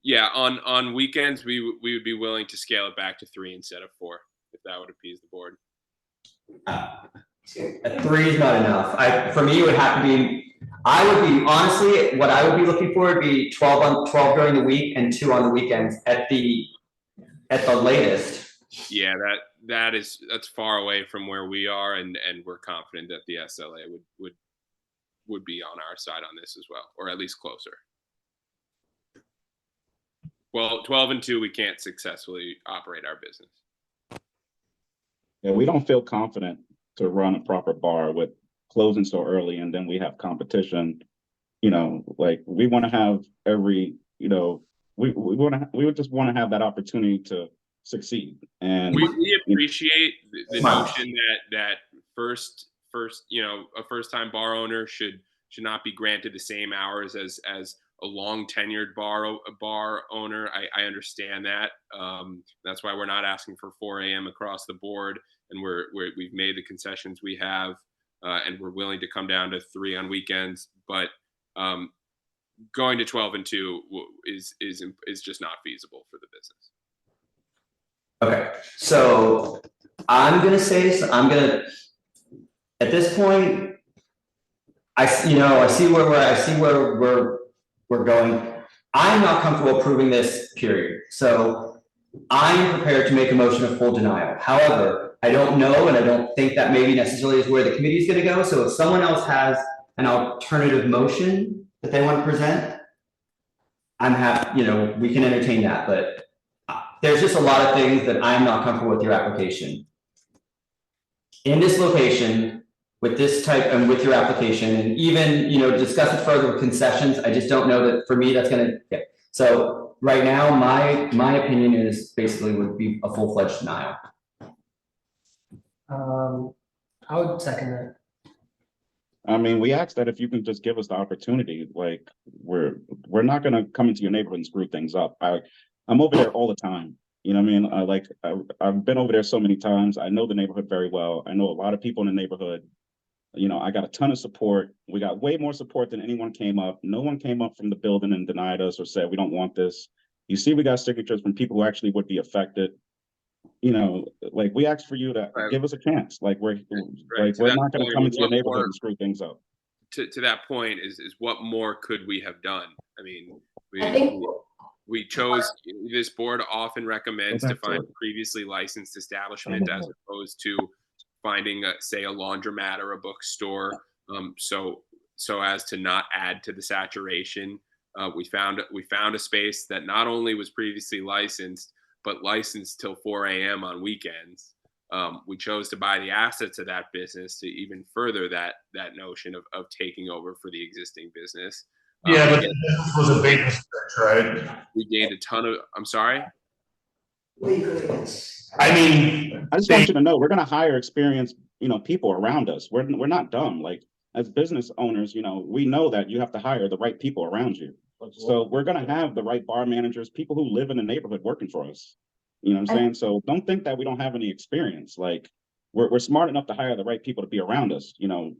Yeah, on weekends, we would be willing to scale it back to 3 instead of 4, if that would appease the board. 3 is not enough. For me, it would have to be. Honestly, what I would be looking for would be 12 during the week and 2 on the weekends at the latest. Yeah, that's far away from where we are, and we're confident that the SLA would be on our side on this as well, or at least closer. Well, 12 and 2, we can't successfully operate our business. Yeah, we don't feel confident to run a proper bar with closing so early, and then we have competition. We want to have we would just want to have that opportunity to succeed. And we appreciate the notion that first a first-time bar owner should not be granted the same hours as a long tenured bar owner. I understand that. That's why we're not asking for 4 a.m. across the board, and we've made the concessions we have, and we're willing to come down to 3 on weekends. But going to 12 and 2 is just not feasible for the business. Okay, so I'm gonna say this. At this point, I see where we're going. I'm not comfortable approving this, period. So I'm prepared to make a motion of full denial. However, I don't know, and I don't think that maybe necessarily is where the committee is gonna go. So if someone else has an alternative motion that they want to present, I'm happy, we can entertain that, but there's just a lot of things that I'm not comfortable with your application. In this location, with this type and with your application, and even, discuss it further with concessions, I just don't know that for me, that's gonna, So right now, my opinion is basically would be a full-fledged denial. I would second that. I mean, we asked that if you can just give us the opportunity, like, we're not gonna come into your neighborhood and screw things up. I'm over there all the time. You know what I mean? I've been over there so many times. I know the neighborhood very well. I know a lot of people in the neighborhood. I got a ton of support. We got way more support than anyone came up. No one came up from the building and denied us or said, we don't want this. You see, we got signatures from people who actually would be affected. We asked for you to give us a chance. We're not gonna come into your neighborhood and screw things up. To that point is what more could we have done? I mean, we chose, this board often recommends to find a previously licensed establishment as opposed to finding say a laundromat or a bookstore, so as to not add to the saturation. We found a space that not only was previously licensed, but licensed till 4 a.m. on weekends. We chose to buy the assets of that business to even further that notion of taking over for the existing business. Yeah, but this was a bait and switch, right? We gained a ton of, I'm sorry? I mean, I just want you to know, we're gonna hire experienced, people around us. We're not dumb. Like, as business owners, we know that you have to hire the right people around you. So we're gonna have the right bar managers, people who live in the neighborhood working for us. You know what I'm saying? So don't think that we don't have any experience. Like, we're smart enough to hire the right people to be around us,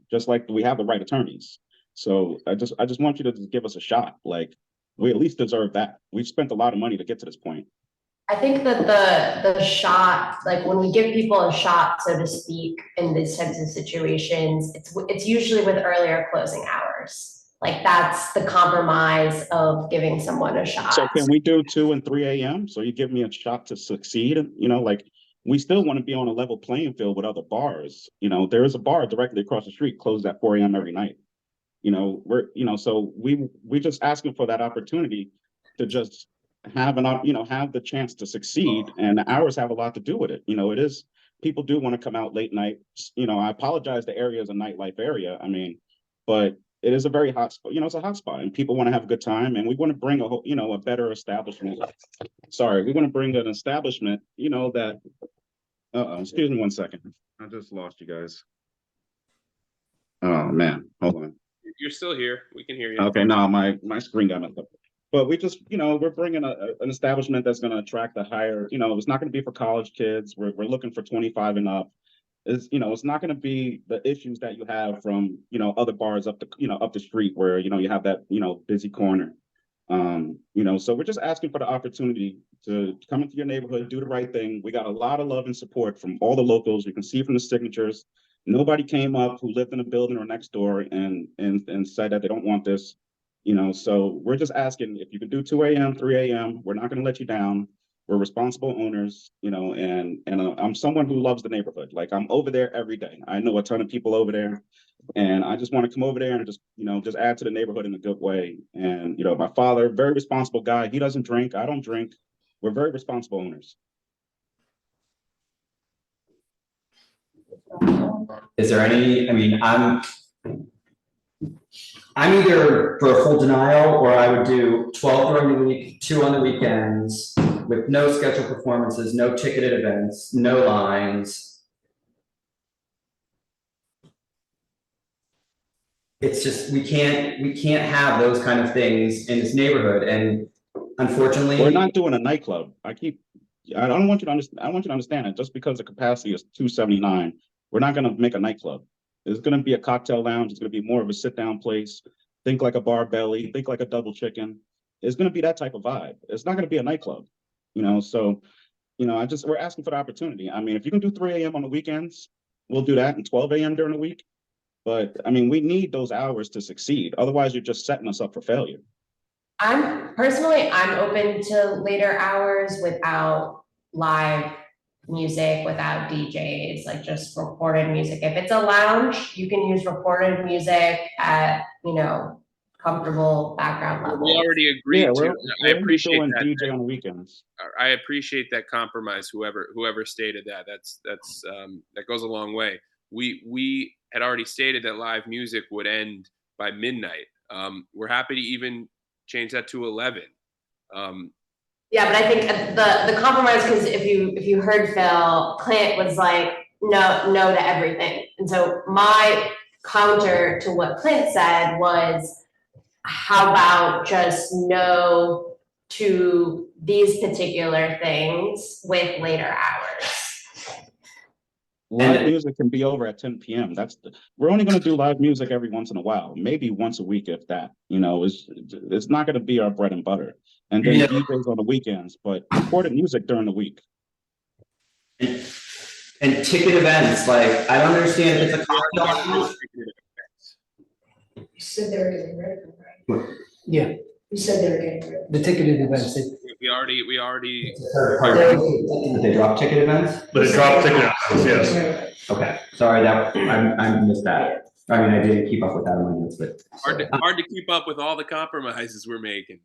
just like we have the right attorneys. So I just want you to just give us a shot. Like, we at least deserve that. We've spent a lot of money to get to this point. I think that the shot, like when we give people a shot, so to speak, in these types of situations, it's usually with earlier closing hours. Like, that's the compromise of giving someone a shot. So can we do 2 and 3 a.m.? So you give me a shot to succeed? We still want to be on a level playing field with other bars. There is a bar directly across the street, closed at 4 a.m. every night. So we just asking for that opportunity to just have have the chance to succeed, and the hours have a lot to do with it. It is, people do want to come out late night. I apologize, the area is a nightlife area. I mean, but it is a very hot spot. It's a hot spot, and people want to have a good time, and we want to bring a better establishment. Sorry, we want to bring an establishment, that. Excuse me 1 second. I just lost you guys. Oh man, hold on. You're still here. We can hear you. Okay, no, my screen got messed up. But we just, we're bringing an establishment that's going to attract the higher, it's not going to be for college kids. We're looking for 25 and up. It's not going to be the issues that you have from, other bars up the street where, you have that, busy corner. So we're just asking for the opportunity to come into your neighborhood, do the right thing. We got a lot of love and support from all the locals. You can see from the signatures. Nobody came up who lived in a building or next door and said that they don't want this. So we're just asking if you can do 2 a.m., 3 a.m. We're not going to let you down. We're responsible owners, and I'm someone who loves the neighborhood. Like, I'm over there every day. I know a ton of people over there, and I just want to come over there and just add to the neighborhood in a good way. And, my father, very responsible guy. He doesn't drink. I don't drink. We're very responsible owners. Is there any, I'm either for a full denial, or I would do 12 during the week, 2 on the weekends, with no scheduled performances, no ticketed events, no lines. it's just, we can't have those kind of things in this neighborhood, and unfortunately. We're not doing a nightclub. I don't want you to understand, I want you to understand that just because the capacity is 279, we're not gonna make a nightclub. It's gonna be a cocktail lounge, it's gonna be more of a sit-down place. Think like a Bar Belly, think like a Double Chicken. It's gonna be that type of vibe. It's not gonna be a nightclub, so, we're asking for the opportunity. I mean, if you can do 3 a.m. on the weekends, we'll do that, and 12 a.m. during the week. But I mean, we need those hours to succeed. Otherwise, you're just setting us up for failure. I'm open to later hours without live music, without DJs, like just recorded music. If it's a lounge, you can use recorded music at, comfortable background level. We already agreed to. I appreciate doing that. DJ on the weekends. I appreciate that compromise. Whoever stated that, that goes a long way. We had already stated that live music would end by midnight. We're happy to even change that to 11. Yeah, but I think the compromise, because if you heard Phil, Clint was like, no to everything. And so my counter to what Clint said was, how about just no to these particular things with later hours? Live music can be over at 10 p.m. We're only going to do live music every once in a while, maybe once a week, if that. It's not going to be our bread and butter. And then DJs on the weekends, but recorded music during the week. And ticket events, like, I don't understand if it's a cocktail. You said they were getting rid of them, right? Yeah, You said they were getting rid of them. the ticketed events. We already. They drop ticket events? But it dropped ticket events, yes. Okay, sorry, I missed that. I mean, I didn't keep up with that in my notes, but. Hard to keep up with all the compromises we're making.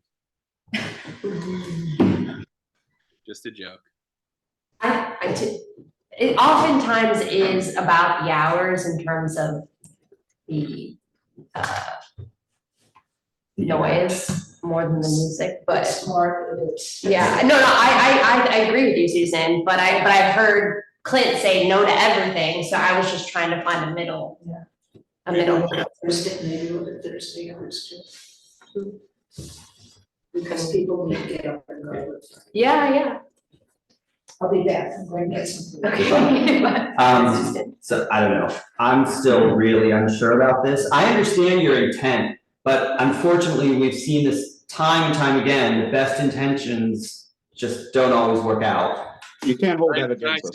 Just a joke. It oftentimes is about the hours in terms of the noise more than the music, but Smart. yeah, no, I agree with you, Susan, but I've heard Clint say no to everything, so I was just trying to find a middle. Yeah. A middle. Maybe we'll do Thursday hours too. Because people need to get up and go. Yeah. I'll be back. I'm going to get something. So I don't know. I'm still really unsure about this. I understand your intent, but unfortunately, we've seen this time and time again. The best intentions just don't always work out. You can't hold that against us.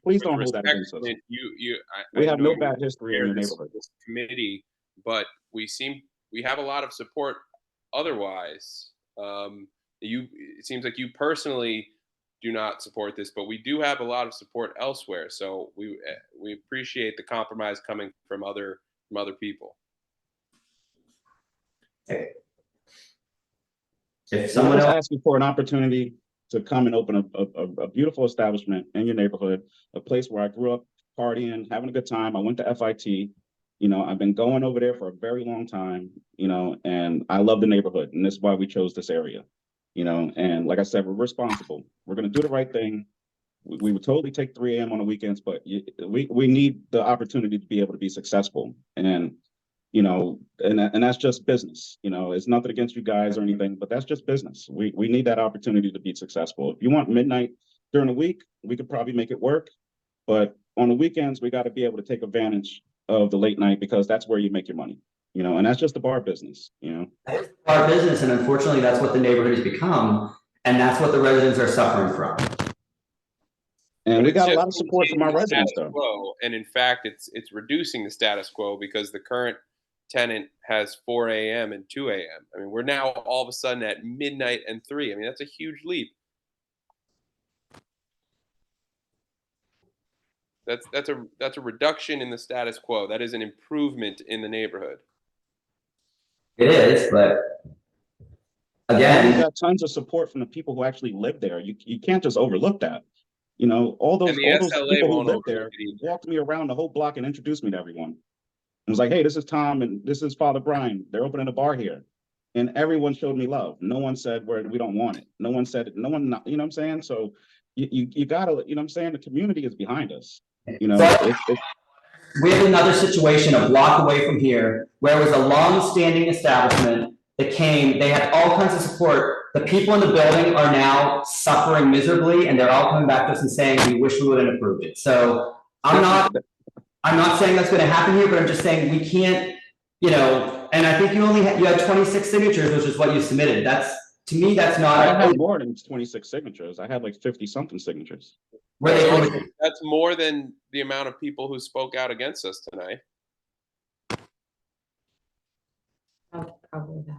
Please don't hold that against us. We have no bad history in the neighborhood. This committee, but we have a lot of support otherwise. It seems like you personally do not support this, but we do have a lot of support elsewhere. So we appreciate the compromise coming from other people. Okay. If someone else asking for an opportunity to come and open a beautiful establishment in your neighborhood, a place where I grew up partying, having a good time. I went to FIT. I've been going over there for a very long time, and I love the neighborhood, and this is why we chose this area. And like I said, we're responsible. We're going to do the right thing. We would totally take 3 a.m. on the weekends, but we need the opportunity to be able to be successful. And, and that's just business. It's nothing against you guys or anything, but that's just business. We need that opportunity to be successful. If you want midnight during the week, we could probably make it work. But on the weekends, we got to be able to take advantage of the late night, because that's where you make your money. And that's just the bar business, Bar business, and unfortunately, that's what the neighborhood has become, and that's what the residents are suffering from. And we got a lot of support from our residents, though. And in fact, it's reducing the status quo, because the current tenant has 4 a.m. and 2 a.m. I mean, we're now all of a sudden at midnight and 3. I mean, that's a huge leap. That's a reduction in the status quo. That is an improvement in the neighborhood. It is, but again, we got tons of support from the people who actually live there. You can't just overlook that. All those SLA people who live there walked me around the whole block and introduced me to everyone. It was like, hey, this is Tom and this is Father Brian. They're opening a bar here. And everyone showed me love. No one said we don't want it. No one said it. No one, you know what I'm saying? So you gotta, the community is behind us. we have another situation a block away from here where it was a long-standing establishment that came, they had all kinds of support. The people in the building are now suffering miserably, and they're all coming back to us and saying, we wish we would have approved it. So I'm not saying that's gonna happen here, but I'm just saying we can't, you know, and I think you had 26 signatures, which is what you submitted. That's, to me, that's not. I had more than 26 signatures. I had like 50 something signatures. That's more than the amount of people who spoke out against us tonight. Probably that.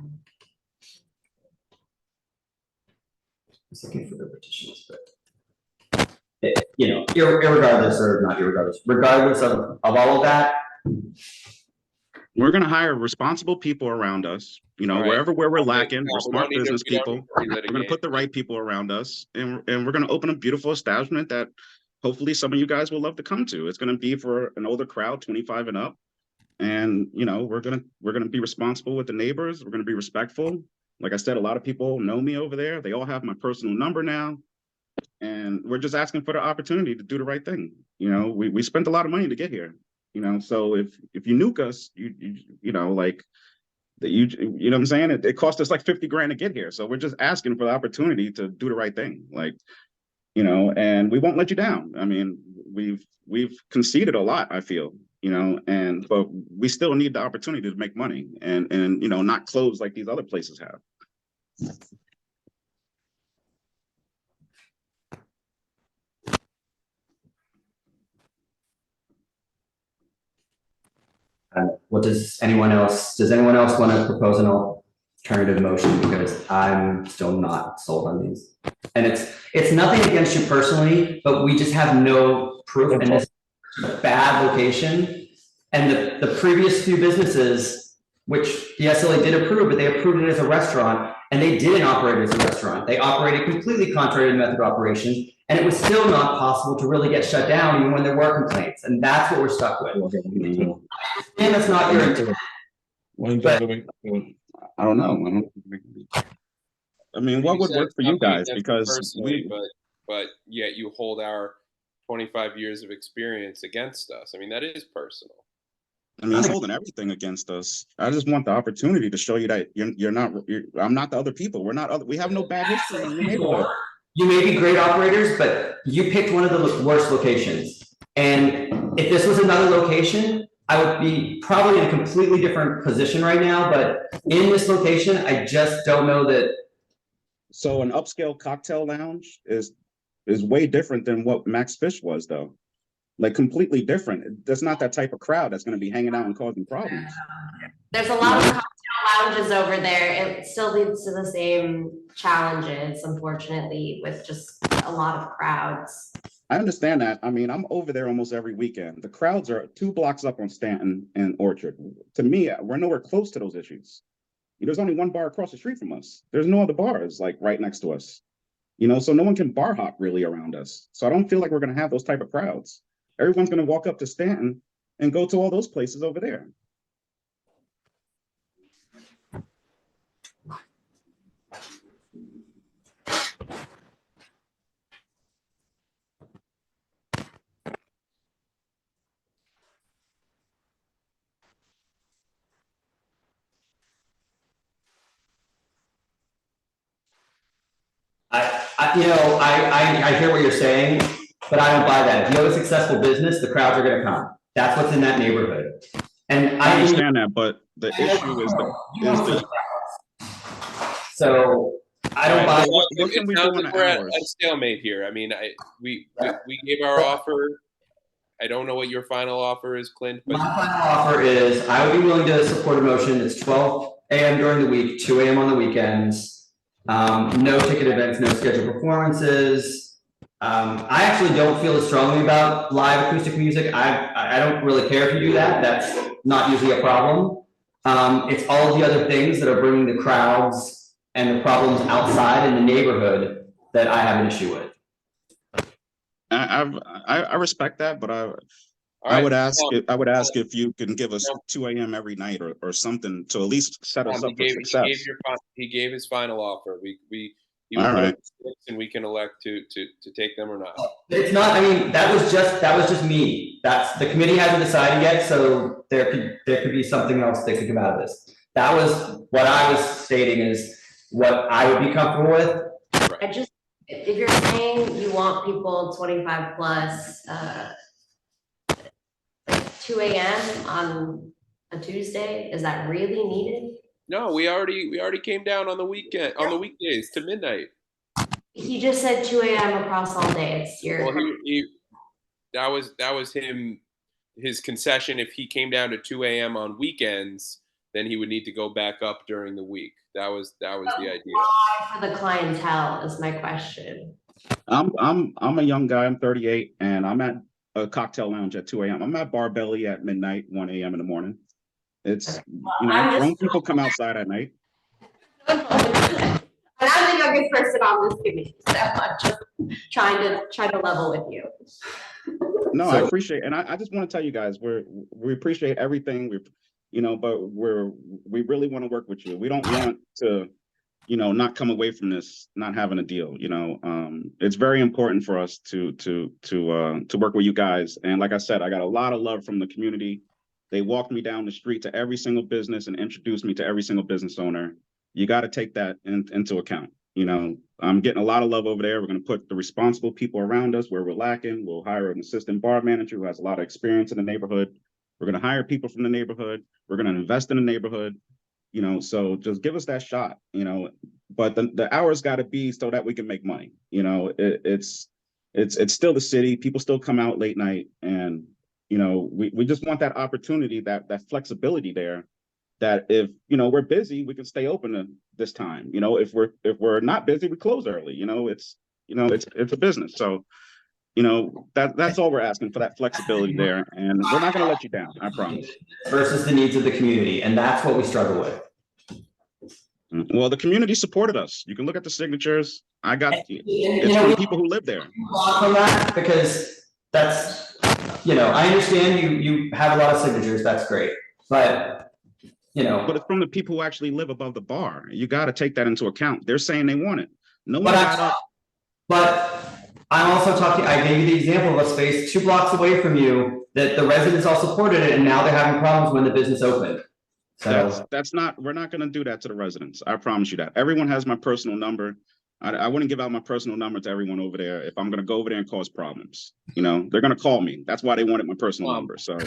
Just looking for the petitions, but you know, irregardless or not irregardless, regardless of all of that, we're going to hire responsible people around us. You know, wherever where we're lacking, we're smart business people. We're going to put the right people around us, and we're going to open a beautiful establishment that hopefully some of you guys will love to come to. It's going to be for an older crowd, 25 and up, and you know, we're going to be responsible with the neighbors. We're going to be respectful. Like I said, a lot of people know me over there. They all have my personal number now, and we're just asking for the opportunity to do the right thing. You know, we spent a lot of money to get here. You know, so if you nuke us, you know, like you know what I'm saying? It cost us like 50 grand to get here. So we're just asking for the opportunity to do the right thing. Like, you know, and we won't let you down. I mean, we've conceded a lot, I feel, you know, but we still need the opportunity to make money and you know, not close like these other places have. does anyone else want to propose an alternative motion? Because I'm still not sold on these. And it's nothing against you personally, but we just have no proof in this bad location. And the previous few businesses, which the SLA did approve, but they approved it as a restaurant, and they didn't operate it as a restaurant. They operated completely contrary to the method of operations, and it was still not possible to really get shut down even when there were complaints. And that's what we're stuck with. And that's not your intent. But I don't know. I mean, what would work for you guys? Because but yet you hold our 25 years of experience against us. I mean, that is personal. I mean, he's holding everything against us. I just want the opportunity to show you that I'm not the other people. We have no bad history in your neighborhood. You may be great operators, but you picked one of the worst locations. And if this was another location, I would be probably in a completely different position right now. But in this location, I just don't know that. So an upscale cocktail lounge is way different than what Max Fish was, though. Like completely different. That's not that type of crowd that's going to be hanging out and causing problems. There's a lot of cocktail lounges over there. It still leads to the same challenges, unfortunately, with just a lot of crowds. I understand that. I mean, I'm over there almost every weekend. The crowds are 2 blocks up on Stanton and Orchard. To me, we're nowhere close to those issues. There's only one bar across the street from us. There's no other bars like right next to us. You know, so no one can bar hop really around us. So I don't feel like we're going to have those type of crowds. Everyone's going to walk up to Stanton and go to all those places over there. I hear what you're saying, but I don't buy that. If you have a successful business, the crowds are going to come. That's what's in that neighborhood. And I understand that, but the issue is the so I don't buy. What can we do in we're hours? at a stalemate here. I mean, we gave our offer. I don't know what your final offer is, Clint. But my final offer is I would be willing to support a motion. It's 12 a.m. during the week, 2 a.m. on the weekends. No ticket events, no scheduled performances. I actually don't feel as strongly about live acoustic music. I don't really care if you do that. That's not usually a problem. It's all the other things that are bringing the crowds and the problems outside in the neighborhood that I have an issue with. I respect that, but I would ask if you can give us 2 a.m. every night or something to at least set us up for success. He gave his final offer. He will All vote right. 6, and we can elect to take them or not. It's not, I mean, that was just me. That's, the committee hasn't decided yet, so there could be something else that could come out of this. That was what I was stating is what I would be comfortable with. I just, if you're saying you want people 25 plus, like 2 a.m. on a Tuesday, is that really needed? No, we already came down on the weekdays to midnight. He just said 2 a.m. across all day. It's your. Well, that was him, his concession. If he came down to 2 a.m. on weekends, then he would need to go back up during the week. That was the idea. Why for the clientele is my question. I'm a young guy. I'm 38, and I'm at a cocktail lounge at 2 a.m. I'm at Bar Belly at midnight, 1 a.m. in the morning. It's, grown people come outside at night. And I'm the youngest person on this committee, so I'm just trying to level with you. No, I appreciate, and I just want to tell you guys, we appreciate everything. But we really want to work with you. We don't want to, not come away from this not having a deal. It's very important for us to work with you guys. And like I said, I got a lot of love from the community. They walked me down the street to every single business and introduced me to every single business owner. You got to take that into account. I'm getting a lot of love over there. We're going to put the responsible people around us where we're lacking. We'll hire an assistant bar manager who has a lot of experience in the neighborhood. We're going to hire people from the neighborhood. We're going to invest in the neighborhood. So just give us that shot. But the hours got to be so that we can make money. It's still the city. People still come out late night, and we just want that opportunity, that flexibility there. That if we're busy, we can stay open this time. If we're not busy, we close early. It's a business. So that's all we're asking, for that flexibility there, and we're not going to let you down. I promise. Versus the needs of the community, and that's what we struggle with. Well, the community supported us. You can look at the signatures. I got it's from people who live there. From that, because that's I understand you have a lot of signatures. That's great, but but it's from the people who actually live above the bar. You got to take that into account. They're saying they want it. No one got up. But I'm also talking, I gave you the example of a space 2 blocks away from you that the residents all supported it, and now they're having problems when the business opened. So we're not going to do that to the residents. I promise you that. Everyone has my personal number. I wouldn't give out my personal number to everyone over there if I'm going to go over there and cause problems. They're going to call me. That's why they wanted my personal number. So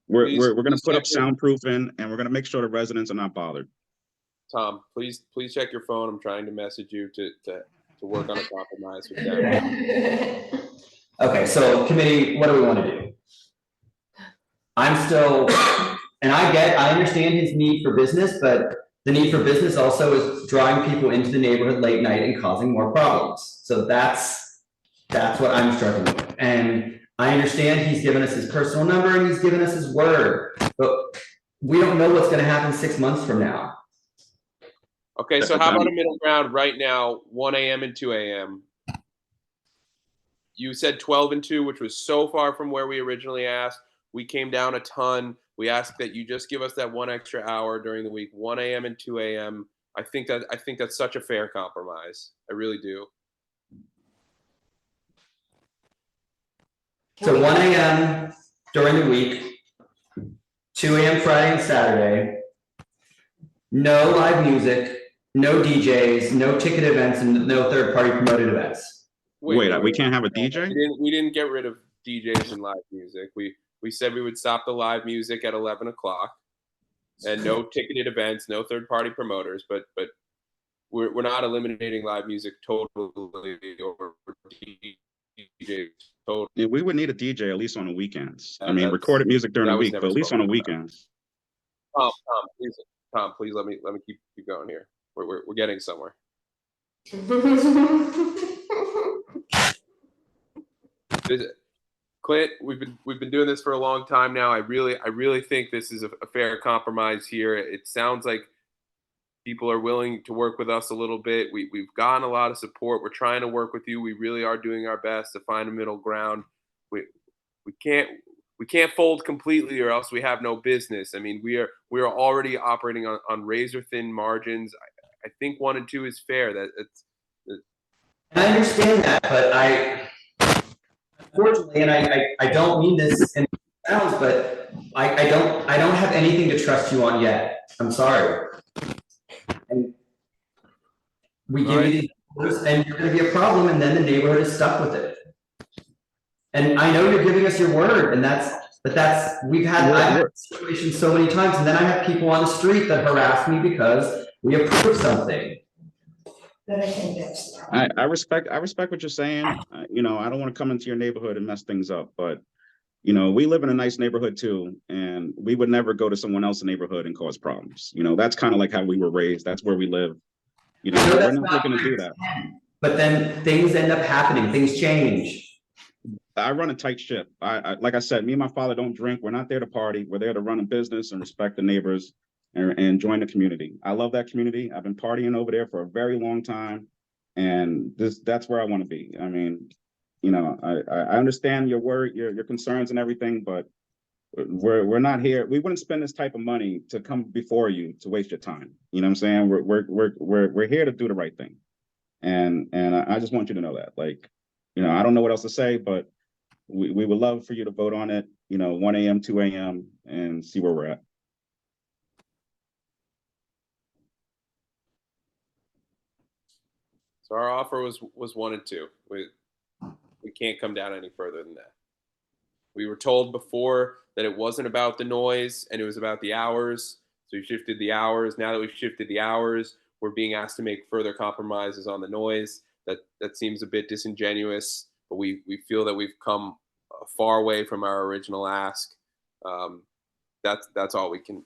we're going to put up soundproofing, and we're going to make sure the residents are not bothered. Tom, please check your phone. I'm trying to message you to work on a compromise with them. Okay, so committee, what do we want to do? I'm still, and I understand his need for business, but the need for business also is drawing people into the neighborhood late night and causing more problems. So that's what I'm struggling with. And I understand he's given us his personal number and he's given us his word, but we don't know what's going to happen 6 months from now. Okay, so how about a middle ground right now, 1 a.m. and 2 a.m.? You said 12 and 2, which was so far from where we originally asked. We came down a ton. We asked that you just give us that 1 extra hour during the week, 1 a.m. and 2 a.m. I think that's such a fair compromise. I really do. So 1 a.m. during the week, 2 a.m. Friday and Saturday, no live music, no DJs, no ticket events, and no third-party promoted events. Wait, we can't have a DJ? We didn't get rid of DJs and live music. We said we would stop the live music at 11 o'clock, and no ticketed events, no third-party promoters. But we're not eliminating live music totally or DJs totally. Yeah, we would need a DJ at least on the weekends. I mean, recorded music during the week, but at least on the weekends. Tom, please let me keep going here. We're getting somewhere. Clint, we've been doing this for a long time now. I really think this is a fair compromise here. It sounds like people are willing to work with us a little bit. We've gotten a lot of support. We're trying to work with you. We really are doing our best to find a middle ground. We can't fold completely, or else we have no business. I mean, we are already operating on razor thin margins. I think 1 and 2 is fair. And I understand that, but unfortunately, and I don't mean this in sounds, but I don't have anything to trust you on yet. I'm sorry. And we give you these orders and you're gonna be a problem, and then the neighborhood is stuck with it. And I know you're giving us your word, and I've had situations so many times, and then I have people on the street that harass me because we approve something. Then I think that's the problem. I respect what you're saying. You know, I don't want to come into your neighborhood and mess things up, but you know, we live in a nice neighborhood too, and we would never go to someone else's neighborhood and cause problems. You know, that's kind of like how we were raised. That's where we live. You know, we're not looking to do that. But then things end up happening, things change. I run a tight ship. Like I said, me and my father don't drink. We're not there to party. We're there to run a business and respect the neighbors and join the community. I love that community. I've been partying over there for a very long time, and that's where I want to be. I mean, you know, I understand your worry, your concerns and everything, but we're not here. We wouldn't spend this type of money to come before you to waste your time. You know what I'm saying? We're here to do the right thing, and I just want you to know that. Like, you know, I don't know what else to say, but we would love for you to vote on it. You know, 1 a.m., 2 a.m., and see where we're at. So our offer was 1 and 2. We can't come down any further than that. We were told before that it wasn't about the noise and it was about the hours. So we shifted the hours. Now that we've shifted the hours, we're being asked to make further compromises on the noise. That seems a bit disingenuous, but we feel that we've come far away from our original ask. That's all we can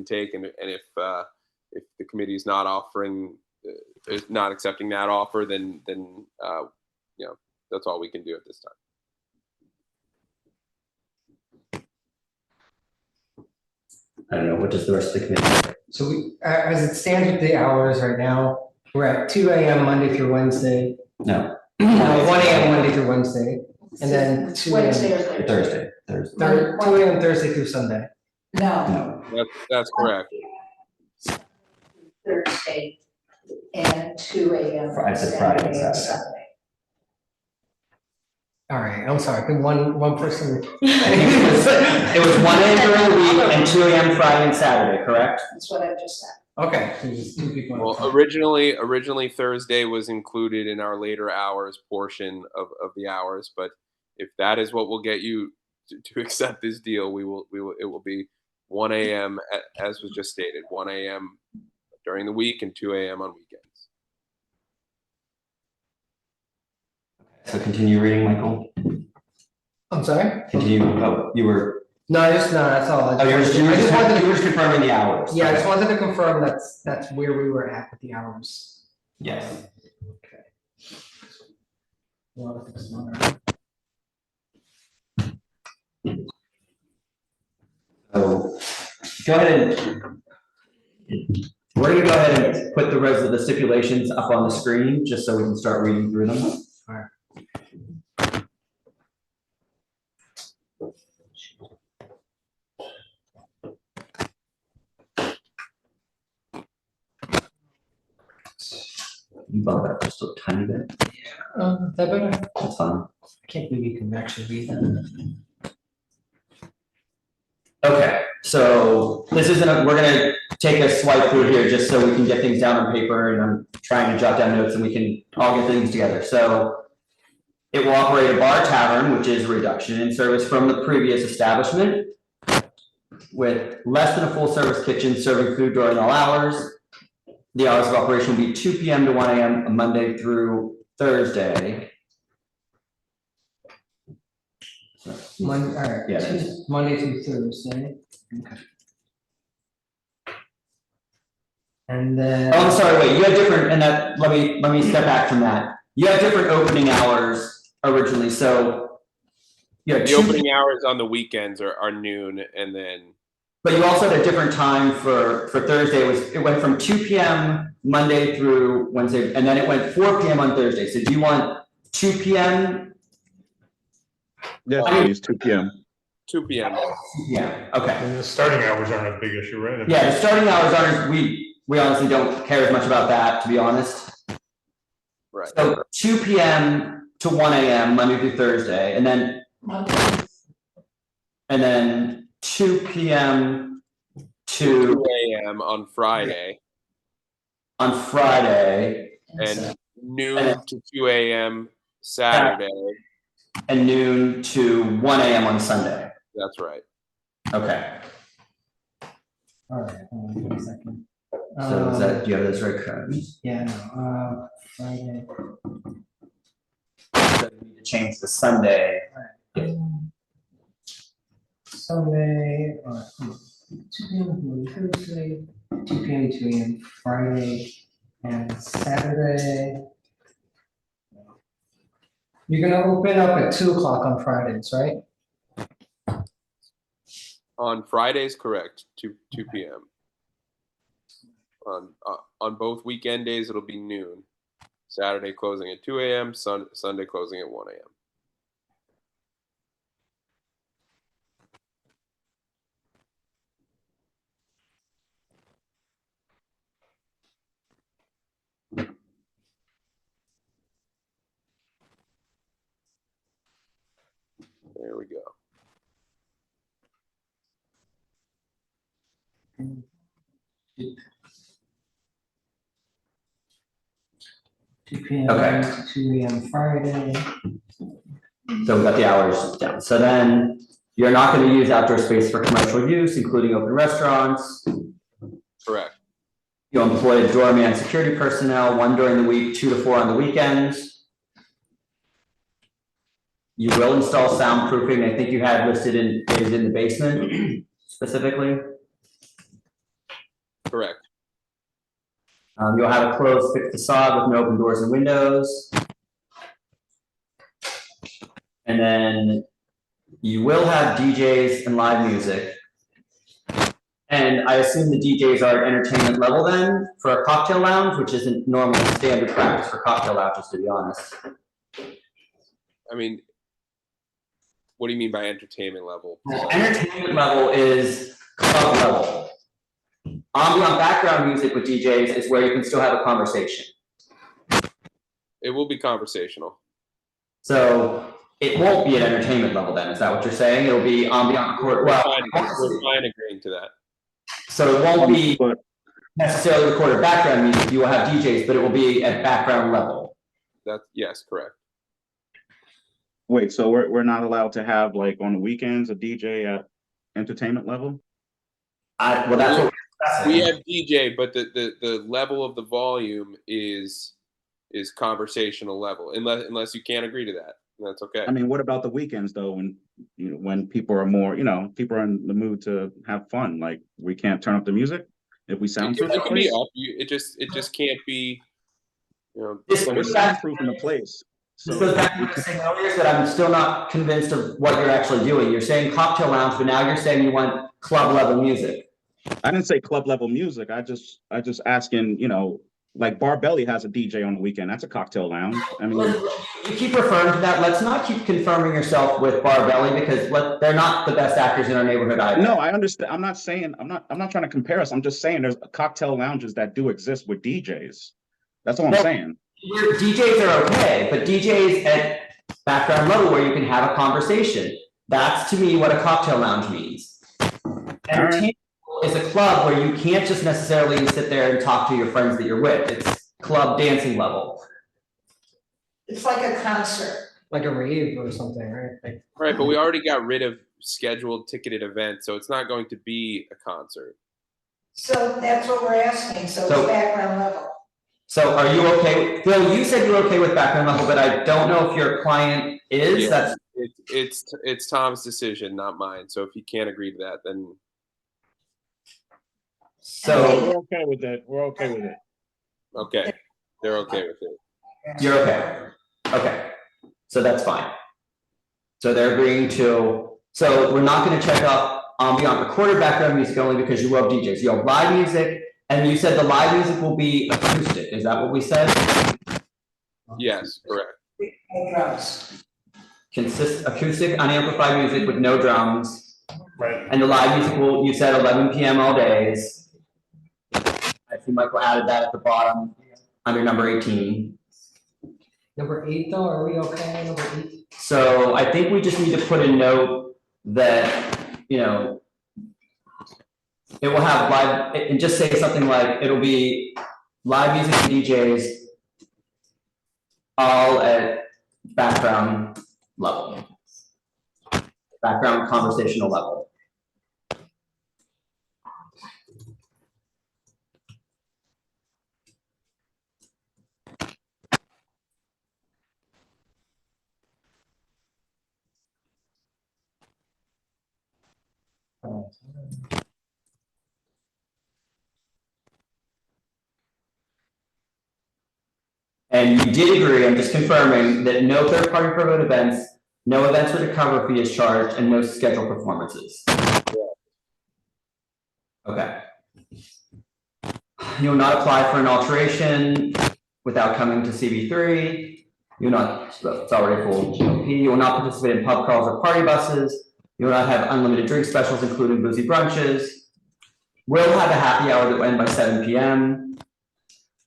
take. And if the committee is not offering, is not accepting that offer, then you know, that's all we can do at this time. I don't know, what does the rest of the committee say? So we, as it stands with the hours right now, we're at 2 a.m. Monday through Wednesday. No. 1 a.m. Monday through Wednesday, and then 2 a.m. Wednesday or Thursday. 2 a.m. Thursday through Sunday. No, That's correct. Thursday and 2 a.m. I said Friday and Saturday and Saturday. Sunday. All right, I'm sorry, can one person? It was 1 a.m. during the week and 2 a.m. Friday and Saturday, correct? That's what I just said. Okay, so there's 2 people. Well, originally Thursday was included in our later hours portion of the hours, but if that is what will get you to accept this deal, it will be 1 a.m. as was just stated, 1 a.m. during the week and 2 a.m. on weekends. So continue reading, Michael. I'm sorry? Continue, you were. No, that's all. You were just confirming the hours. Yeah, I just wanted to confirm that's where we were at with the hours. Yes. Okay. Well, I think it's So go ahead and we're gonna go ahead and put the stipulations up on the screen just so we can start reading through them. All right. You bump that just a tiny bit. That better? That's fine. I can't believe you can actually read that. Okay, so this isn't we're gonna take a swipe through here just so we can get things down on paper, and I'm trying to jot down notes and we can all get things together. So it will operate a bar tavern, which is a reduction in service from the previous establishment, with less than a full service kitchen serving food during all hours. The hours of operation will be 2 p.m. to 1 a.m. Monday through Thursday. All right, Yeah. Monday through Thursday. Okay. And then. Oh, I'm sorry, wait, you had different, and that, let me step back from that. You had different opening hours originally, so. Yeah, The opening hours on the weekends are noon, and then. But you also had a different time for Thursday. It went from 2 p.m. Monday through Wednesday, and then it went 4 p.m. on Thursday. So do you want 2 p.m.? Yes, please, 2 p.m. 2 p.m. Yeah, okay. And the starting hours aren't a big issue, right? Yeah, the starting hours aren't, we honestly don't care as much about that, to be honest. Right. So 2 p.m. to 1 a.m. Monday through Thursday, and then 2 p.m. to 2 a.m. on Friday. On Friday. And noon to 2 a.m. Saturday. And noon to 1 a.m. on Sunday. That's right. Okay. All right, hold on a second. So is that, do you have those right codes? Yeah, no, Friday. So we need to change the Sunday. Sunday, 2 p.m. Thursday, 2 p.m. to 2 a.m. Friday, and Saturday. You're gonna open up at 2 o'clock on Fridays, right? On Fridays, correct, 2 p.m. On both weekend days, it'll be noon. Saturday closing at 2 a.m., Sunday closing at 1 a.m. There we go. Okay. To 2 a.m. Friday. So we got the hours down. So then you're not going to use outdoor space for commercial use, including open restaurants. Correct. You'll employ doorman security personnel, 1 during the week, 2 to 4 on the weekends. You will install soundproofing. I think you had listed in the basement specifically. Correct. You'll have a closed fixed facade with no open doors and windows. And then you will have DJs and live music. And I assume the DJs are at entertainment level then for a cocktail lounge, which isn't normally standard practice for cocktail lounges, to be honest. I mean, what do you mean by entertainment level? Entertainment level is club level. Ambient background music with DJs is where you can still have a conversation. It will be conversational. So it won't be at entertainment level then, is that what you're saying? It'll be ambient record. Well, we're fine agreeing to that. so it won't be necessarily recorded background music. You will have DJs, but it will be at background level. Yes, correct. Wait, so we're not allowed to have, like, on the weekends a DJ at entertainment level? Well, that's what we have DJ, but the level of the volume is conversational level, unless you can't agree to that. That's okay. I mean, what about the weekends though, when people are more, people are in the mood to have fun? Like, we can't turn up the music if we soundproof the It can be place? up. It just can't be. So we're soundproofing the place. This goes back to what I was saying earlier, that I'm still not convinced of what you're actually doing. You're saying cocktail lounge, but now you're saying you want club level music. I didn't say club level music. I just asking, like Bar Belly has a DJ on the weekend. That's a cocktail lounge. I mean, you keep referring to that. Let's not keep confirming yourself with Bar Belly, because they're not the best actors in our neighborhood either. No, I understand. I'm not trying to compare us. I'm just saying there's cocktail lounges that do exist with DJs. That's all I'm saying. DJs are okay, but DJs at background level where you can have a conversation. That's to me what a cocktail lounge means. Entertainment is a club where you can't just necessarily sit there and talk to your friends that you're with. It's club dancing level. It's like a concert. Like a rave or something, right? Right, but we already got rid of scheduled ticketed events, so it's not going to be a concert. So that's what we're asking, so it's background level. So are you okay, Phil, you said you're okay with background level, but I don't know if your client is. Yeah, it's Tom's decision, not mine. So if you can't agree to that, then. So we're okay with that. We're okay with it. Okay, they're okay with it. You're okay. Okay, so that's fine. So they're agreeing to, so we're not going to check off ambient recorded background music only because you love DJs. You have live music, and you said the live music will be acoustic. Is that what we said? Yes, correct. Drums. Acoustic unamplified music with no drums. Right. And the live music will, you said 11 p.m. all days. I see Michael added that at the bottom under number 18. Number 8 though, are we okay, number 8? So I think we just need to put a note that, you know, it will have live, and just say something like, it'll be live music and DJs all at background level. Background conversational level. And you did agree, I'm just confirming, that no third-party promoted events, no events with a cover fee is charged, and no scheduled performances. Okay. You will not apply for an alteration without coming to CB3. You will not, it's already full GOP. You will not participate in pub crawls or party buses. You will not have unlimited drink specials, including boozy brunches. Will have a happy hour that will end by 7 p.m.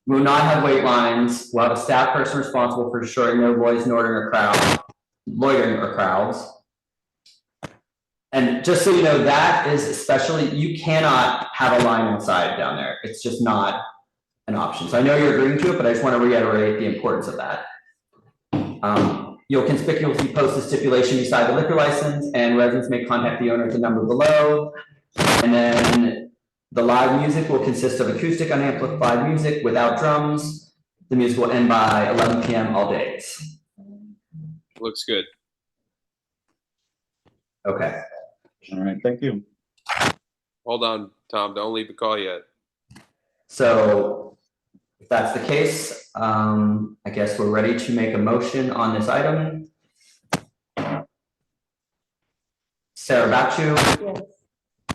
We will not have wait lines. We'll have a staff person responsible for ensuring no boys loitering or crowds. And just so you know, that is especially, you cannot have a line inside down there. It's just not an option. So I know you're agreeing to it, but I just want to reiterate the importance of that. You'll conspicuously post the stipulation beside the liquor license, and residents may contact the owner at the number below. And then the live music will consist of acoustic unamplified music without drums. The music will end by 11 p.m. all days. Looks good. Okay. All right, thank you. Hold on, Tom, don't leave the call yet. So if that's the case, I guess we're ready to make a motion on this item. Sarah Bachu. Yes.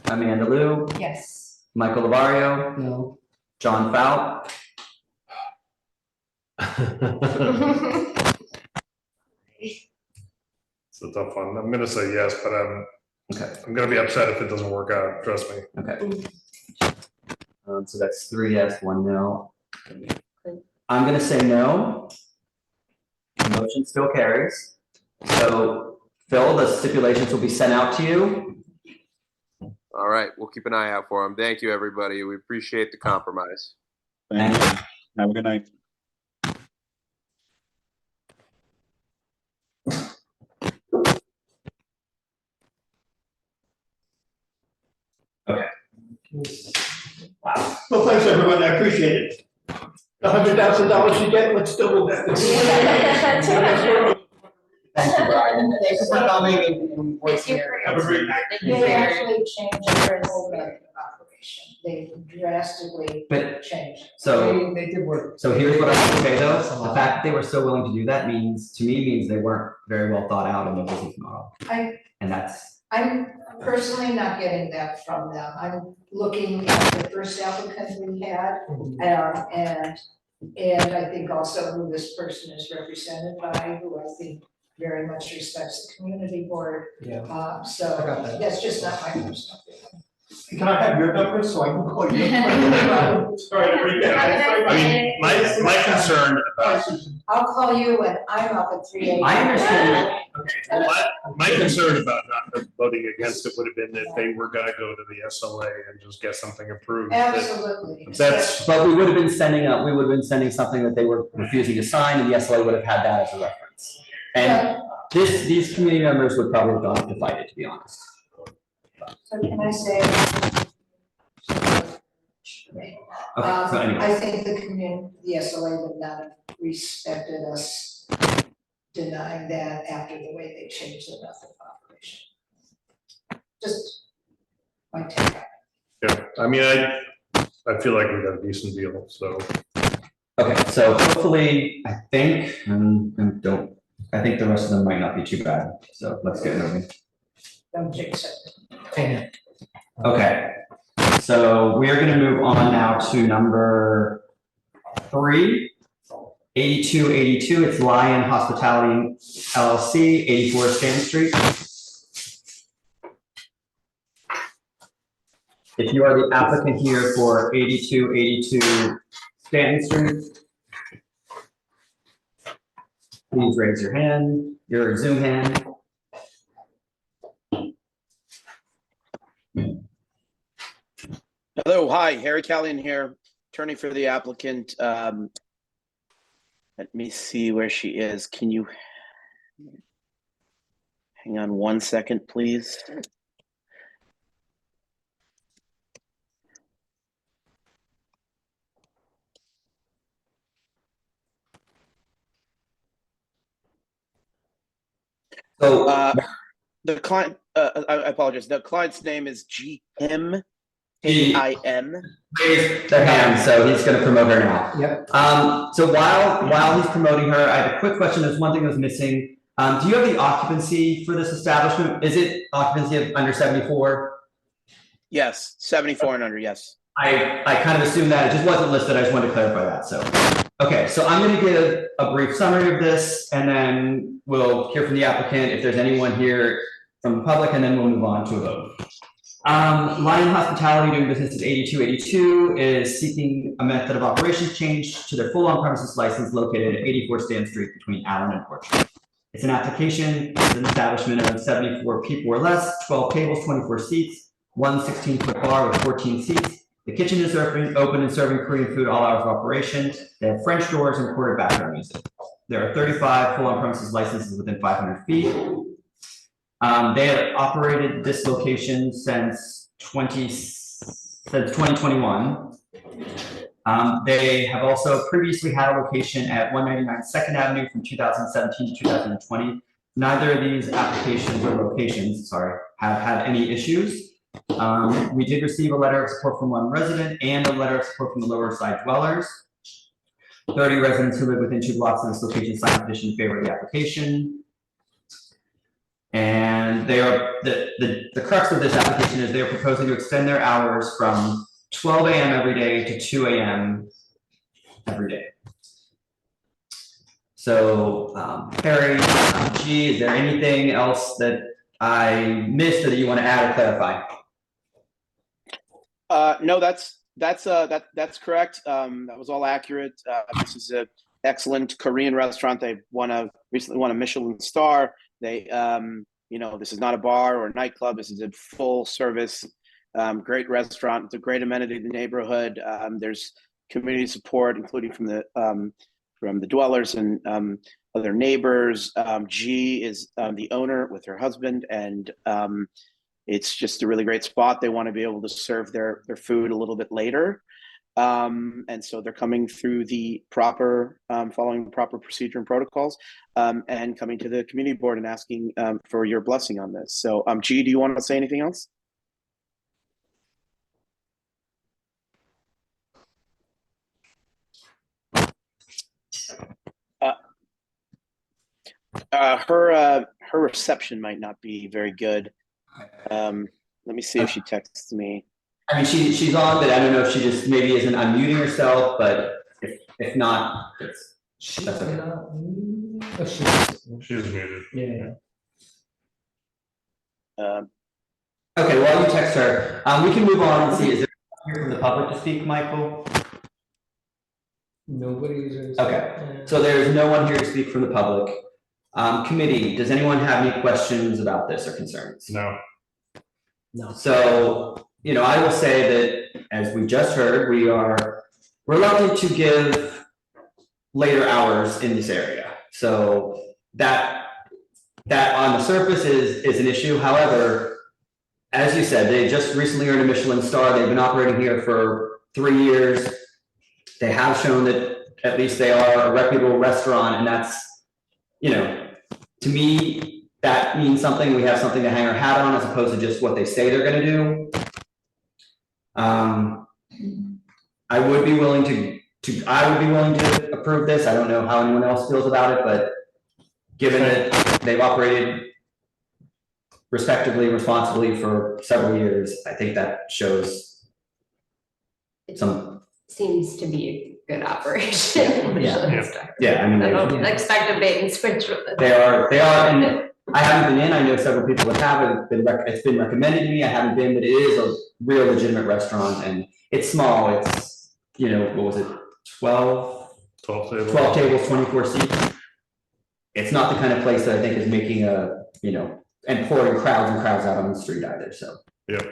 Amanda Liu. Yes. Michael Lavario. No. John Fout. It's a tough one. I'm gonna say yes, but Okay. I'm gonna be upset if it doesn't work out, trust me. Okay. So that's 3 yes, 1 no. I'm gonna say no. The motion still carries. So Phil, the stipulations will be sent out to you. All right, we'll keep an eye out for them. Thank you, everybody. We appreciate the compromise. Thank you. Have a good night. Okay. Wow. Well, thanks, everyone. I appreciate it. $100,000 you get, let's double that. Thank you, Brian. Thanks for coming and voicing Have a great night. They actually changed their whole method of operation. They drastically But- changed. So, They did work. so here's what I would say though, the fact that they were so willing to do that means they weren't very well thought out in the business model. And I'm personally not getting that from them. I'm looking at the first applicant we had, and I think also who this person is represented by, who I think very much respects the community board. Yeah. So I got that. that's just not my personal feeling. Can I have your number so I can call you? Sorry to read that. I mean, my concern about, I'll call you when I'm up at 3 a.m. I understand. my concern about not voting against it would have been if they were gonna go to the SLA and just get something approved. Absolutely. That's, But we would have been sending something that they were refusing to sign, and the SLA would have had that as a reference. And these community members would probably have gone to fight it, to be honest. So can I say? Okay, so anyway. I think the SLA would not have respected us denying that after the way they changed the method of operation. Just my take. yeah, I mean, I feel like we got a decent deal, so. Okay, so hopefully, I think the rest of them might not be too bad, so let's get moving. Don't jinx it. Okay, so we are gonna move on now to number 3, 8282, it's Lion Hospitality LLC, 84 Stanton Street. If you are the applicant here for 8282 Stanton Street, please raise your hand, your Zoom hand. Hello, hi, Harry Callion here, attorney for the applicant. Let me see where she is. Can you hang on 1 second, please? So the client, I apologize. The client's name is G-Him, H-I-M. Raised their hand, so he's going to promote her now. Yep. So while he's promoting her, I have a quick question. There's one thing that was missing. Do you have the occupancy for this establishment? Is it occupancy of under 74? Yes, 74 and under, yes. I kind of assumed that. It just wasn't listed. I just wanted to clarify that. So, okay. So I'm going to give a brief summary of this, and then we'll hear from the applicant if there's anyone here from the public, and then we'll move on to a vote. Lion Hospitality, doing business as 8282, is seeking a method of operations change to their full on-premises license located at 84 Stand Street between Allen and Orchard. It's an application. It's an establishment of 74 people or less, 12 tables, 24 seats, one 16-foot bar with 14 seats. The kitchen is open and serving Korean food all hours of operation. They have French doors and recorded background music. There are 35 full on-premises licenses within 500 feet. They have operated this location since 2021. They have also previously had a location at 199 2nd Avenue from 2017 to 2020. Neither of these applications or locations, have had any issues. We did receive a letter of support from one resident and a letter of support from the lower side dwellers. 30 residents who live within 2 blocks of this location signed a petition in favor of the application. And they are the crux of this application is they are proposing to extend their hours from 12 a.m. every day to 2 a.m. every day. So, Harry, G, is there anything else that I missed or that you want to add or clarify? No, that's correct. That was all accurate. This is an excellent Korean restaurant. They recently won a Michelin star. They, this is not a bar or a nightclub. This is a full service, great restaurant. It's a great amenity in the neighborhood. There's community support, including from the dwellers and other neighbors. G is the owner with her husband, and it's just a really great spot. They want to be able to serve their food a little bit later. And so they're coming through the following the proper procedure and protocols, and coming to the community board and asking for your blessing on this. So, G, do you want to say anything else? Her reception might not be very good. Let me see if she texts me. I mean, she's on, but I don't know if she just maybe isn't unmuting herself, but if not, that's okay. She was muted. Yeah. Okay, while you text her, we can move on and see, is there anyone here from the public to speak, Michael? Nobody's. Okay, so there's no one here to speak from the public. Committee, does anyone have any questions about this or concerns? No. No. So, I will say that, as we just heard, we are reluctant to give later hours in this area. So that on the surface is an issue. However, as you said, they just recently earned a Michelin star. They've been operating here for 3 years. They have shown that at least they are a reputable restaurant, and that's, to me, that means something. We have something to hang our hat on as opposed to just what they say they're going to do. I would be willing to approve this. I don't know how anyone else feels about it, but given that they've operated responsibly for several years, I think that shows some. Seems to be a good operation. Yeah. I mean, I don't expect a bait and switch with it. They are, and I haven't been in. I know several people that have. It's been recommended to me. I haven't been, but it is a real legitimate restaurant, and it's small. It's, what was it, 12 tables, 24 seats. it's not the kind of place that I think is making and pouring crowds and crowds out on the street either, so. Yep.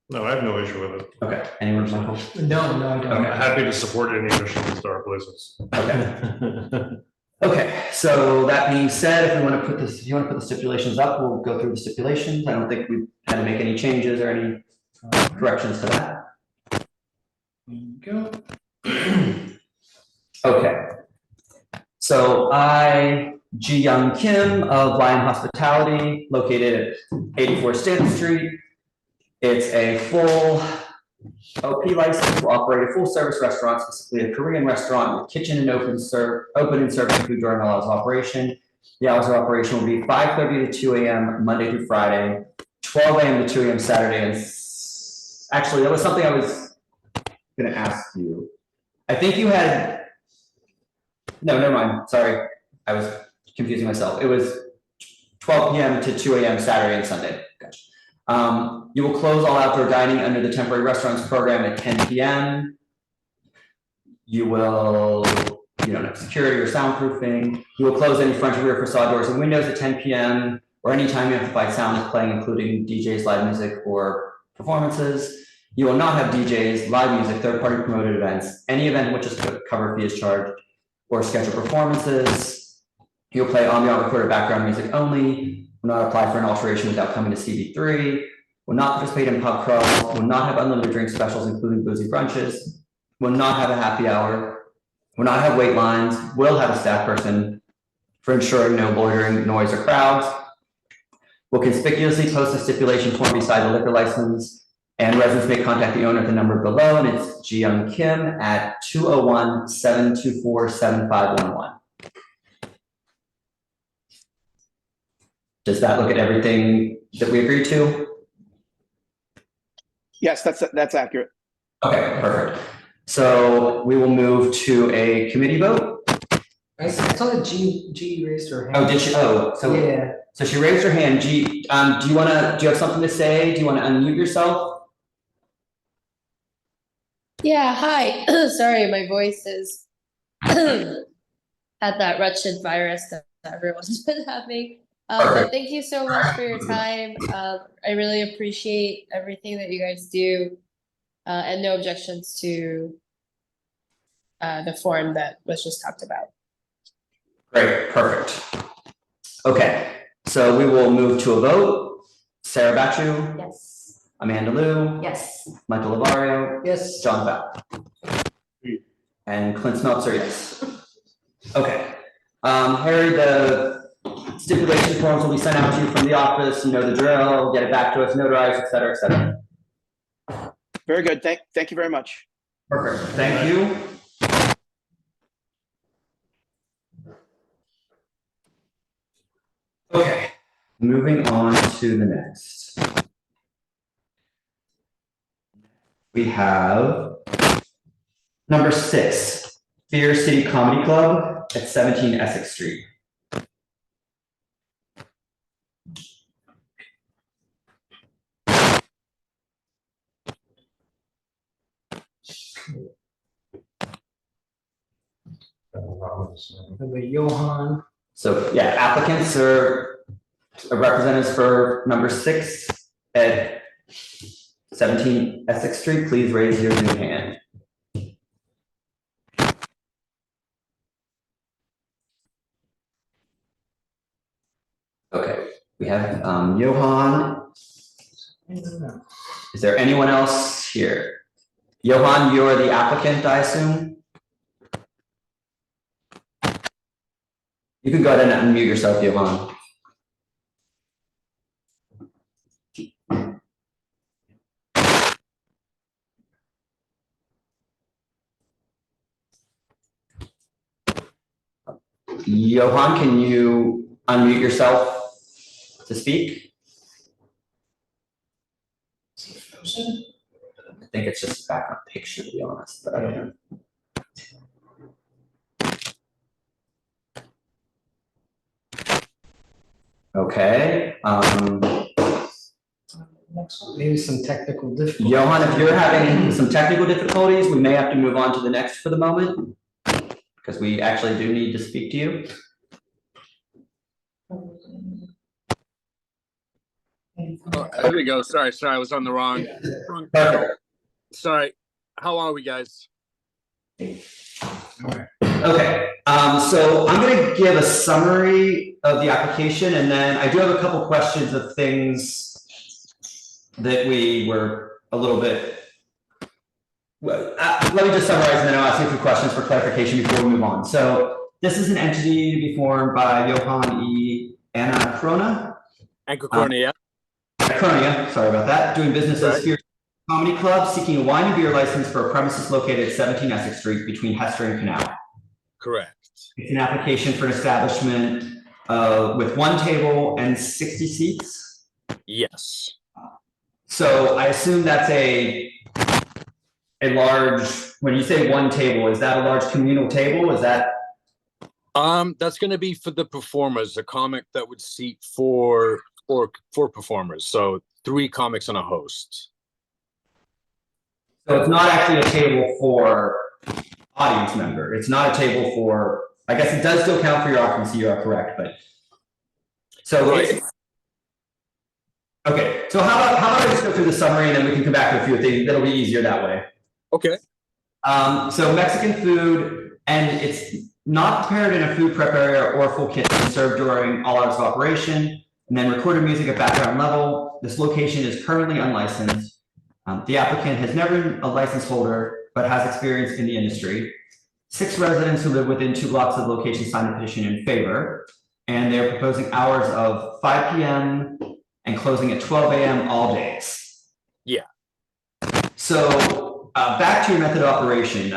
No, I have no issue with it. Okay, anyone, Michael? No, I don't. I'm happy to support any Michelin star places. Okay. Okay, so that being said, if you want to put the stipulations up, we'll go through the stipulations. I don't think we had to make any changes or any corrections to that. Go. Okay. So I, Ji Young Kim of Lion Hospitality, located at 84 Stanton Street. It's a full OP license to operate a full service restaurant, specifically a Korean restaurant with kitchen and open and serving food during all hours of operation. The hours of operation will be 5:30 to 2 a.m. Monday through Friday, 12 a.m. to 2 a.m. Saturday. And actually, that was something I was going to ask you. I think you had, no, never mind. Sorry, I was confusing myself. It was 12 p.m. to 2 a.m. Saturday and Sunday. Gotcha. You will close all outdoor dining under the temporary restaurants program at 10 p.m. You will, have security or soundproofing. You will close any front or rear facade doors and windows at 10 p.m. or anytime amplified sound is playing, including DJs, live music, or performances. You will not have DJs, live music, third-party promoted events, any event in which a cover fee is charged, or scheduled performances. You'll play ambient recorded background music only. Will not apply for an alteration without coming to CB3, will not participate in pub crawls, will not have unlimited drink specials, including boozy brunches, will not have a happy hour, will not have wait lines, will have a staff person for ensuring no loitering, noise, or crowds, will conspicuously post a stipulation form beside the liquor license, and residents may contact the owner at the number below, and it's Ji Young Kim at 201-724-7511. Does that look at everything that we agreed to? Yes, that's accurate. Okay, perfect. So we will move to a committee vote. I saw that G raised her hand. Oh, did she? Oh, so yeah. So she raised her hand. G, do you have something to say? Do you want to unmute yourself? Yeah, hi. Sorry, my voice is had that wretched virus that everyone's been having. But thank you so much for your time. I really appreciate everything that you guys do, and no objections to the form that was just talked about. Great, perfect. Okay, so we will move to a vote. Sarah Bachu? Yes. Amanda Liu? Yes. Michael Lavario? Yes. John Bell? And Clint Smeltzer, yes. Okay. Harry, the stipulation forms will be sent out to you from the office. You know the drill. Get it back to us, notarize, et cetera, et cetera. Very good. Thank you very much. Perfect. Thank you. Okay, moving on to the next. We have number 6, Fear City Comedy Club at 17 Essex Street. Johan. So yeah, applicants are representatives for number 6 at 17 Essex Street. Please raise your new hand. Okay, we have Johan. Is there anyone else here? Johan, you're the applicant, I assume? You can go ahead and unmute yourself, Johan. Johan, can you unmute yourself to speak? I think it's just a background picture, to be honest, but I don't know. Okay. Next one, maybe some technical difficulties. Johan, if you're having some technical difficulties, we may have to move on to the next for the moment, because we actually do need to speak to you. Oh, there we go. Sorry, I was on the wrong panel. Sorry. How are we, guys? Okay, so I'm gonna give a summary of the application, and then I do have a couple questions of things that we were a little bit. Well, let me just summarize, and then I'll ask you a few questions for clarification before we move on. So this is an entity to be formed by Johan E. Anacrona. Anacrona, Anacrona, sorry about that. Doing business as Fierce Comedy Club, seeking a wine and beer license for a premises located at 17 Essex Street between Hester and Canal. Correct. It's an application for an establishment with one table and 60 seats. Yes. So I assume that's a large, when you say one table, is that a large communal table? Is that? That's going to be for the performers, a comic that would seat for performers. So 3 comics and a host. So it's not actually a table for audience member. It's not a table for, I guess it does still count for your occupancy, you are correct, but. So right. Okay, so how about I just go through the summary and then we can come back to a few things. That'll be easier that way. Okay. So Mexican food, and it's not prepared in a food prep area or full kitchen, served during all hours of operation, and then recorded music at background level. This location is currently unlicensed. The applicant has never been a license holder, but has experience in the industry. 6 residents who live within 2 blocks of the location signed a petition in favor, and they're proposing hours of 5 p.m. and closing at 12 a.m. all days. Yeah. So back to your method of operation.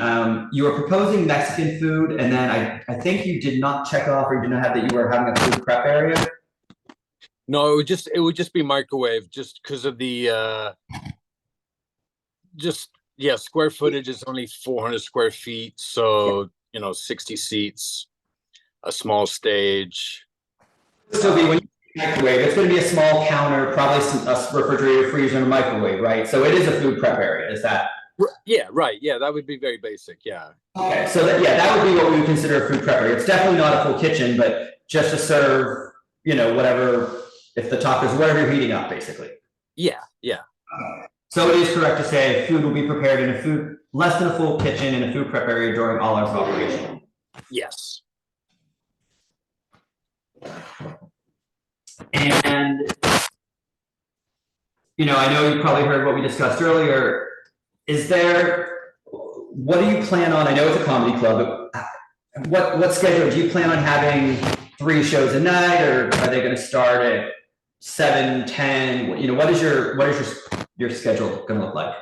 You are proposing Mexican food, and then I think you did not check off or you did not have that you were having a food prep area. No, it would just be microwave, just because of the square footage is only 400 square feet, so 60 seats, a small stage. So when you microwave, it's going to be a small counter, probably a refrigerator, freezer, and a microwave, right? So it is a food prep area. Is that? Yeah, right. Yeah, that would be very basic. Yeah. Okay, so that would be what we would consider a food prep area. It's definitely not a full kitchen, but just to serve, whatever, if the top is whatever you're heating up, basically. Yeah, yeah. So it is correct to say food will be prepared in a food less than a full kitchen in a food prep area during all hours of operation. Yes. And I know you probably heard what we discussed earlier. What do you plan on? I know it's a comedy club, but what schedule? Do you plan on having 3 shows a night, or are they going to start at 7, 10? What is your schedule going to look like?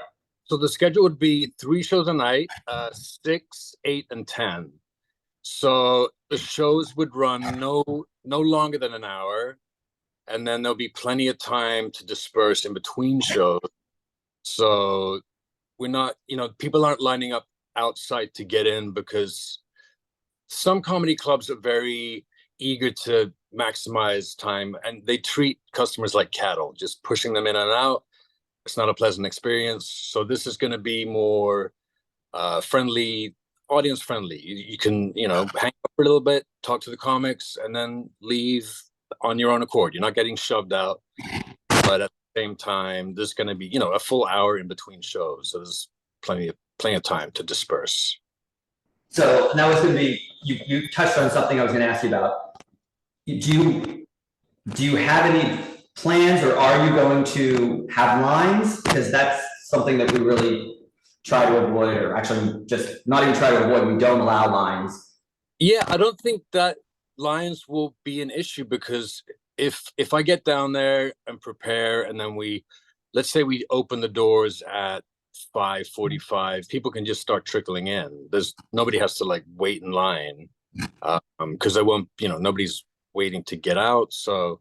So the schedule would be 3 shows a night, 6, 8, and 10. So the shows would run no longer than an hour, and then there'll be plenty of time to disperse in between shows. So we're not, people aren't lining up outside to get in, because some comedy clubs are very eager to maximize time, and they treat customers like cattle, just pushing them in and out. It's not a pleasant experience. So this is going to be more friendly, audience friendly. You can, hang up for a little bit, talk to the comics, and then leave on your own accord. You're not getting shoved out, but at the same time, there's going to be, a full hour in between shows. So there's plenty of time to disperse. So that was going to be, you touched on something I was going to ask you about. Do you have any plans, or are you going to have lines? Because that's something that we really try to avoid, or actually just not even try to avoid. We don't allow lines. Yeah, I don't think that lines will be an issue, because if I get down there and prepare, and then let's say we open the doors at 5:45, people can just start trickling in. Nobody has to wait in line, because nobody's waiting to get out. So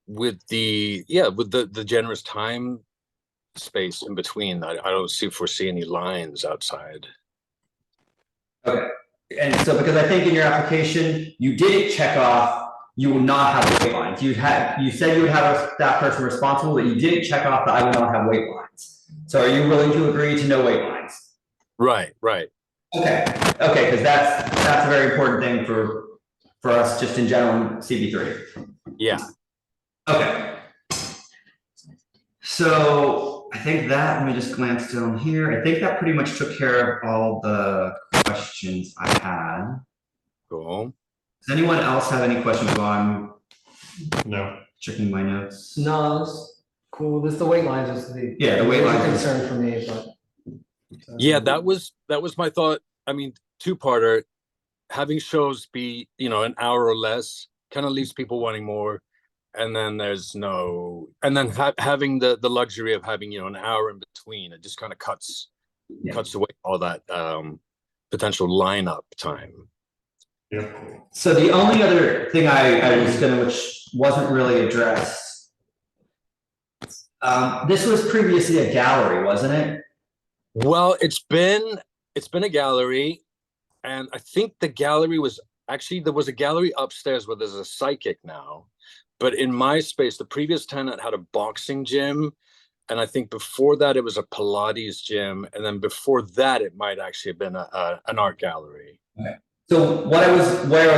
with the generous time space in between, I don't foresee any lines outside. Okay. And so, because I think in your application, you didn't check off, you will not have wait lines. You said you would have a staff person responsible, but you didn't check off that I will not have wait lines. So are you willing to agree to no wait lines? Right. Okay, because that's a very important thing for us just in general in CB3. Yeah. Okay. So I think that, let me just glance down here. I think that pretty much took care of all the questions I had. Cool. Does anyone else have any questions while I'm No. checking my notes? No, it's cool. This the weight lines is the Yeah, the weight lines is- concern for me, but Yeah, that was my thought. I mean, two-parter, having shows be, an hour or less kind of leaves people wanting more. And then there's no, and then having the luxury of having, an hour in between, it just kind of cuts away all that potential lineup time. Yeah. So the only other thing I was gonna, which wasn't really addressed, this was previously a gallery, wasn't it? Well, it's been a gallery, and I think the gallery was actually, there was a gallery upstairs where there's a psychic now. But in my space, the previous tenant had a boxing gym. And I think before that, it was a Pilates gym. And then before that, it might actually have been an art gallery. Okay. So where I was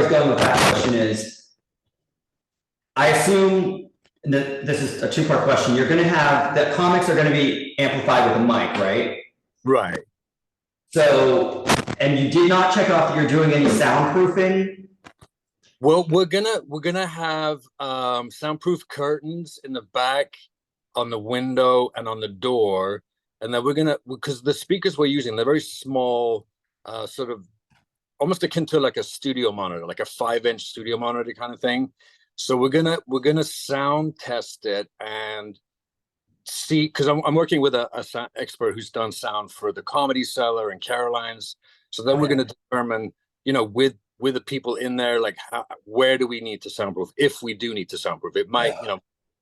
going with that question is, I assume that this is a two-part question. You're gonna have, that comics are gonna be amplified with a mic, right? Right. So, and you did not check off that you're doing any soundproofing? Well, we're gonna have soundproof curtains in the back, on the window, and on the door, and then because the speakers we're using, they're very small, sort of almost akin to like a studio monitor, like a 5-inch studio monitor kind of thing. So we're gonna sound test it and see, because I'm working with a sound expert who's done sound for the Comedy Cellar and Caroline's. So then we're gonna determine, with the people in there, like where do we need to soundproof? If we do need to soundproof, it might,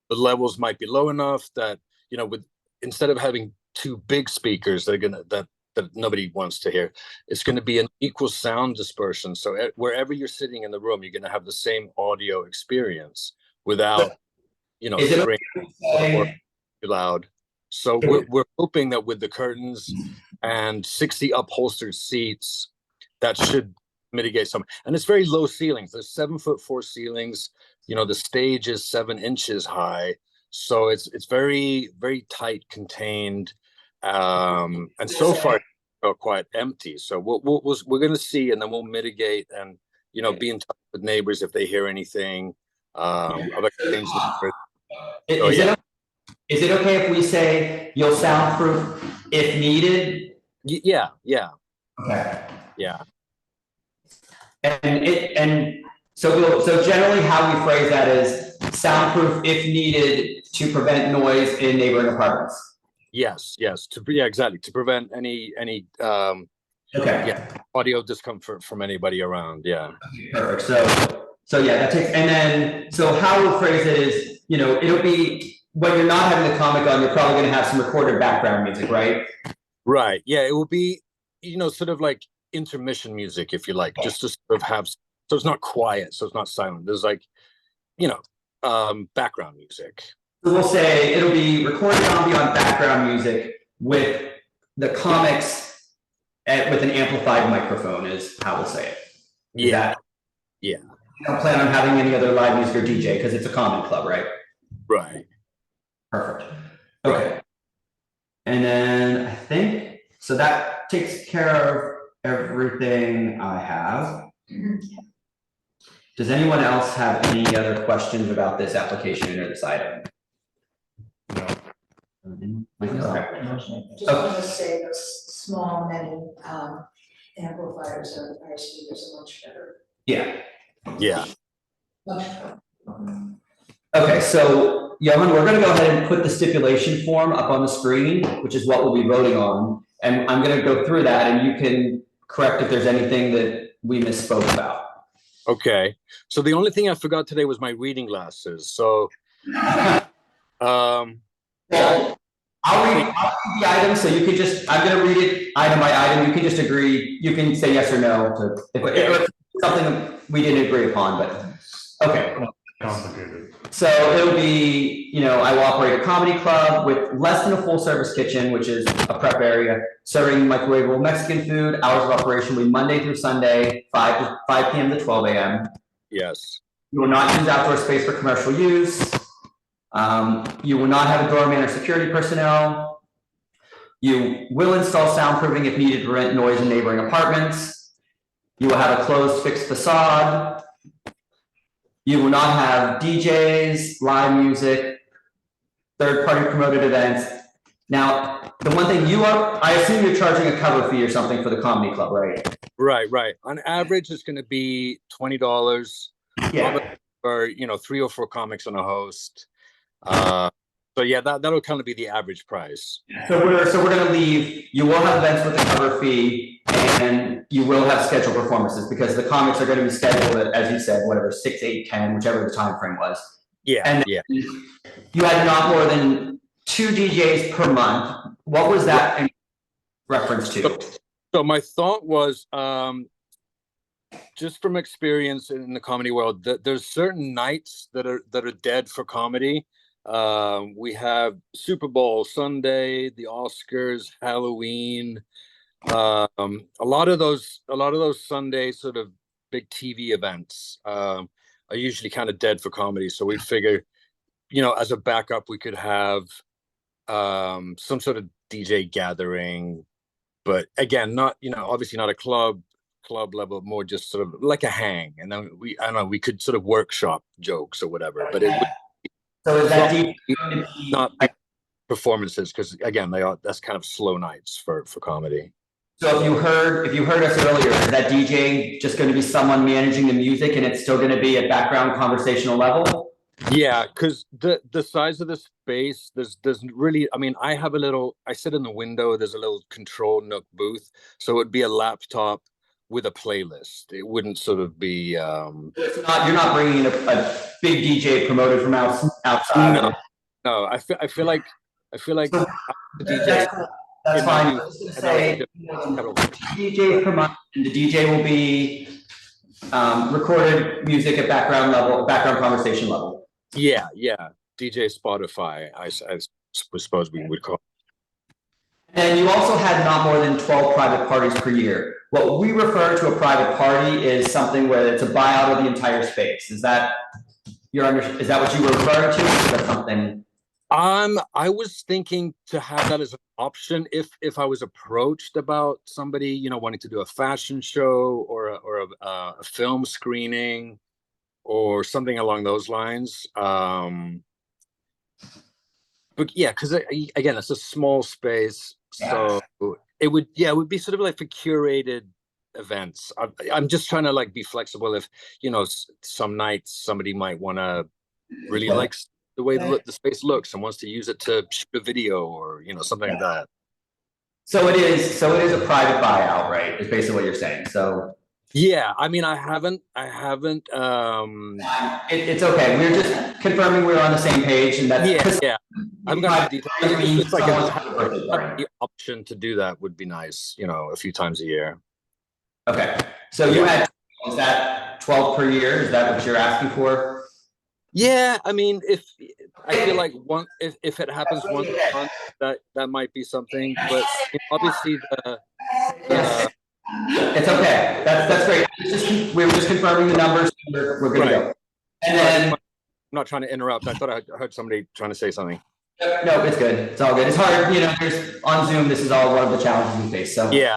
the levels might be low enough that, with instead of having two big speakers that nobody wants to hear, it's going to be an equal sound dispersion. So wherever you're sitting in the room, you're going to have the same audio experience without, screaming or too loud. So we're hoping that with the curtains and 60 upholstered seats, that should mitigate some. And it's very low ceilings. There's 7'4" ceilings. The stage is 7 inches high, so it's very, very tight, contained, and so far it's quite empty. So we're going to see, and then we'll mitigate, and be in touch with neighbors if they hear anything. Is it okay if we say you'll soundproof if needed? Yeah. Okay. Yeah. So generally how we phrase that is soundproof if needed to prevent noise in neighboring apartments. Yes. Exactly. To prevent any audio discomfort from anybody around. Yeah. Perfect. So yeah, that takes, and then, so how we'll phrase it is, it'll be, when you're not having the comic on, you're probably gonna have some recorded background music, right? Right. Yeah, it will be, sort of like intermission music, if you like, just to sort of have, so it's not quiet, so it's not silent. There's like, background music. So we'll say it'll be recorded ambient background music with the comics with an amplified microphone is how we'll say it. Yeah. You don't plan on having any other live music or DJ because it's a common club, right? Right. Perfect. Okay. And then I think, so that takes care of everything I have. Does anyone else have any other questions about this application or this item? Just want to say those small mini amplifiers or speakers are much better. Yeah. Much better. Okay, so Johan, we're gonna go ahead and put the stipulation form up on the screen, which is what we'll be voting on. And I'm gonna go through that and you can correct if there's anything that we misspoke about. Okay. So the only thing I forgot today was my reading glasses. So I'll read the item, so you can just, I'm gonna read it item by item, you can just agree, you can say yes or no to, if it's something we didn't agree upon, but, okay. Complicated. So it'll be, I will operate a comedy club with less than a full service kitchen, which is a prep area, serving microwavable Mexican food. Hours of operation will be Monday through Sunday, 5 p.m. to 12 a.m. Yes. You will not use outdoor space for commercial use. You will not have a doorman or security personnel. You will install soundproofing if needed to prevent noise in neighboring apartments. You will have a closed fixed facade. You will not have DJs, live music, third-party promoted events. Now, the one thing I assume you're charging a cover fee or something for the comedy club, right? Right. On average, it's going to be $20. Yeah. For 3 or 4 comics and a host. So yeah, that'll kind of be the average price. So we're going to leave. You will have events with a cover fee, and you will have scheduled performances because the comics are going to be scheduled at, as you said, whatever 6, 8, 10, whichever the time frame was. Yeah. And you had not more than 2 DJs per month. What was that in reference to? So my thought was, just from experience in the comedy world, that there's certain nights that are dead for comedy. We have Super Bowl Sunday, the Oscars, Halloween. A lot of those Sunday sort of big TV events are usually kind of dead for comedy. So we figured, as a backup, we could have some sort of DJ gathering, but again, not obviously not a club level, more just sort of like a hang, and then we could sort of workshop jokes or whatever, but it would so is that not big performances, because again, that's kind of slow nights for comedy. So if you heard us earlier, is that DJ just going to be someone managing the music, and it's still going to be at background conversational level? Yeah, because the size of the space, there's really, I have I sit in the window, there's a little control nook booth, so it'd be a laptop with a playlist. It wouldn't sort of be you're not bringing in a big DJ promoted from outside. No, I feel like the DJ. That's fine. I was going to say DJ per month, and the DJ will be recorded music at background conversation level. Yeah. DJ Spotify, I suppose we would call it. And you also had not more than 12 private parties per year. What we refer to a private party is something where it's a buyout of the entire space. Is that what you were referring to? Or is that something? I was thinking to have that as an option if I was approached about somebody, wanting to do a fashion show or a film screening or something along those lines. But yeah, because again, it's a small space, so it would be sort of like for curated events. I'm just trying to be flexible. If some nights somebody might want to really like the way the space looks and wants to use it to shoot a video or something like that. So it is a private buyout, right? Is basically what you're saying. So yeah, I haven't. It's okay. We're just confirming we're on the same page, and that's yeah. I'm gonna. It's like the option to do that would be nice. A few times a year. Okay, so you had, is that 12 per year? Is that what you're asking for? Yeah, if I feel like if it happens once a month, that might be something. But obviously it's okay. That's great. We were just confirming the numbers. We're good to go. And then I'm not trying to interrupt. I thought I heard somebody trying to say something. No, it's good. It's all good. It's hard, there's on Zoom. This is all one of the challenges we face. So yeah.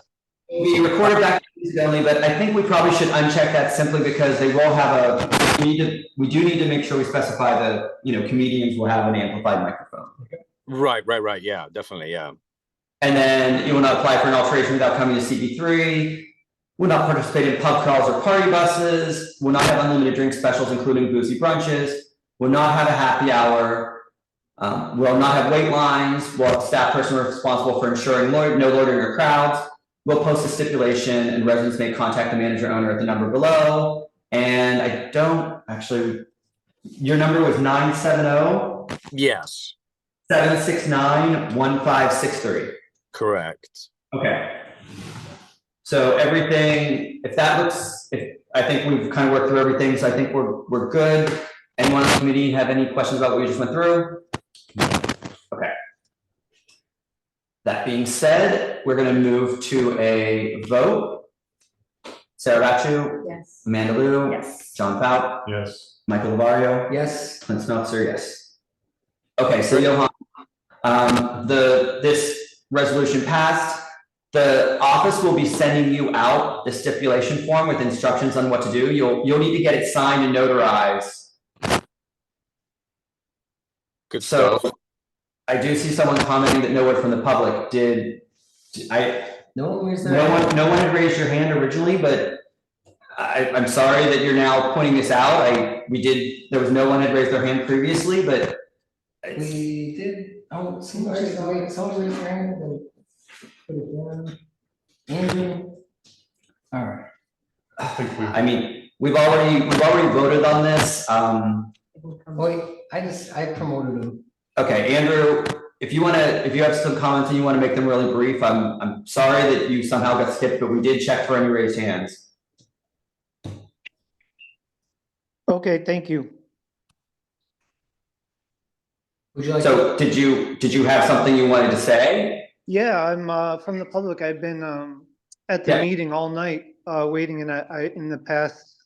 We recorded back only, but I think we probably should uncheck that simply because they will have we do need to make sure we specify that, comedians will have an amplified microphone. Right. Yeah, definitely. Yeah. And then you will not apply for an alteration without coming to CP3, will not participate in pub crawls or party buses, will not have unlimited drink specials, including boozy brunches, will not have a happy hour, will not have wait lines, will have a staff person responsible for ensuring no loitering or crowds, will post a stipulation, and residents may contact the manager owner at the number below. And I don't actually, your number was 970? Yes. 769-1563. Correct. Okay. So everything, I think we've kind of worked through everything, so I think we're good. Anyone on the committee have any questions about what we just went through? Okay. That being said, we're going to move to a vote. Sarah Bachu? Yes. Amanda Liu? Yes. John Fout? Yes. Michael Lavario? Yes. Clint Snelzer, yes. Okay, so Johan, this resolution passed. The office will be sending you out the stipulation form with instructions on what to do. You'll need to get it signed and notarized. Good So stuff. I do see someone commenting that no one from the public did. No one had raised your hand originally, but I'm sorry that you're now pointing this out. There was no one had raised their hand previously, but. We did, oh, someone raised their hand, and put it down. Andrew? All right. I mean, we've already voted on this. Wait, I promoted him. Okay, Andrew, if you have some comments and you want to make them really brief, I'm sorry that you somehow got skipped, but we did check for any raised hands. Okay, thank you. Would you like So did you have something you wanted to say? Yeah, I'm from the public. I've been at the meeting all night, waiting, and in the past,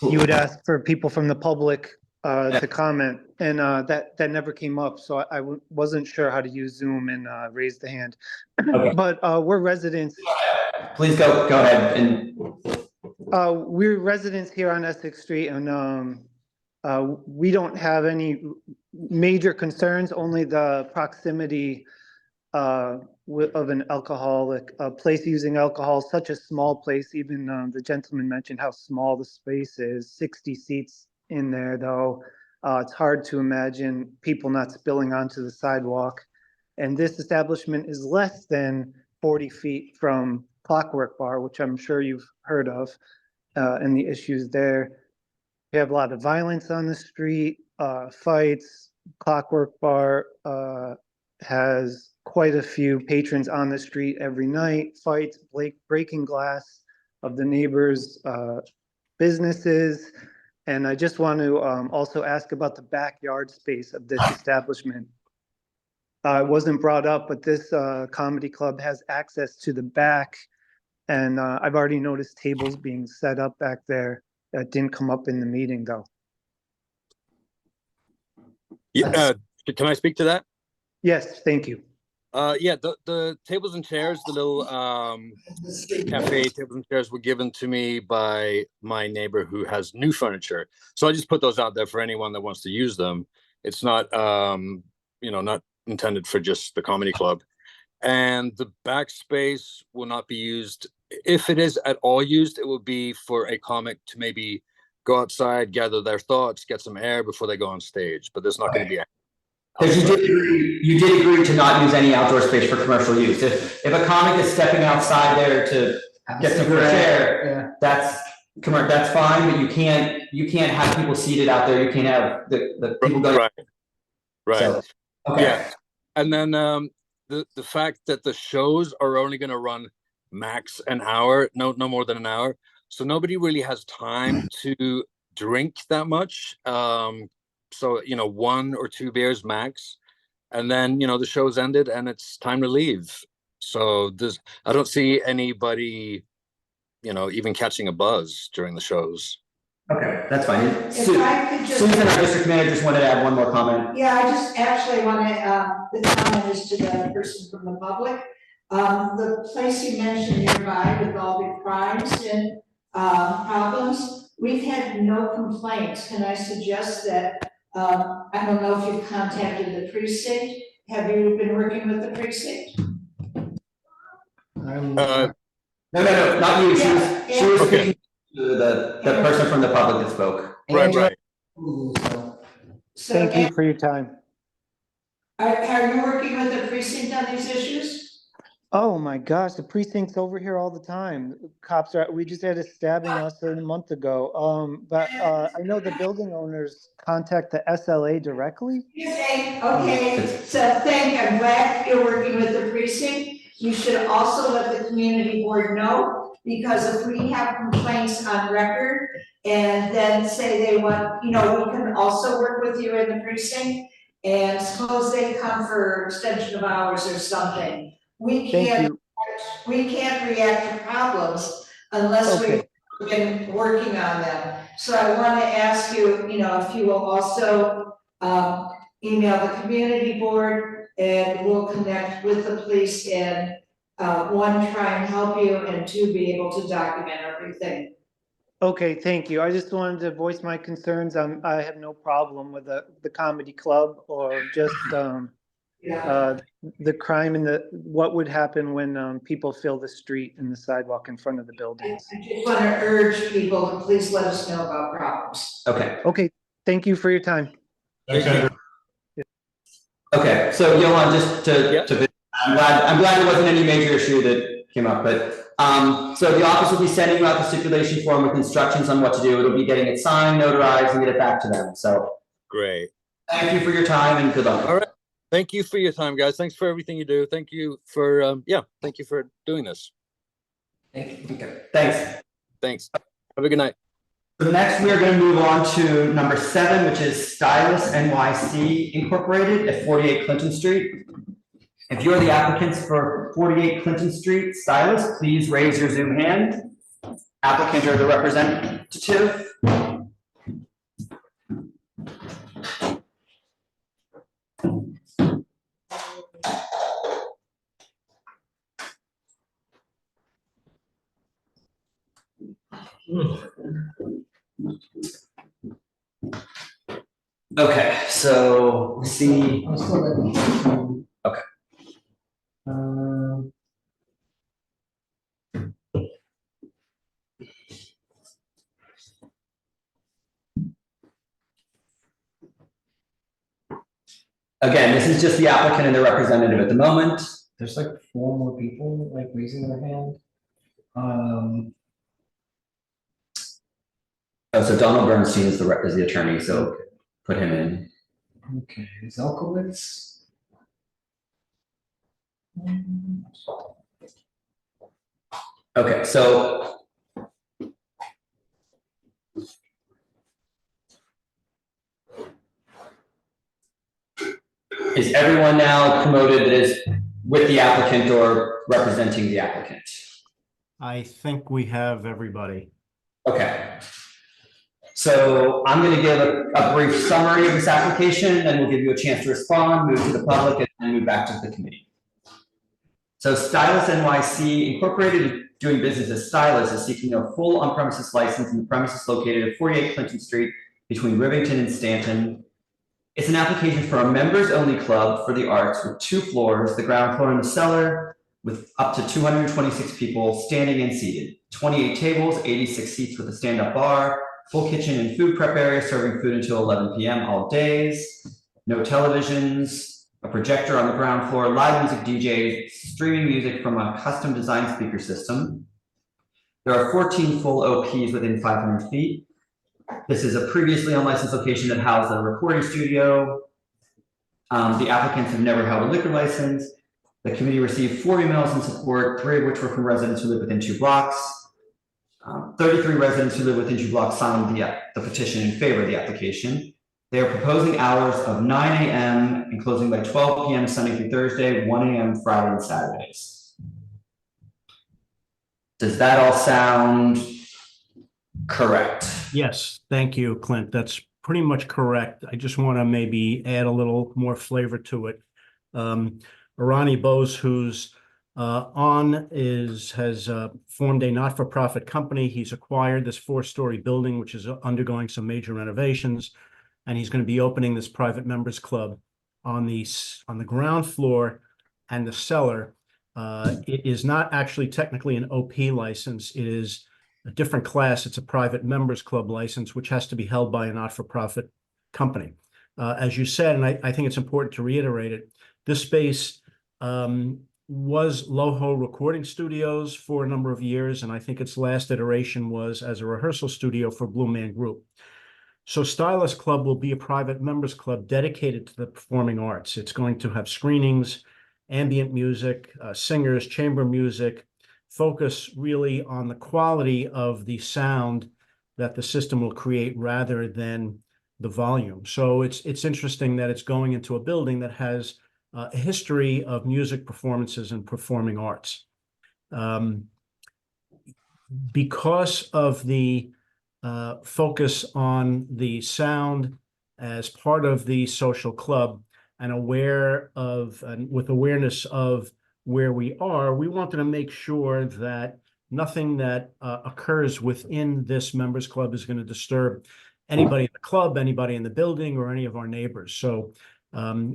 you would ask for people from the public to comment, and that never came up. So I wasn't sure how to use Zoom and raise the hand. Okay. But we're residents. Please go ahead and. We're residents here on Essex Street, and we don't have any major concerns. Only the proximity of an alcoholic place using alcohol, such a small place. Even the gentleman mentioned how small the space is. 60 seats in there, though. It's hard to imagine people not spilling onto the sidewalk. And this establishment is less than 40 feet from Clockwork Bar, which I'm sure you've heard of, and the issues there. We have a lot of violence on the street, fights. Clockwork Bar has quite a few patrons on the street every night, fights, breaking glass of the neighbors' businesses. And I just want to also ask about the backyard space of this establishment. It wasn't brought up, but this comedy club has access to the back. And I've already noticed tables being set up back there that didn't come up in the meeting, though. Yeah, can I speak to that? Yes, thank you. Yeah, the tables and chairs, the little cafe tables and chairs were given to me by my neighbor who has new furniture. So I just put those out there for anyone that wants to use them. It's not, not intended for just the comedy club. And the backspace will not be used. If it is at all used, it will be for a comic to maybe go outside, gather their thoughts, get some air before they go on stage. But there's not going to be. Because you did agree to not use any outdoor space for commercial use. If a comic is stepping outside there to get some fresh air, that's fine. But you can't have people seated out there. You can't have the people going. Right. So, okay. Yeah. And then the fact that the shows are only going to run max an hour, no more than an hour. So nobody really has time to drink that much. So, 1 or 2 beers max. And then, the show's ended and it's time to leave. So I don't see anybody, even catching a buzz during the shows. Okay, that's fine. If I could just- Susan, our district manager, just wanted to add one more comment. Yeah, I just actually want to, the comment is to the person from the public. The place you mentioned nearby with all the crimes and problems, we've had no complaints. Can I suggest that, I don't know if you've contacted the precinct. Have you been working with the precinct? No, not you. She was speaking to the person from the public that spoke. Right. Thank you for your time. Are you working with the precinct on these issues? Oh my gosh, the precinct's over here all the time. Cops we just had a stabbing us a month ago. But I know the building owners contact the SLA directly. Okay, so I'm glad you're working with the precinct. You should also let the community board know, because if we have complaints on record and then say they want, we can also work with you in the precinct, and suppose they come for extension of hours or something. We can't react to problems unless we've been working on them. So I want to ask you, if you will also email the community board, and we'll connect with the police and, one, try and help you, and two, be able to document everything. Okay, thank you. I just wanted to voice my concerns. I have no problem with the comedy club or just, the crime and what would happen when, people fill the street and the sidewalk in front of the buildings. I just want to urge people to please let us know about problems. Okay. Okay, thank you for your time. Okay. Okay, so Johan, just to, I'm glad there wasn't any major issue that came up, but, so the office will be sending you out the stipulation form with instructions on what to do. It'll be getting it signed, notarized, and get it back to them, so. Great. Thank you for your time and good luck. All right. Thank you for your time, guys. Thanks for everything you do. Thank you for, thank you for doing this. Thank you. Okay. Thanks. Thanks. Have a good night. So next, we are going to move on to number 7, which is Stylus NYC Incorporated at 48 Clinton Street. If you're the applicants for 48 Clinton Street, Stylus, please raise your Zoom hand. Applicant or the representative. Okay, so let's see. Okay. Again, this is just the applicant and the representative at the moment. There's like 4 more people like raising their hand. Oh, so Donald Bernstein is the attorney, so put him in. Okay, Zelkowitz. Okay, so is everyone now promoted that is with the applicant or representing the applicant? I think we have everybody. Okay. So I'm going to give a brief summary of this application, and we'll give you a chance to respond, move to the public, and move back to the committee. So Stylus NYC Incorporated, doing business as Stylus, is seeking a full on-premises license in the premises located at 48 Clinton Street between Rivington and Stanton. It's an application for a members-only club for the arts with 2 floors, the ground floor and the cellar, with up to 226 people standing and seated, 28 tables, 86 seats with a stand-up bar, full kitchen and food prep area serving food until 11 p.m. all days, no televisions, a projector on the ground floor, live music DJs, streaming music from a custom designed speaker system. There are 14 full OPs within 500 feet. This is a previously unlicensed location that housed a recording studio. The applicants have never held a liquor license. The committee received 4 emails in support, 3 of which were from residents who live within 2 blocks. 33 residents who live within 2 blocks signed the petition in favor of the application. They are proposing hours of 9 a.m. and closing by 12 p.m. Sunday through Thursday, 1 a.m. Friday and Saturdays. Does that all sound correct? Yes, thank you, Clint. That's pretty much correct. I just want to maybe add a little more flavor to it. Arani Bose, who's has formed a not-for-profit company. He's acquired this 4-story building, which is undergoing some major renovations, and he's going to be opening this private members club on the ground floor and the cellar. It is not actually technically an OP license. It is a different class. It's a private members club license, which has to be held by a not-for-profit company. As you said, and I think it's important to reiterate it, this space was Loho Recording Studios for a number of years, and I think its last iteration was as a rehearsal studio for Blue Man Group. So Stylus Club will be a private members club dedicated to the performing arts. It's going to have screenings, ambient music, singers, chamber music, focus really on the quality of the sound that the system will create rather than the volume. So it's interesting that it's going into a building that has a history of music performances and performing arts. Because of the focus on the sound as part of the social club and with awareness of where we are, we wanted to make sure that nothing that occurs within this members club is going to disturb anybody in the club, anybody in the building, or any of our neighbors. So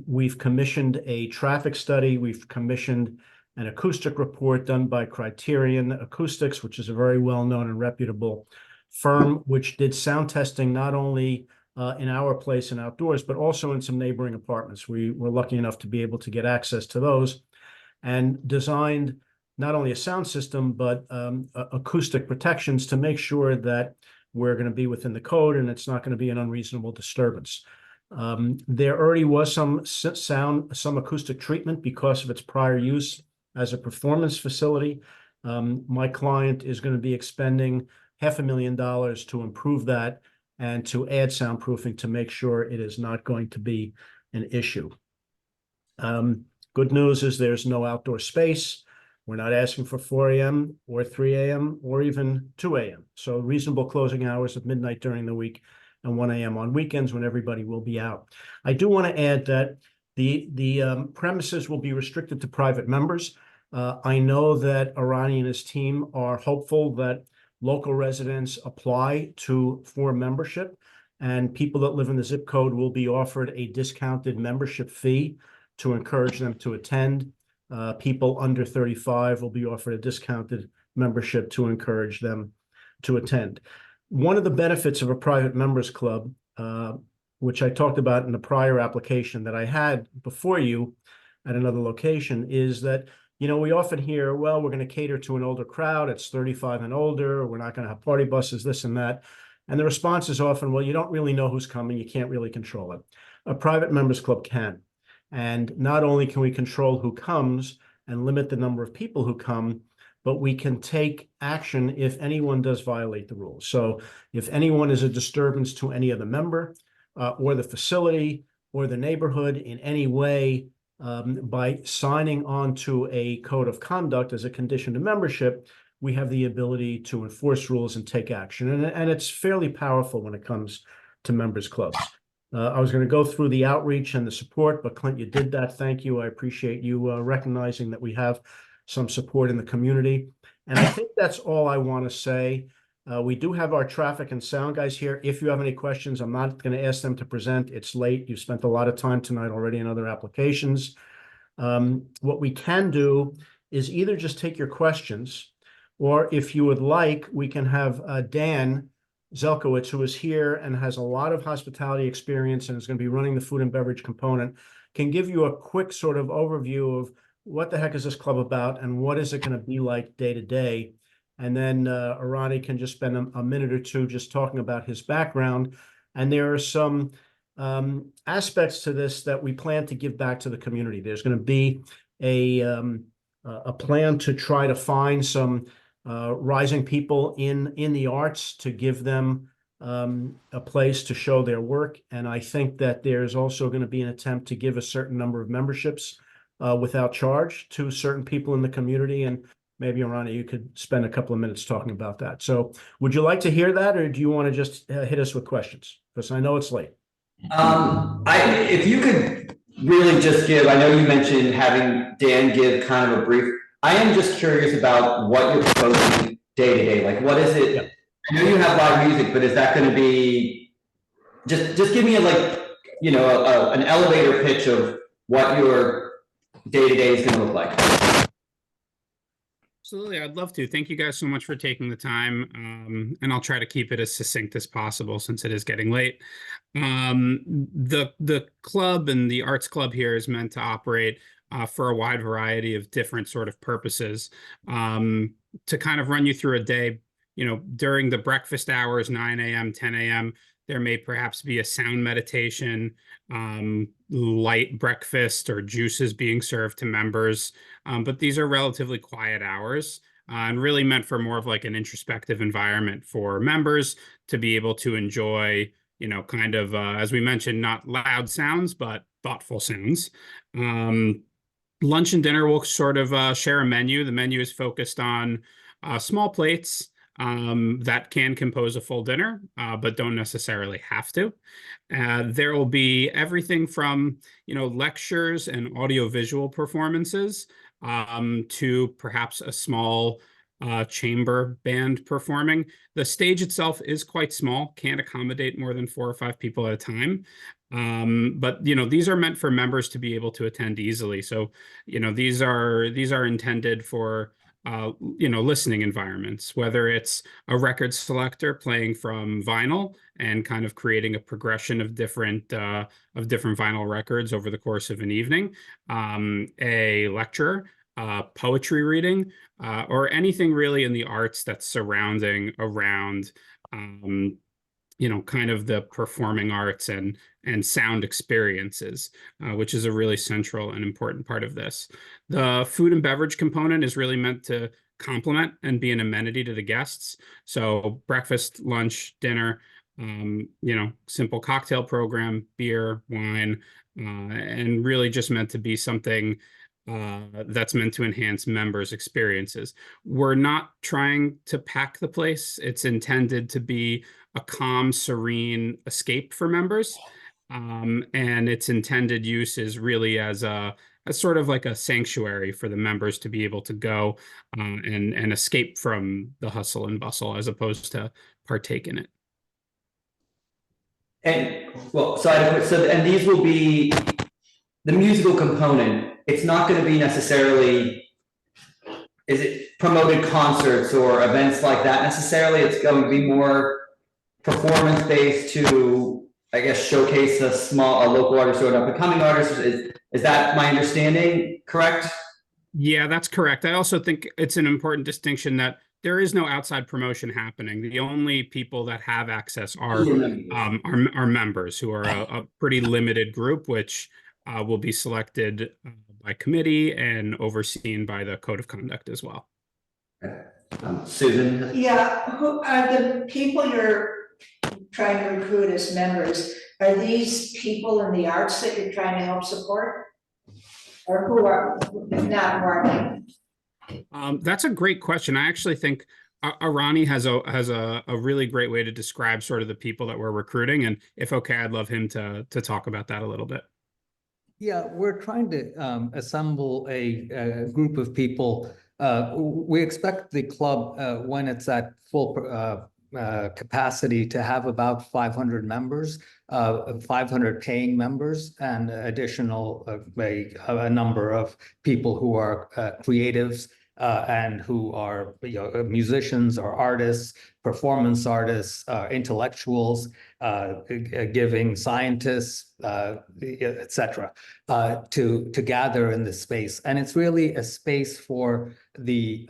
we've commissioned a traffic study. We've commissioned an acoustic report done by Criterion Acoustics, which is a very well-known and reputable firm, which did sound testing not only in our place and outdoors, but also in some neighboring apartments. We were lucky enough to be able to get access to those, and designed not only a sound system, but acoustic protections to make sure that we're going to be within the code and it's not going to be an unreasonable disturbance. There already was some acoustic treatment because of its prior use as a performance facility. My client is going to be expending $500,000 to improve that and to add soundproofing to make sure it is not going to be an issue. Good news is there's no outdoor space. We're not asking for 4 a.m. or 3 a.m. or even 2 a.m. So reasonable closing hours of midnight during the week and 1 a.m. on weekends when everybody will be out. I do want to add that the premises will be restricted to private members. I know that Arani and his team are hopeful that local residents apply for membership, and people that live in the zip code will be offered a discounted membership fee to encourage them to attend. People under 35 will be offered a discounted membership to encourage them to attend. One of the benefits of a private members club, which I talked about in the prior application that I had before you at another location, is that, we often hear, well, we're going to cater to an older crowd. It's 35 and older. We're not going to have party buses, this and that. And the response is often, well, you don't really know who's coming. You can't really control it. A private members club can. And not only can we control who comes and limit the number of people who come, but we can take action if anyone does violate the rules. So if anyone is a disturbance to any other member or the facility or the neighborhood in any way, by signing on to a code of conduct as a condition to membership, we have the ability to enforce rules and take action. And it's fairly powerful when it comes to members clubs. I was going to go through the outreach and the support, but Clint, you did that. Thank you. I appreciate you recognizing that we have some support in the community. And I think that's all I want to say. We do have our traffic and sound guys here. If you have any questions, I'm not going to ask them to present. It's late. You've spent a lot of time tonight already in other applications. What we can do is either just take your questions, or if you would like, we can have Dan Zelkowitz, who is here and has a lot of hospitality experience and is going to be running the food and beverage component, can give you a quick sort of overview of what the heck is this club about and what is it going to be like day to day. And then Arani can just spend a minute or two just talking about his background. And there are some aspects to this that we plan to give back to the community. There's going to be a plan to try to find some rising people in the arts to give them a place to show their work. And I think that there's also going to be an attempt to give a certain number of memberships without charge to certain people in the community. And maybe, Arani, you could spend a couple of minutes talking about that. So would you like to hear that, or do you want to just hit us with questions? Because I know it's late. If you could really just give, I know you mentioned having Dan give kind of a brief. I am just curious about what you're proposing day to day. Like, what is it? Yeah. I know you have live music, but is that going to be just give me an elevator pitch of what your day to day is going to look like. Absolutely, I'd love to. Thank you guys so much for taking the time, and I'll try to keep it as succinct as possible since it is getting late. The club and the arts club here is meant to operate for a wide variety of different sort of purposes. To kind of run you through a day, during the breakfast hours, 9 a.m., 10 a.m., there may perhaps be a sound meditation, light breakfast or juices being served to members. But these are relatively quiet hours and really meant for more of like an introspective environment for members to be able to enjoy, as we mentioned, not loud sounds, but thoughtful sounds. Lunch and dinner will sort of share a menu. The menu is focused on small plates, that can compose a full dinner, but don't necessarily have to. There will be everything from, lectures and audiovisual performances to perhaps a small chamber band performing. The stage itself is quite small, can't accommodate more than 4 or 5 people at a time. But these are meant for members to be able to attend easily. So, these are intended for listening environments, whether it's a record selector playing from vinyl and kind of creating a progression of different vinyl records over the course of an evening, a lecturer, poetry reading, or anything really in the arts that's surrounding around kind of the performing arts and sound experiences, which is a really central and important part of this. The food and beverage component is really meant to complement and be an amenity to the guests. So breakfast, lunch, dinner, simple cocktail program, beer, wine, and really just meant to be something that's meant to enhance members' experiences. We're not trying to pack the place. It's intended to be a calm, serene escape for members. And its intended use is really as sort of like a sanctuary for the members to be able to go and escape from the hustle and bustle as opposed to partake in it. And and these will be the musical component. It's not going to be necessarily, is it promoted concerts or events like that necessarily? It's going to be more performance-based to, I guess, showcase a local artist or an up-and-coming artist. Is that my understanding correct? Yeah, that's correct. I also think it's an important distinction that there is no outside promotion happening. The only people that have access are members, who are a pretty limited group, which will be selected by committee and overseen by the Code of Conduct as well. Susan? Yeah, who are the people you're trying to recruit as members? Are these people in the arts that you're trying to help support? Or who are not working? That's a great question. I actually think Arani has a really great way to describe sort of the people that we're recruiting. And if okay, I'd love him to talk about that a little bit. Yeah, we're trying to assemble a group of people. We expect the club, when it's at full capacity, to have about 500 members, 500 paying members, and additional a number of people who are creatives and who are musicians or artists, performance artists, intellectuals, giving scientists, etc., to got in this space. And it's really a space for the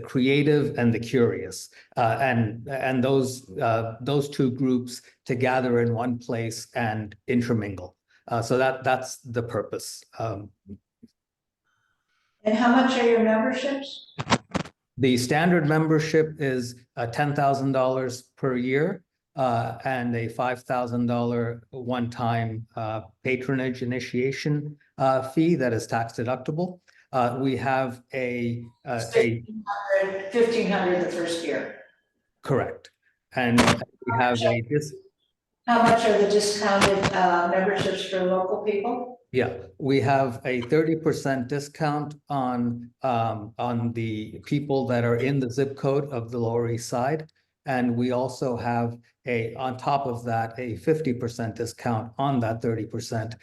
creative and the curious, and those two groups to gather in one place and intermingle. So that's the purpose. And how much are your memberships? The standard membership is $10,000 per year and a $5,000 one-time patronage initiation fee that is tax deductible. We have a $1,500 the first year. Correct. And we have how much are the discounted memberships for local people? Yeah, we have a 30% discount on the people that are in the zip code of the Lower East Side. And we also have on top of that, a 50% discount on that 30%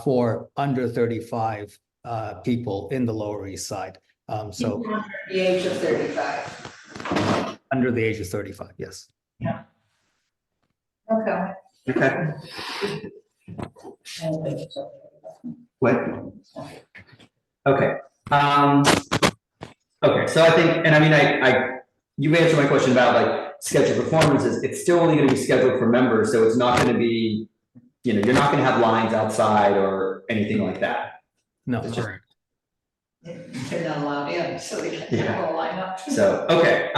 for under 35 people in the Lower East Side. So under the age of 35. Under the age of 35, yes. Yeah. Okay. Okay. What? Okay. Okay. So I think, and I mean, you answered my question about like scheduled performances. It's still only going to be scheduled for members, so it's not going to be, you're not going to have lines outside or anything like that. No, it's correct. They're not allowed in, so they can't all line up. So okay.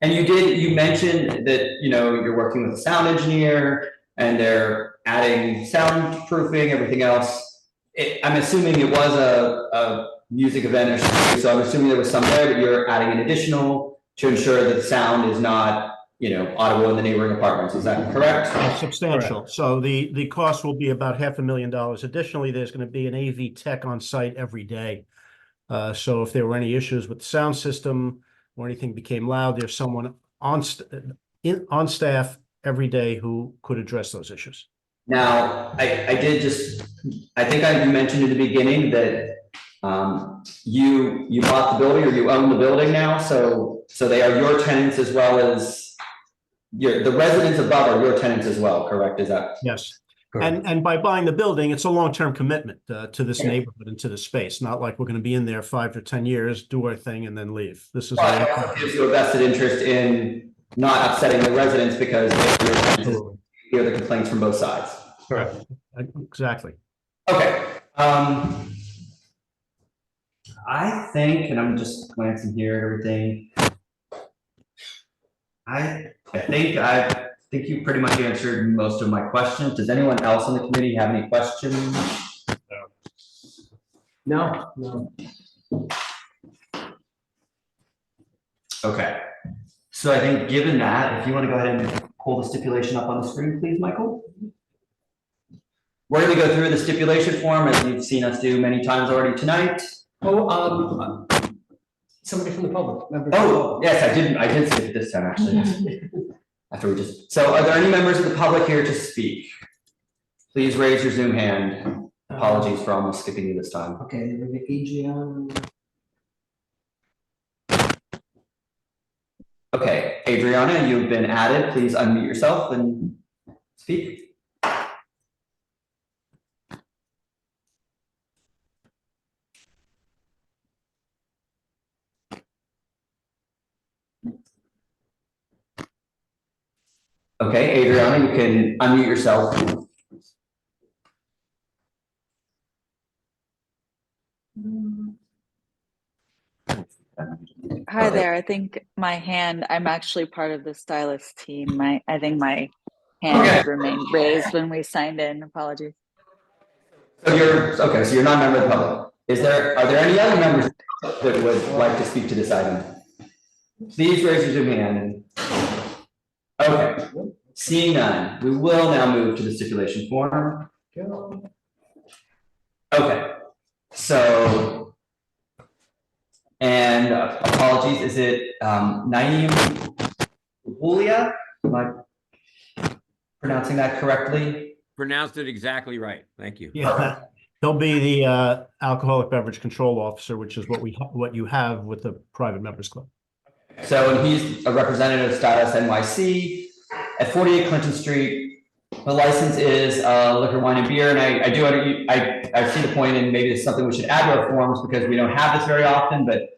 And you mentioned that you're working with a sound engineer and they're adding soundproofing, everything else. I'm assuming it was a music event or something, so I'm assuming there was some there, but you're adding an additional to ensure that the sound is not, you know, audible in the neighboring apartments. Is that correct? Substantial. So the cost will be about $500,000. Additionally, there's going to be an AV tech on site every day. So if there were any issues with the sound system or anything became loud, there's someone on staff every day who could address those issues. Now, I think I mentioned in the beginning that you bought the building, or you own the building now, so they are your tenants as well as the residents above are your tenants as well, correct? Is that? Yes. And by buying the building, it's a long-term commitment to this neighborhood and to the space. Not like we're going to be in there 5 to 10 years, do our thing, and then leave. This is It gives you a vested interest in not upsetting the residents because they hear the complaints from both sides. Correct. Exactly. Okay. I think, and I'm just glancing here at everything. I think you pretty much answered most of my questions. Does anyone else on the committee have any questions? No. Okay. So I think given that, if you want to go ahead and pull the stipulation up on the screen, please, Michael. We're going to go through the stipulation form as you've seen us do many times already tonight. Oh, somebody from the public. Oh, yes, I did skip it this time, actually. So are there any members of the public here to speak? Please raise your Zoom hand. Apologies for almost skipping you this time. Okay, Adrian. Okay, Adriana, you've been added. Please unmute yourself and speak. Okay, Adriana, you can unmute yourself. Hi there. I think I'm actually part of the stylist team. I think my hand had remained raised when we signed in. Apologies. So you're not a member of the public. Are there any other members that would like to speak to this item? Please raise your Zoom hand. Okay, seeing none, we will now move to the stipulation form. Okay, so, and apologies, is it Naeem Julia? Am I pronouncing that correctly? Pronounced it exactly right. Thank you. Yeah, he'll be the alcoholic beverage control officer, which is what you have with the private members club. So, and he's a representative of Stardust NYC at 48 Clinton Street. The license is liquor, wine, and beer. And I see the point, and maybe it's something we should add to our forms because we don't have this very often. But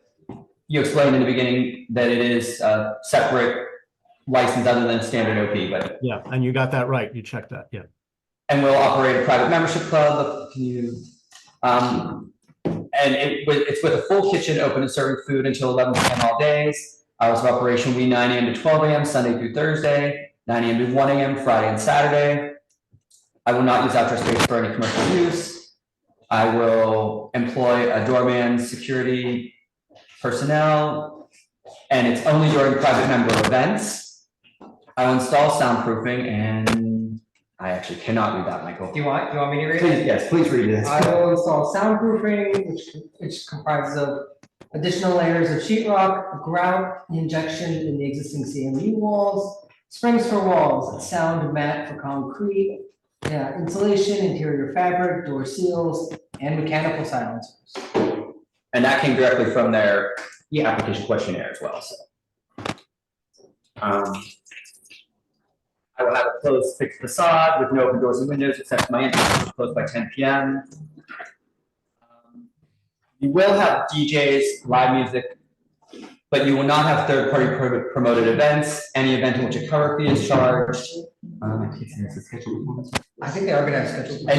you explained in the beginning that it is a separate license other than standard OP. But yeah, and you got that right. You checked that. Yeah. And we'll operate a private membership club. Can you? And it's with a full kitchen, open and serving food until 11 p.m. all days. Hours of operation will be 9 a.m. to 12 a.m. Sunday through Thursday, 9 a.m. to 1 a.m. Friday and Saturday. I will not use outdoor space for any commercial use. I will employ a doorman, security personnel, and it's only during private member events. I will install soundproofing, and I actually cannot read that, Michael. Do you want me to read Please, it? yes, please read this. I will install soundproofing, which comprises of additional layers of sheetrock, grout injection in the existing CMU walls, springs for walls, sound mat for concrete, insulation, interior fabric, door seals, and mechanical silencers. And that came directly from their application questionnaire as well. So, I will have a closed fixed facade with no open doors and windows except my entrance, closed by 10 p.m. You will have DJs, live music, but you will not have third-party promoted events. Any event in which a cover fee is charged. I think they are going to have scheduled.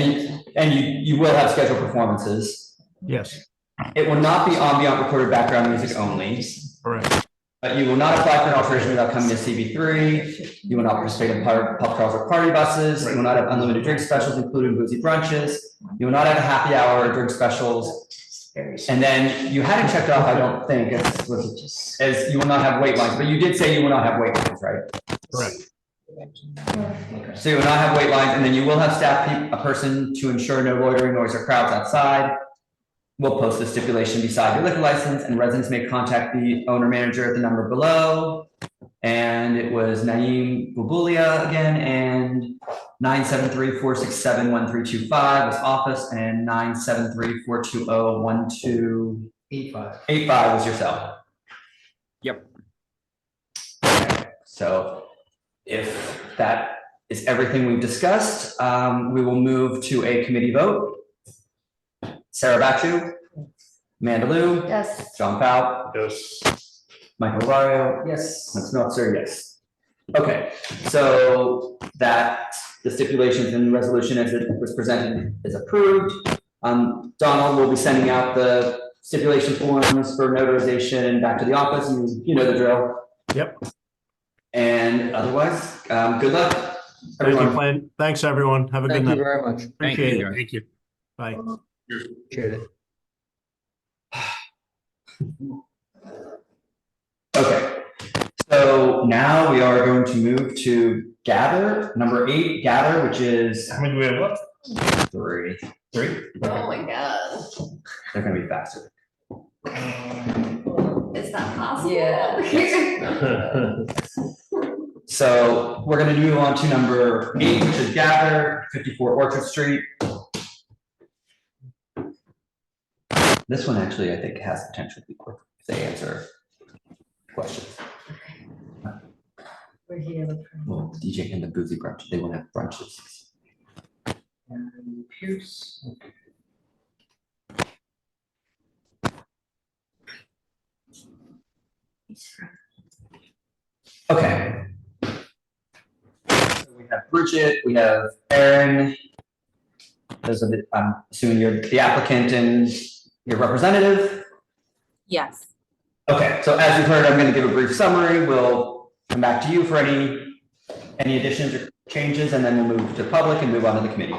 And you will have scheduled performances. Yes. It will not be ambient recorded background music only. Correct. But you will not apply for an alteration without coming to CB3. You will not participate in pub crawls or party buses. You will not have unlimited drink specials, including boozy brunches. You will not have happy hour drink specials. And then you had it checked off, I don't think, as you will not have wait lines, but you did say you will not have wait lines, right? Right. So you will not have wait lines, and then you will have staff, a person to ensure no loitering, noise, or crowds outside. We'll post the stipulation beside your liquor license, and residents may contact the owner manager at the number below. And it was Naeem Bubulia again, and 973-467-1325 was office, and 973-420-1285 was yourself. Yep. Okay, so if that is everything we've discussed, we will move to a committee vote. Sarah Bachu, Amanda Lou. Yes. John Fout. Yes. Michael Lario. Yes. Ms. Meltzer, yes. Okay, so that the stipulations in the resolution as it was presented is approved. Donald will be sending out the stipulation forms for notarization back to the office. You know the drill. Yep. And otherwise, good luck. Thank you, Glenn. Thanks, everyone. Have a good night. Thank you very much. Appreciate it. Thank you. Bye. Appreciate it. Okay, so now we are going to move to Gather, number 8, Gather, which is. How many do we have left? 3. 3? Oh my God. They're gonna be faster. Is that possible? Yeah. So we're gonna move on to number 8, which is Gather, 54 Orchard Street. This one actually, I think, has potential to be quick if they answer questions. We're here. Well, DJ and the boozy brunch, they won't have brunches. And Pierce. Okay. So we have Bridget, we have Aaron. Those are the, I'm assuming you're the applicant and your representative. Yes. Okay, so as you've heard, I'm going to give a brief summary. We'll come back to you for any additions or changes, and then we'll move to public and move on to the committee.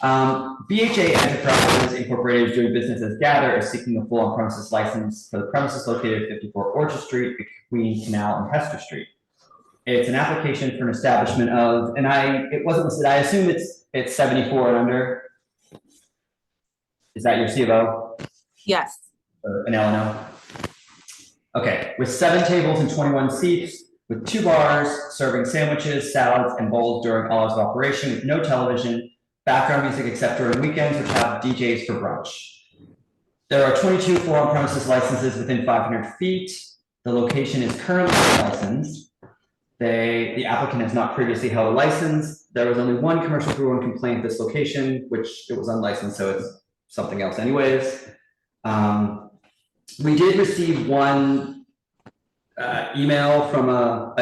BHA Enterprises Incorporated is doing business as Gather, is seeking a full on-premises license for the premises located at 54 Orchard Street between Canal and Hester Street. It's an application for an establishment of, and it wasn't listed, I assume it's 74 and under. Is that your C of O? Yes. Or an LNO? Okay, with 7 tables and 21 seats, with 2 bars, serving sandwiches, salads, and bowls during all hours of operation, with no television, background music except during weekends, which have DJs for brunch. There are 22 full on-premises licenses within 500 feet. The location is currently licensed. The applicant has not previously held a license. There was only 1 commercial brew complaint at this location, which it was unlicensed, so it's something else anyways. We did receive 1 email from a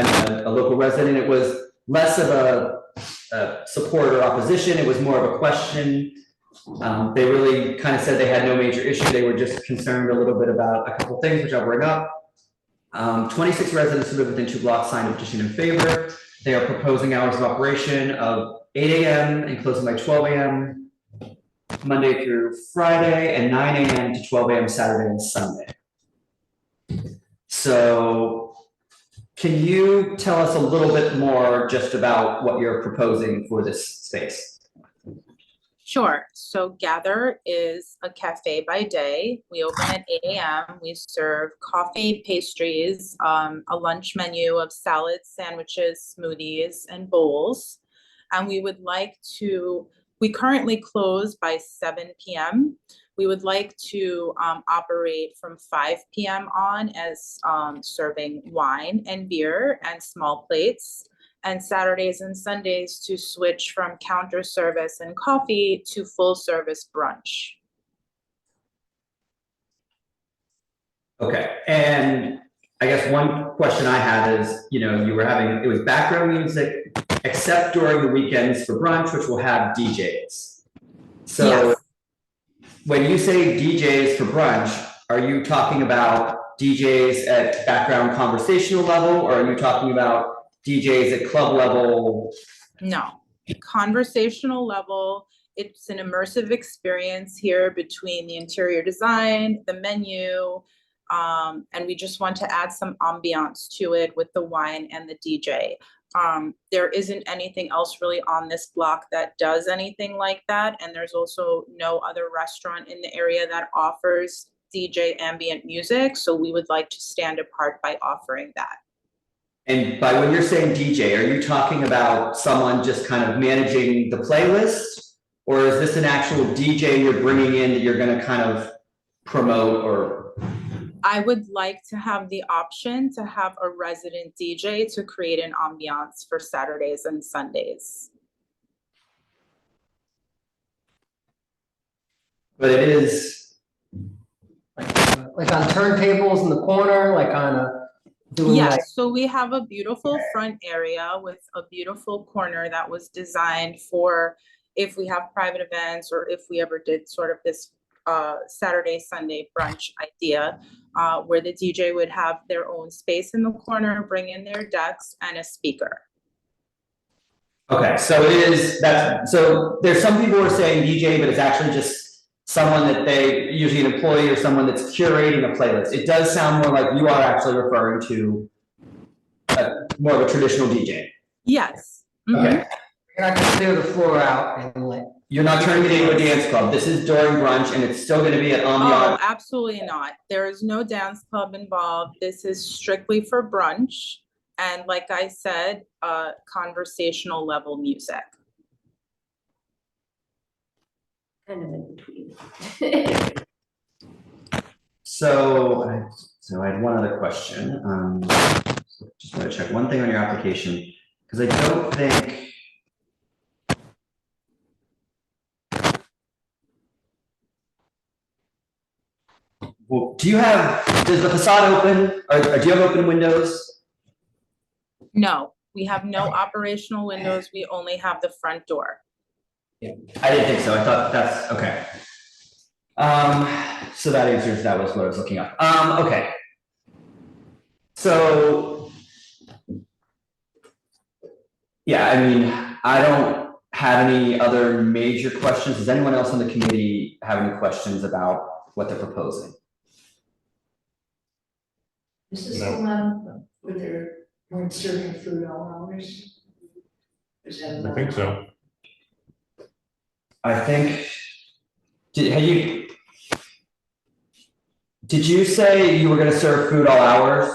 local resident. It was less of a support or opposition. It was more of a question. They really kind of said they had no major issue. They were just concerned a little bit about a couple things, which I'll bring up. 26 residents who live within 2 blocks signed a petition in favor. They are proposing hours of operation of 8 a.m. and closing by 12 a.m. Monday through Friday, and 9 a.m. to 12 a.m. Saturday and Sunday. So can you tell us a little bit more just about what you're proposing for this space? Sure. So Gather is a cafe by day. We open at 8 a.m. We serve coffee, pastries, a lunch menu of salads, sandwiches, smoothies, and bowls. And we currently close by 7 p.m. We would like to operate from 5 p.m. on as serving wine and beer and small plates, and Saturdays and Sundays to switch from counter service and coffee to full service brunch. Okay, and I guess one question I had is, it was background music, except during the weekends for brunch, which will have DJs. So yes. When you say DJs for brunch, are you talking about DJs at background conversational level, or are you talking about DJs at club level? No, conversational level It's an immersive experience here between the interior design, the menu, and we just want to add some ambiance to it with the wine and the DJ. There isn't anything else really on this block that does anything like that. And there's also no other restaurant in the area that offers DJ ambient music. So we would like to stand apart by offering that. And by when you're saying DJ, are you talking about someone just kind of managing the playlist? Or is this an actual DJ you're bringing in that you're going to kind of promote or? I would like to have the option to have a resident DJ to create an ambiance for Saturdays and Sundays. But it is like on turntables in the corner, like on a. Yes, so we have a beautiful front area with a beautiful corner that was designed for if we have private events or if we ever did sort of this Saturday, Sunday brunch idea, where the DJ would have their own space in the corner, bring in their decks and a speaker. Okay, so it is that. So there's some people who are saying DJ, but it's actually just someone that they, usually an employee or someone that's curating a playlist. It does sound more like you are actually referring to more of a traditional DJ. Yes. Okay. You're not gonna clear the floor out and like. You're not turning it into a dance club. This is during brunch and it's still gonna be at Oh, absolutely not. There is no dance club involved. This is strictly for brunch. And like I said, conversational level music. Kind of in between. So I had one other question. Just want to check one thing on your application, because I don't think. Well, does the facade open, or do you have open windows? No, we have no operational windows. We only have the front door. Yeah, I didn't think so. I thought that's okay. So that answers, that was what I was looking up. Okay. So, yeah, I mean, I don't have any other major questions. Does anyone else on the committee have any questions about what they're proposing? This is the one where they're weren't serving food all hours? Is that I think so. I think, did you say you were gonna serve food all hours?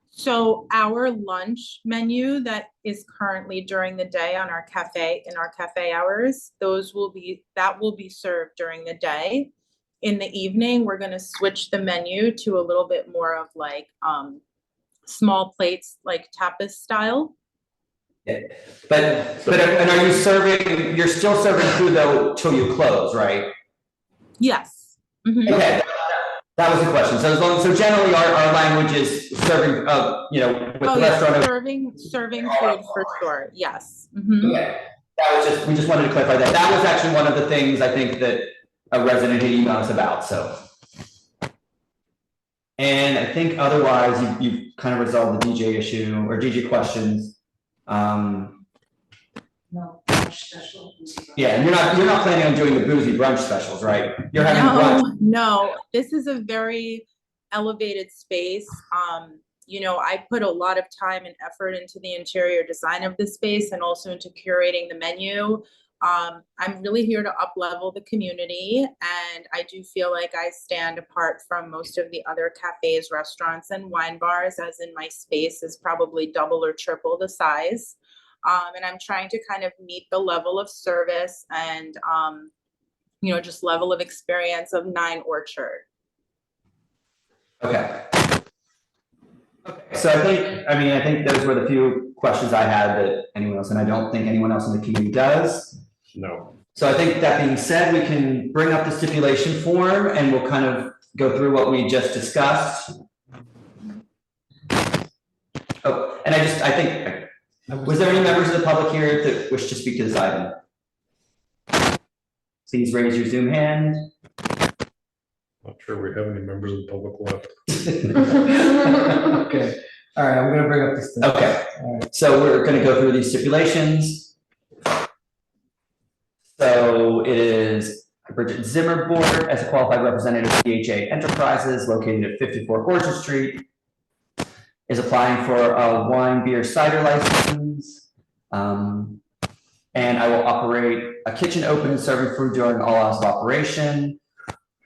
So our lunch menu that is currently during the day on our cafe, in our cafe hours, that will be served during the day. In the evening, we're gonna switch the menu to a little bit more of like small plates, like tapas style. Yeah. But and are you serving, you're still serving food though till you close, right? Yes. Mm-hmm. Okay, that was the question. So as long, so generally our language is serving, with the restaurant. Serving food for sure, yes. Mm-hmm. Okay, that was we just wanted to clarify that. That was actually one of the things I think that a resident had emailed us about, so. And I think otherwise you've kind of resolved the DJ issue or DJ questions. No, brunch special. Yeah, and you're not planning on doing the boozy brunch specials, right? You're having brunch. No, this is a very elevated space. I put a lot of time and effort into the interior design of the space and also into curating the menu. I'm really here to up-level the community, and I do feel like I stand apart from most of the other cafes, restaurants, and wine bars, as in my space is probably double or triple the size. And I'm trying to kind of meet the level of service and, just level of experience of 9 Orchard. Okay. So I think those were the few questions I had that anyone else, and I don't think anyone else in the community does. No. So I think that being said, we can bring up the stipulation form and we'll kind of go through what we just discussed. Oh, and I think, was there any members of the public here that wish to speak to this item? Please raise your Zoom hand. Not sure we have any members of the public left. Okay, all right, I'm gonna bring up this thing. Okay, so we're gonna go through these stipulations. So it is Bridget Zimmer Board as a qualified representative of DHA Enterprises located at 54 Orchard Street. Is applying for a wine, beer, cider license. And I will operate a kitchen open and serving food during all hours of operation.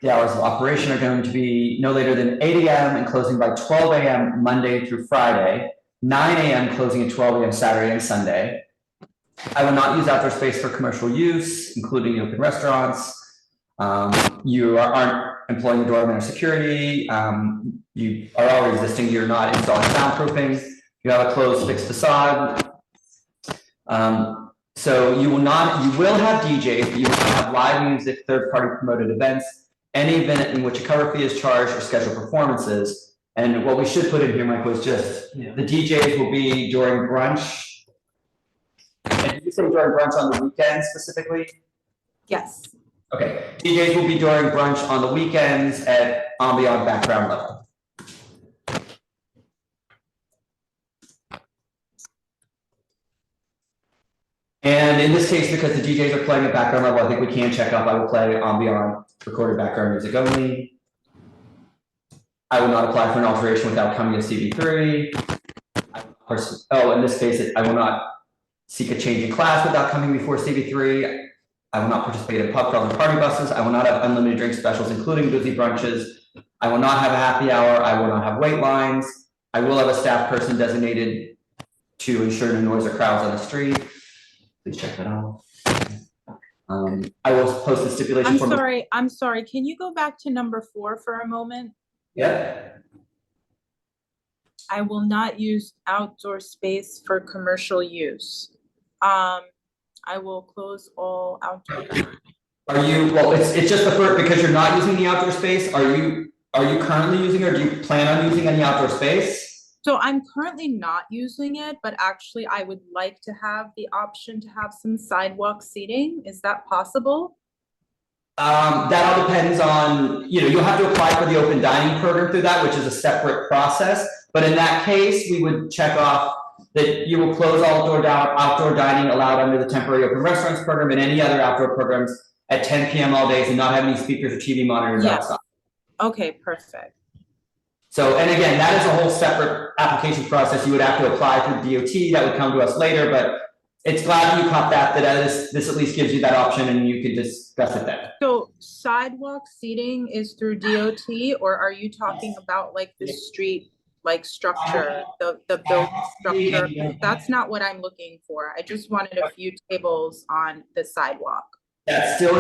The hours of operation are going to be no later than 8 a.m. and closing by 12 a.m. Monday through Friday, 9 a.m. closing at 12 a.m. Saturday and Sunday. I will not use outdoor space for commercial use, including open restaurants. You aren't employing a doorman or security. You are already existing. You're not installing soundproofing. You have a closed fixed facade. So you will have DJs, but you will not have live music, third-party promoted events, any event in which a cover fee is charged or scheduled performances. And what we should put in here, Mike, was just the DJs will be during brunch. And did you say during brunch on the weekends specifically? Yes. Okay, DJs will be during brunch on the weekends at ambient background level. And in this case, because the DJs are playing at background level, I think we can check up. I will play ambient recorded background music only. I will not apply for an alteration without coming to CB3. In this case, I will not seek a change in class without coming before CB3. I will not participate in pub crawls and party buses. I will not have unlimited drink specials, including boozy brunches. I will not have a happy hour. I will not have wait lines. I will have a staff person designated to ensure no noise or crowds on the street. Please check that out. I will post the stipulation. I'm sorry. Can you go back to number 4 for a moment? Yeah. I will not use outdoor space for commercial use. I will close all outdoor. Are you, well, it's just the first, because you're not using the outdoor space, are you currently using, or do you plan on using any outdoor space? So I'm currently not using it, but actually I would like to have the option to have some sidewalk seating. Is that possible? That all depends on, you'll have to apply for the open dining program through that, which is a separate process. But in that case, we would check off that you will close all outdoor dining allowed under the temporary open restaurants program and any other outdoor programs at 10 p.m. all days and not have any speakers or TV monitors outside. Okay, perfect. So, and again, that is a whole separate application process. You would have to apply through DOT. That would come to us later, but it's glad you caught that this at least gives you that option and you can discuss it then. So sidewalk seating is through DOT, or are you talking about like the street structure, the built structure? That's not what I'm looking for. I just wanted a few tables on the sidewalk. That still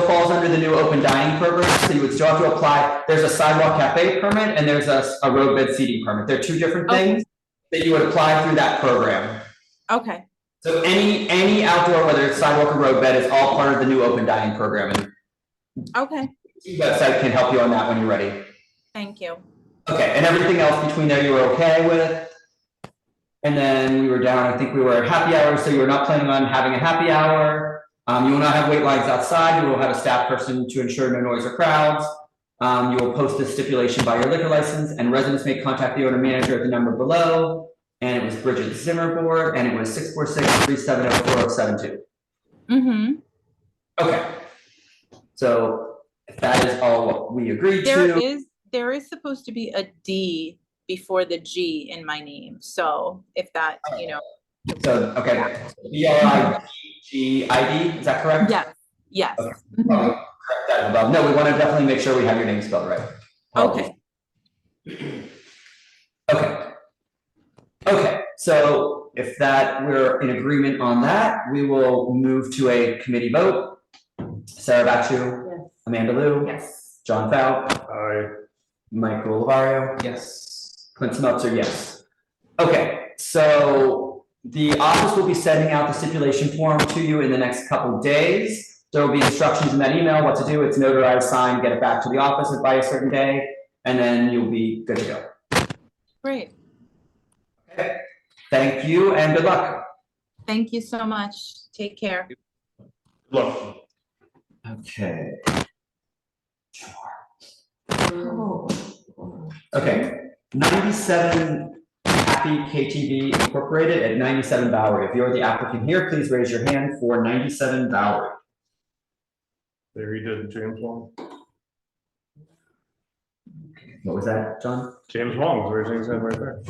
falls under the new open dining program, so you would still have to apply. There's a sidewalk cafe permit and there's a roadbed seating permit. They're two different things that you would apply through that program. Okay. So any outdoor, whether it's sidewalk or roadbed, is all part of the new open dining program. And okay. The website can help you on that when you're ready. Thank you. Okay, and everything else between there you were okay with? And then we were down, I think we were at happy hour, so you were not planning on having a happy hour. You will not have wait lines outside. You will have a staff person to ensure no noise or crowds. You will post a stipulation by your liquor license, and residents may contact the owner manager at the number below. And it was Bridget Zimmer Board, and it was 646-370-4072. Mm-hmm. Okay. So if that is all what we agreed to. There is supposed to be a D before the G in my name. So if that, So, okay. BRIGID, is that correct? Yes. Yes. Okay. Correct that above. No, we want to definitely make sure we have your name spelled right. Okay. Okay, so if we're in agreement on that, we will move to a committee vote. Sarah Bachu. Yes. Amanda Liu. Yes. John Fout. Aye. Michael Lavario. Yes. Clint Smeltzer, yes. Okay, so the office will be sending out the stipulation form to you in the next couple of days. There will be instructions in that email, what to do. It's notarized, signed, get it back to the office by a certain day, and then you'll be good to go. Great. Okay. Thank you and good luck. Thank you so much. Take care. Good luck. Okay. Okay, 97 Happy KTV Incorporated at 97 Bowery. If you're the applicant here, please raise your hand for 97 Bowery. There he did, James Wong. What was that, John? James Wong, raising his hand right there.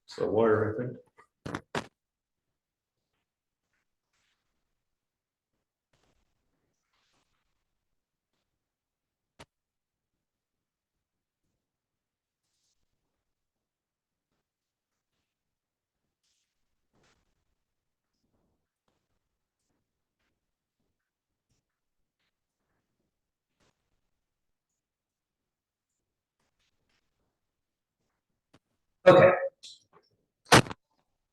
It's the lawyer, I think. Okay.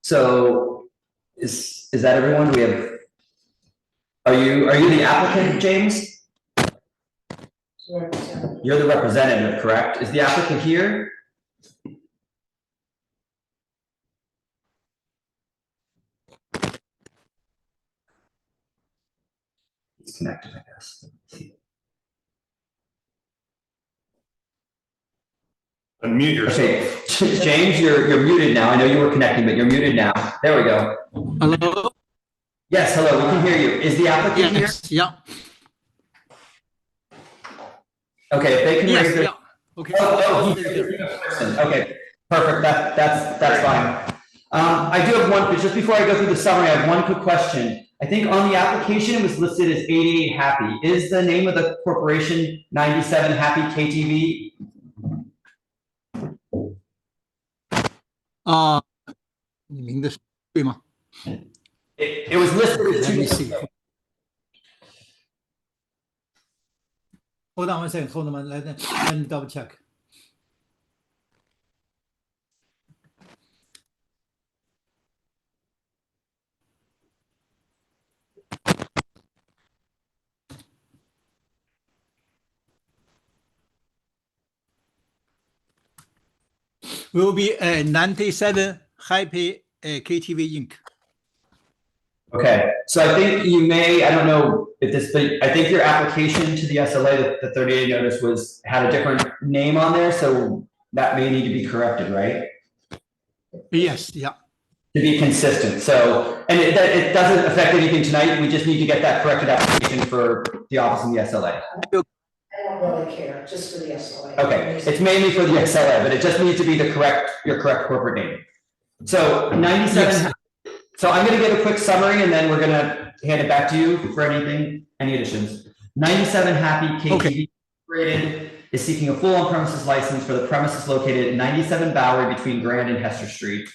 So is that everyone? Do we have? Are you the applicant, James? You're the representative, correct? Is the applicant here? He's connected, I guess. Unmute yourself. Okay, James, you're muted now. I know you were connecting, but you're muted now. There we go. Hello? Yes, hello, we can hear you. Is the applicant here? Yes, yeah. Okay, if they can Yes, raise their. yeah. Okay. Okay, perfect. That's fine. I do have one, but just before I go through the summary, I have one quick question. I think on the application it was listed as 88 Happy. Is the name of the corporation 97 Happy KTV? It was listed as Let me 2. see. Hold on one second. Hold on. Let me double check. Will be 97 Happy KTV Inc. Okay, so I think you may, I don't know if this, but I think your application to the SLA, the 30-day notice had a different name on there, so that may need to be corrected, right? Yes, yeah. To be consistent, so, and it doesn't affect anything tonight, we just need to get that corrected application for the office in the SLA. I don't really care, just for the SLA. Okay, it's mainly for the SLA, but it just needs to be your correct corporate name. So 97, Yes. So I'm gonna give a quick summary and then we're gonna hand it back to you for any additions. 97 Happy KTV Incorporated is seeking a full on-premises license for the premises located at 97 Bowery between Grand and Hester Street.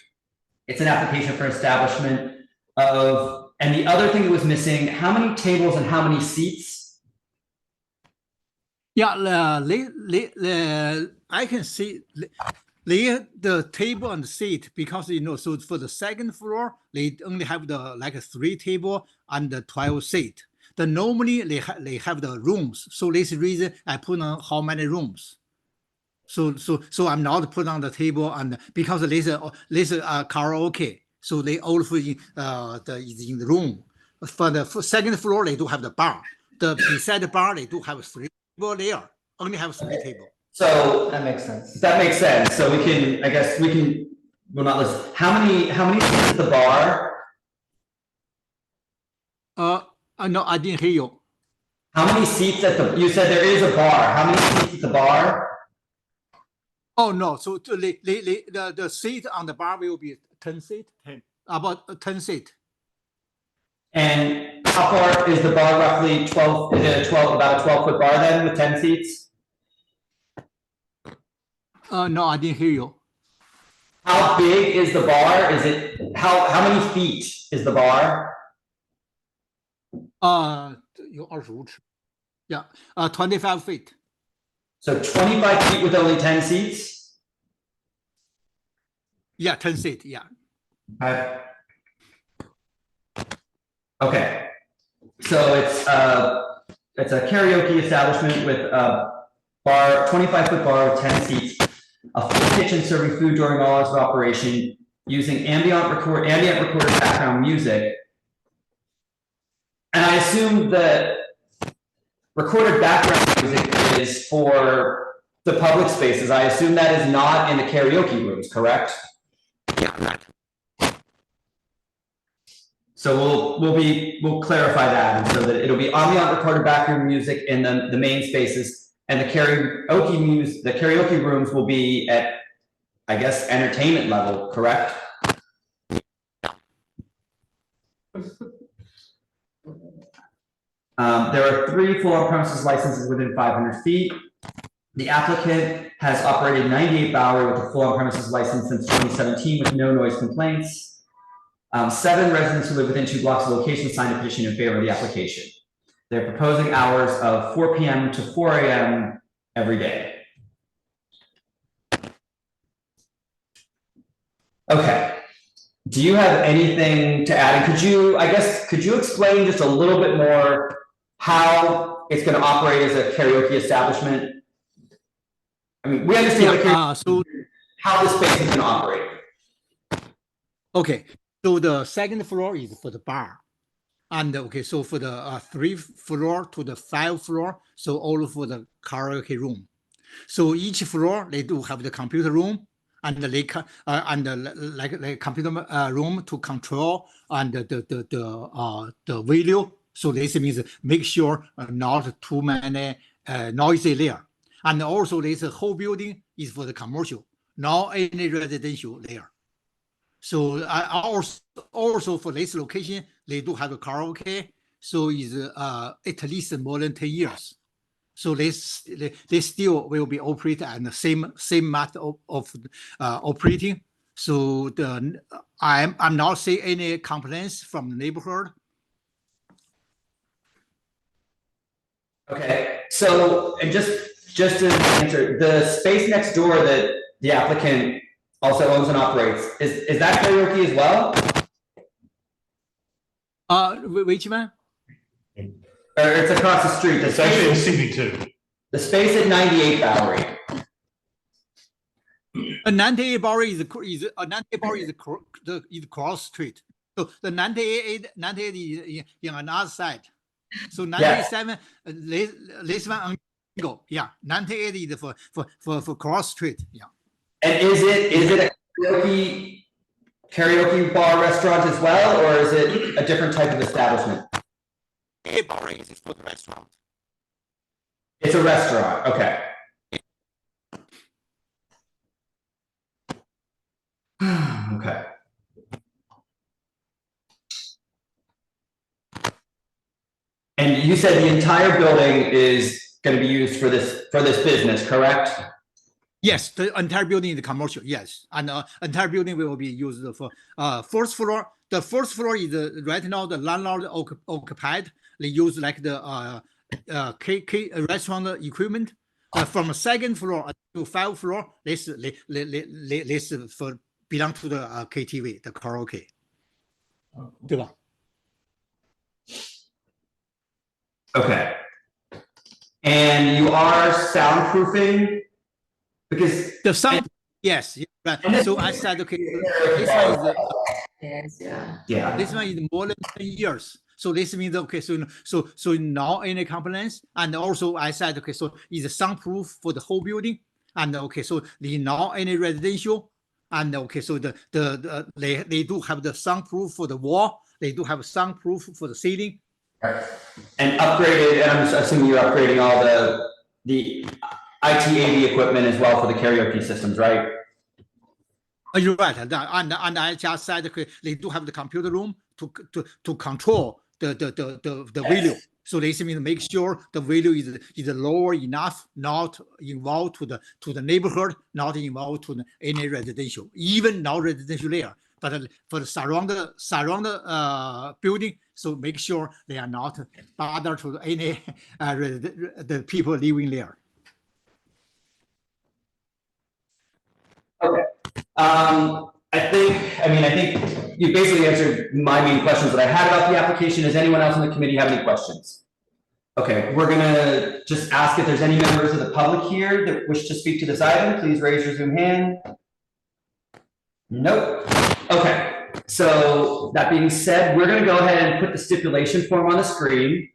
It's an application for establishment of, and the other thing that was missing, how many tables and how many seats? Yeah, I can see the table and seat because so for the second floor they only have the 3 table and the 12 seat. The normally they have the rooms, so this reason I put on how many rooms. So I'm not put on the table and because this karaoke, so they all in the room. For the second floor they do have the bar. Beside the bar they do have 3 table there. Only have 3 table. So that makes sense. That makes sense. So we can, I guess we can, well, not list. How many seats at the bar? No, I didn't hear you. How many seats you said there is a bar. How many seats at the bar? Oh, no. So the seat on the bar will be 10 seat, about 10 seat. And how far is the bar roughly 12, about a 12-foot bar then with 10 seats? No, I didn't hear you. How big is the bar? Is it, how many feet is the bar? 有25尺. Yeah, 25 feet. So 25 feet with only 10 seats? Yeah, 10 seat, yeah. Okay. So it's a karaoke establishment with a bar, 25-foot bar with 10 seats, a full kitchen serving food during all hours of operation, using ambient recorded background music. And I assume that recorded background music is for the public spaces. I assume that is not in the karaoke rooms, correct? Yeah, right. So we'll clarify that, and so that it'll be ambient recorded background music in the main spaces, and the karaoke rooms will be at, I guess, entertainment level, correct? There are 3 full on-premises licenses within 500 feet. The applicant has operated 98 Bowery with a full on-premises license since 2017 with no noise complaints. 7 residents who live within 2 blocks of the location signed a petition in favor of the application. They're proposing hours of 4 p.m. to 4 a.m. every day. Okay. Do you have anything to add? And could you explain just a little bit more how it's going to operate as a karaoke establishment? I mean, we understand how the space is going to operate. Okay. So the second floor is for the bar. And okay, so for the 3rd floor to the 5th floor, so all for the karaoke room. So each floor, they do have the computer room and the computer room to control and the video. So this means make sure not too many noisy there. And also this whole building is for the commercial, not any residential there. So also for this location, they do have a karaoke. So is at least more than 10 years. So they still will be operated at the same method of operating. So I'm not seeing any complaints from the neighborhood. Okay. So and just to answer, the space next door that the applicant also owns and operates, is that karaoke as well? Which one? Or it's across the street. It's actually in CV2. The space at 98 Bowery. 98 Bowery is cross street. So the 98 is in another side. So 97, this one go. Yeah, 98 is for cross street. Yeah. And is it a karaoke bar restaurant as well, or is it a different type of establishment? It's for the restaurant. It's a restaurant. Okay. Okay. And you said the entire building is going to be used for this business, correct? Yes, the entire building is commercial. Yes, and entire building will be used for first floor. The first floor is right now the landlord occupied. They use like the restaurant equipment. From the 2nd floor to 5th floor, this for belong to the KTV, the karaoke. 对吧? Okay. And you are soundproofing? Because the sound, yes, right. So I said, okay, this one is this one is more than 10 years. So this means okay, so now any complaints, and also I said okay, so is soundproof for the whole building, and okay, so the now any residential, and okay, so they do have the soundproof for the wall, they do have soundproof for the ceiling. And upgraded, and I'm assuming you're upgrading all the IT/AV equipment as well for the karaoke systems, right? You're right, and I just said okay, they do have the computer room to control the video. So this means make sure the video is lower enough, not involved to the neighborhood, not involved to any residential, even not residential there, but for the surround building. So make sure they are not bother to any the people living there. Okay. I think you basically answered my main questions that I had about the application. Does anyone else on the committee have any questions? Okay, we're gonna just ask if there's any members of the public here that wish to speak to this item. Please raise your Zoom hand. Nope. Okay. So that being said, we're going to go ahead and put the stipulation form on the screen.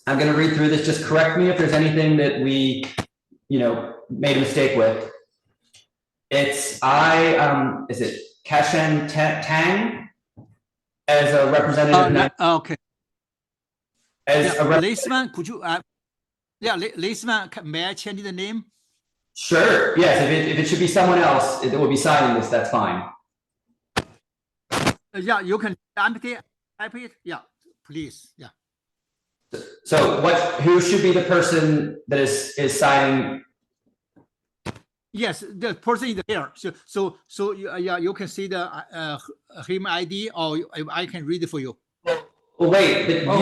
I'm going to read through this. Just correct me if there's anything that we, made a mistake with. It's is it Kashan Tang? as a representative. Okay. As a rep- Laceman, could you, Laceman, may I change the name? Sure, yes, if it should be someone else that will be signing this, that's fine. Yeah, you can type it, yeah, please, yeah. So who should be the person that is signing? Yes, the person is here, so yeah, you can see the him ID, or I can read it for you. Well, wait, but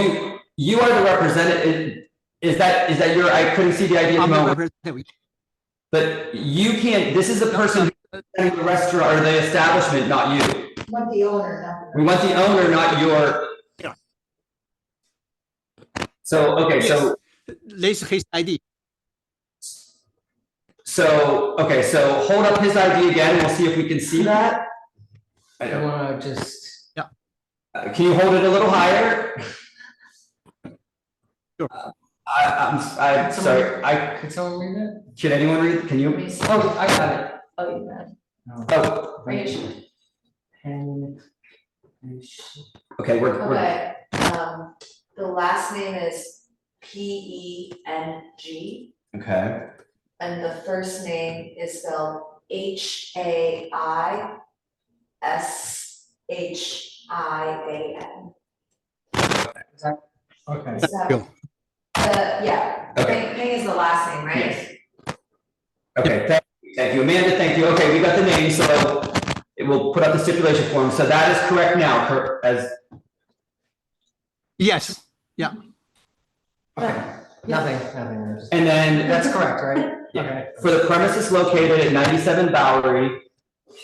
you are the representative, is that your, I couldn't see the ID at the moment. But you can't, this is the person who's running the restaurant or the establishment, not you. We want the owner, not the. We want the owner, not your. So, okay, so. This is his ID. So, okay, so hold up his ID again, we'll see if we can see that. I wanna just. Yeah. Can you hold it a little higher? Sure. I'm sorry, Can someone read it? Can anyone read, can you? Oh, I got it. Oh, you got it. Oh, Right here. Pen. okay, we're, Okay, the last name is Peng, okay, and the first name is spelled Haischhian. Okay. Yeah, Okay. Peng is the last name, right? okay, thank you, Amanda, thank you, okay, we got the name, so it will put up the stipulation form, so that is correct now, as. Yes, yeah. Okay, nothing. And then. That's correct, right? Okay. For the premises located at 97 Bowery,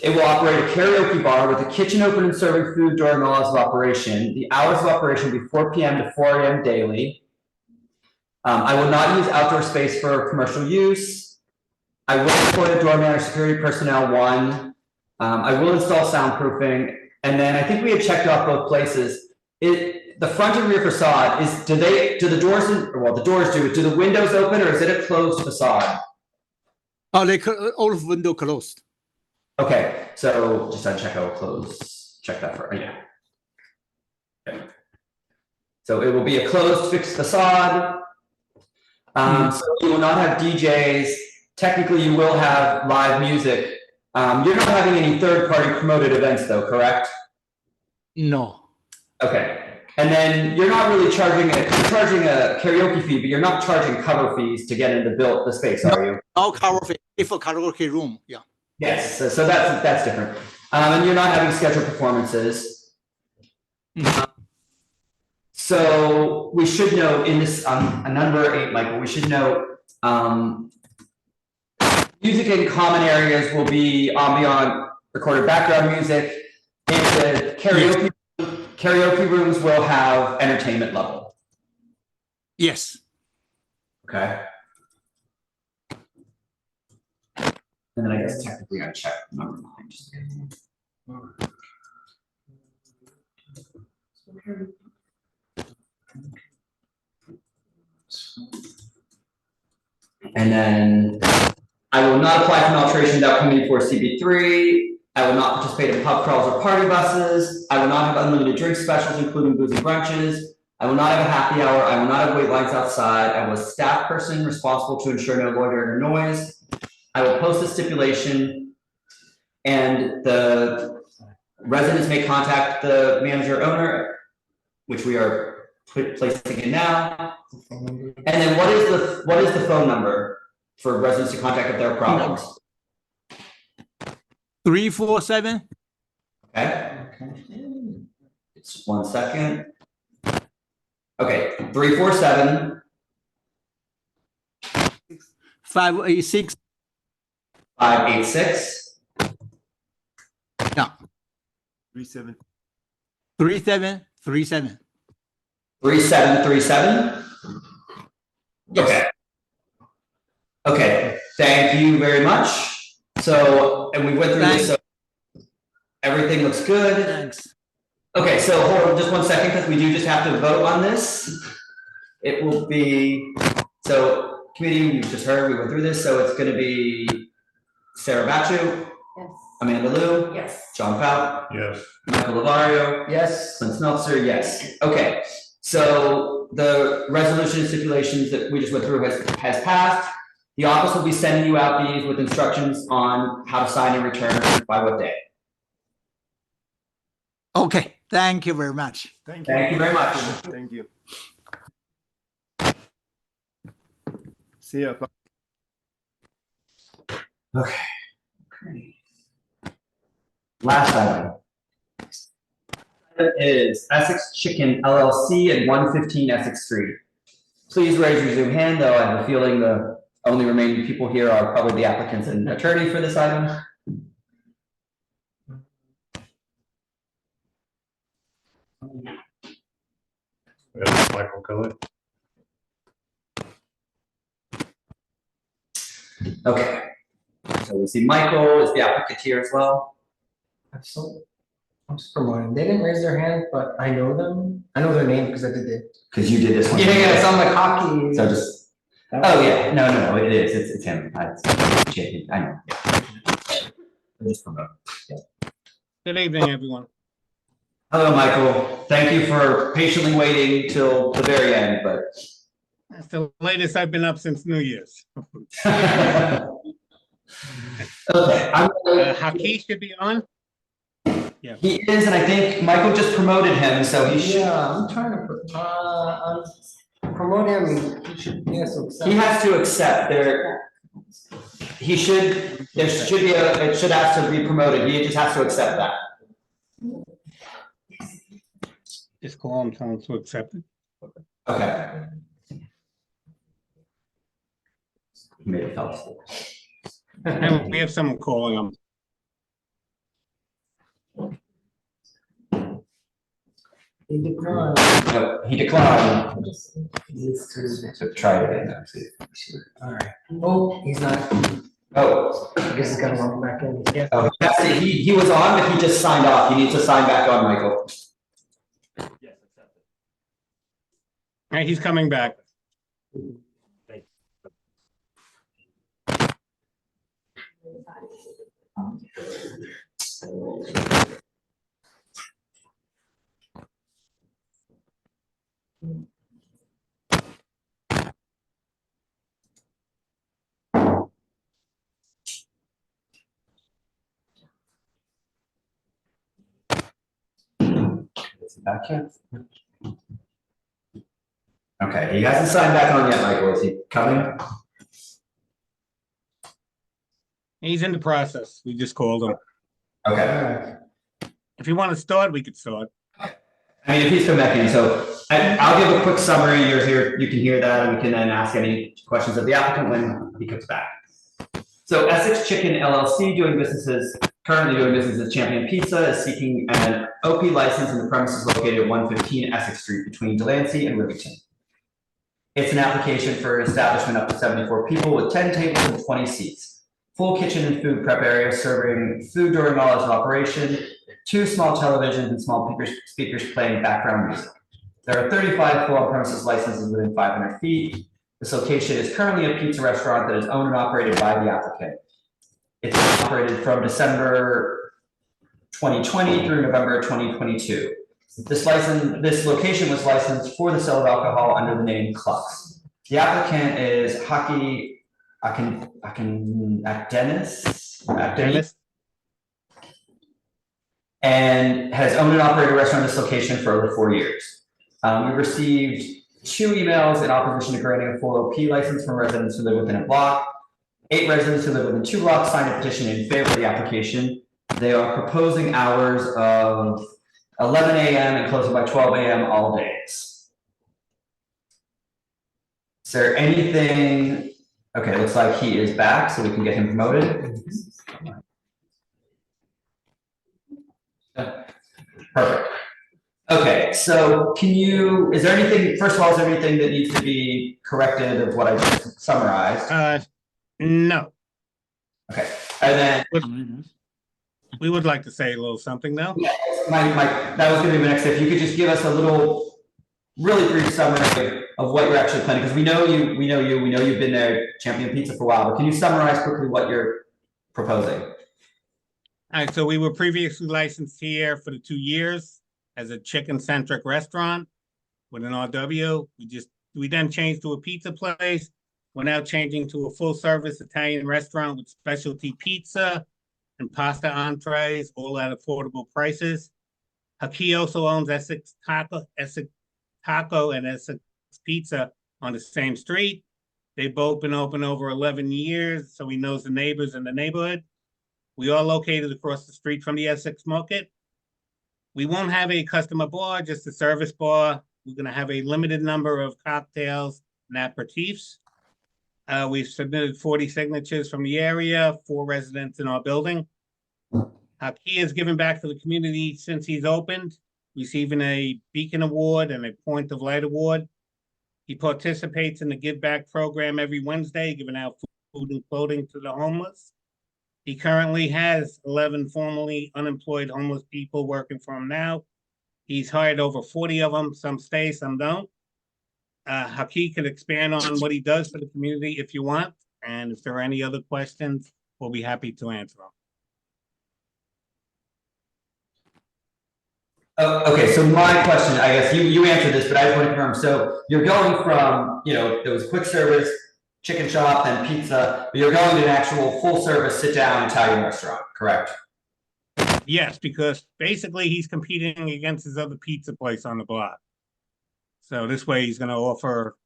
it will operate a karaoke bar with a kitchen open and serving food during all hours of operation. The hours of operation will be 4 p.m. to 4 a.m. daily. I will not use outdoor space for commercial use. I will employ a doorman or security personnel, one. I will install soundproofing. And then I think we had checked off both places. The front and rear facade do the doors, the doors do the windows open, or is it a closed facade? Oh, all of window closed. Okay, so just uncheck out close, check that for, yeah. Okay. So it will be a closed fixed facade. So you will not have DJs. Technically, you will have live music. You're not having any third-party promoted events though, correct? No. Okay. And then you're not really charging you're charging a karaoke fee, but you're not charging cover fees to get into the space, are you? No cover fee for karaoke room, yeah. Yes, so that's different. And you're not having scheduled performances. So we should note in this, number 8, Michael, we should note, music in common areas will be ambient recorded background music, and the karaoke rooms will have entertainment level. Yes. Okay. And then I guess technically I check number 9. Just and then I will not apply for alteration without coming before CB3. I will not participate in pub crawls or party buses. I will not have unlimited drink specials, including booze and brunches. I will not have a happy hour. I will not have wait lines outside. I will a staff person responsible to ensure no loitering or noise. I will post a stipulation, and the residents may contact the manager or owner, which we are placing in now. And then what is the phone number for residents to contact if there are problems? 347. Okay. It's 1 second. Okay, 347. 586. 586. Yeah. 37. 3737. 3737. Okay. Okay, thank you very much. So, and we went through this, so everything looks good. Thanks. Okay, so hold on just 1 second, because we do just have to vote on this. It will be, so committee, you just heard, we went through this, so it's gonna be Sarah Bachu, Yes. Amanda Lou? Yes. John Powell? Yes. Michael Lavario? Yes. Clint Smeltzer, yes. Okay, so the resolution and stipulations that we just went through has passed. The office will be sending you out these with instructions on how to sign and return by what day. Okay, thank you very much. Thank you very much. Thank you. See ya. Okay. Last item is Essex Chicken LLC at 115 Essex Street. Please raise your Zoom hand, though I have a feeling the only remaining people here are probably the applicants and attorney for this item. Michael Kelly. Okay, so we see Michael is the applicant here as well. I'm just promoting. They didn't raise their hand, but I know them. I know their name because I did it. Because you did this one. Yeah, it's on like hockey. So just, oh yeah, no, it is, it's him. I know. Yeah. I'm just promoting. Yeah. Good evening, everyone. Hello, Michael. Thank you for patiently waiting till the very end, but. That's the latest I've been up since New Year's. Okay. Haki should be on? Yeah. He is, and I think Michael just promoted him, so he should. Yeah, I'm trying to promote him. He should, yes, accept. He has to accept there. He should, there should be it should have to be promoted. He just has to accept that. Just call him, tell him to accept it. Okay. Maybe it helps. And we have someone calling him. He declined. No, he declined. So try it again. All right. Oh, he's not. Oh. I guess he's got to log back in. Yeah. Oh, that's it. He was on, but he just signed off. You need to sign back on, Michael. All right, he's coming back. Back here. Okay, he hasn't signed back on yet, Michael. Is he coming? He's in the process. We just called him. Okay. If you want to start, we could start. I mean, if he's come back in, so I'll give a quick summary. You're here, you can hear that, and we can then ask any questions of the applicant when he comes back. So Essex Chicken LLC currently doing business as Champion Pizza is seeking an OP license in the premises located at 115 Essex Street between Delancey and Rivington. It's an application for an establishment up to 74 people with 10 tables and 20 seats. Full kitchen and food prep area serving food during all hours of operation, 2 small televisions and small speakers playing background music. There are 35 full on-premises licenses within 500 feet. This location is currently a pizza restaurant that is owned and operated by the applicant. It's operated from December 2020 through November 2022. This location was licensed for the sale of alcohol under the name Clucks. The applicant is Haki Dennis, and has owned and operated a restaurant in this location for over 4 years. We've received 2 emails in opposition to granting a full OP license from residents who live within a block. 8 residents who live within 2 blocks signed a petition in favor of the application. They are proposing hours of 11 a.m. and closing by 12 a.m. all days. Is there anything? Okay, looks like he is back, so we can get him promoted. Perfect. Okay, so is there anything, first of all, is there anything that needs to be corrected of what I just summarized? No. Okay, and then we would like to say a little something now. Yeah, that was going to be my next step. If you could just give us a little, really brief summary of what you're actually planning, because we know you've been there, Champion Pizza, for a while. But can you summarize quickly what you're proposing? All right, so we were previously licensed here for the 2 years as a chicken-centric restaurant with an RW. We then changed to a pizza place. We're now changing to a full-service Italian restaurant with specialty pizza and pasta entrees, all at affordable prices. Haki also owns Essex Taco and Essex Pizza on the same street. They've both been open over 11 years, so he knows the neighbors in the neighborhood. We are located across the street from the Essex Market. We won't have a customer bar, just a service bar. We're going to have a limited number of cocktails and aperitifs. We've submitted 40 signatures from the area, 4 residents in our building. Haki has given back to the community since he's opened, receiving a Beacon Award and a Point of Light Award. He participates in the Give Back program every Wednesday, giving out food and clothing to the homeless. He currently has 11 formerly unemployed homeless people working for him now. He's hired over 40 of them. Some stay, some don't. Haki can expand on what he does for the community if you want. And if there are any other questions, we'll be happy to answer them. Oh, okay, so my question, I guess you answered this, but I just want to confirm. So you're going from, there was quick service, chicken shop, and pizza, but you're going to an actual full service sit down Italian restaurant, correct? Yes, because basically he's competing against his other pizza place on the block. So this way he's going to offer,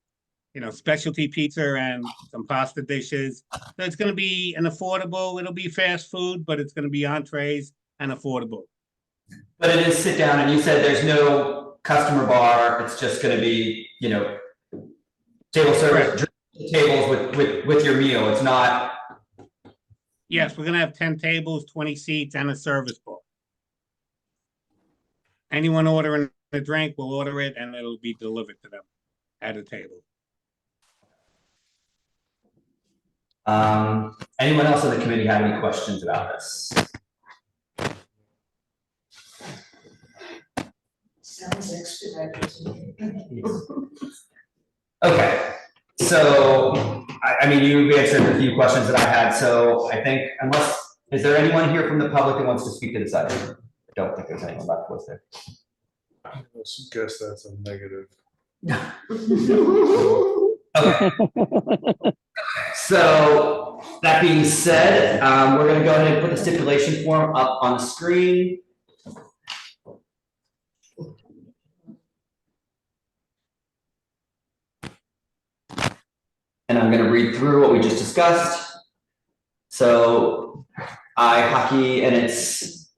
specialty pizza and some pasta dishes. So it's going to be it'll be fast food, but it's going to be entrees and affordable. But it is sit down, and you said there's no customer bar. It's just going to be, table service, tables with your meal. It's not. Yes, we're going to have 10 tables, 20 seats, and a service bar. Anyone ordering a drink will order it, and it'll be delivered to them at a table. Anyone else on the committee have any questions about this? Sounds expedited to me. Okay, so I mean, you answered a few questions that I had. So I think is there anyone here from the public that wants to speak to this item? I don't think there's anyone left, was there? I guess that's a negative. Okay. So that being said, we're going to go ahead and put the stipulation form up on the screen. And I'm going to read through what we just discussed. So Haki, and it's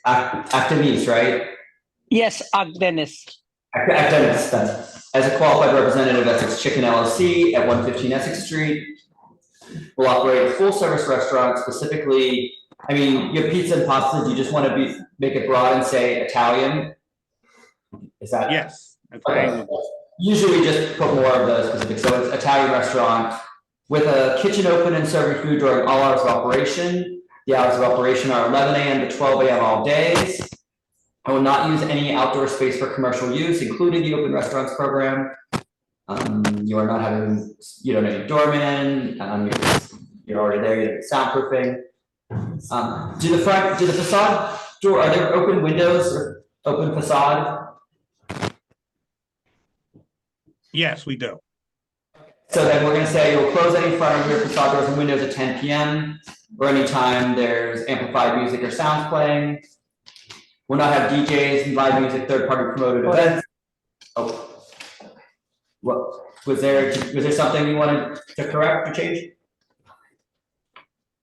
Activis, right? Yes, Agdenis. Activis, then. As a qualified representative of Essex Chicken LLC at 115 Essex Street, will operate a full service restaurant. Specifically, I mean, you have pizza and pasta. Do you just want to make it broad and say Italian? Is that? Yes. Okay. Usually we just put more of the specifics. So it's Italian restaurant with a kitchen open and serving food during all hours of operation. The hours of operation are 11 a.m. to 12 a.m. all days. I will not use any outdoor space for commercial use, including the open restaurants program. You are not having, you don't need a doorman. You're already there. You don't need soundproofing. Do the facade door, are there open windows or open facade? Yes, we do. So then we're going to say you'll close any front or rear facade doors and windows at 10 p.m. or anytime there's amplified music or sounds playing. We'll not have DJs and live music, third-party promoted events. Oh, what was there something you wanted to correct or change?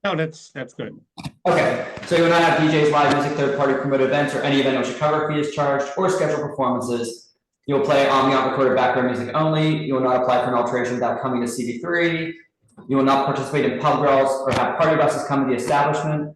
No, that's good. Okay, so you will not have DJs, live music, third-party promoted events, or any event in which a cover fee is charged or scheduled performances. You will play ambient recorded background music only. You will not apply for an alteration without coming to CD3. You will not participate in pub crawls or have party buses come to the establishment.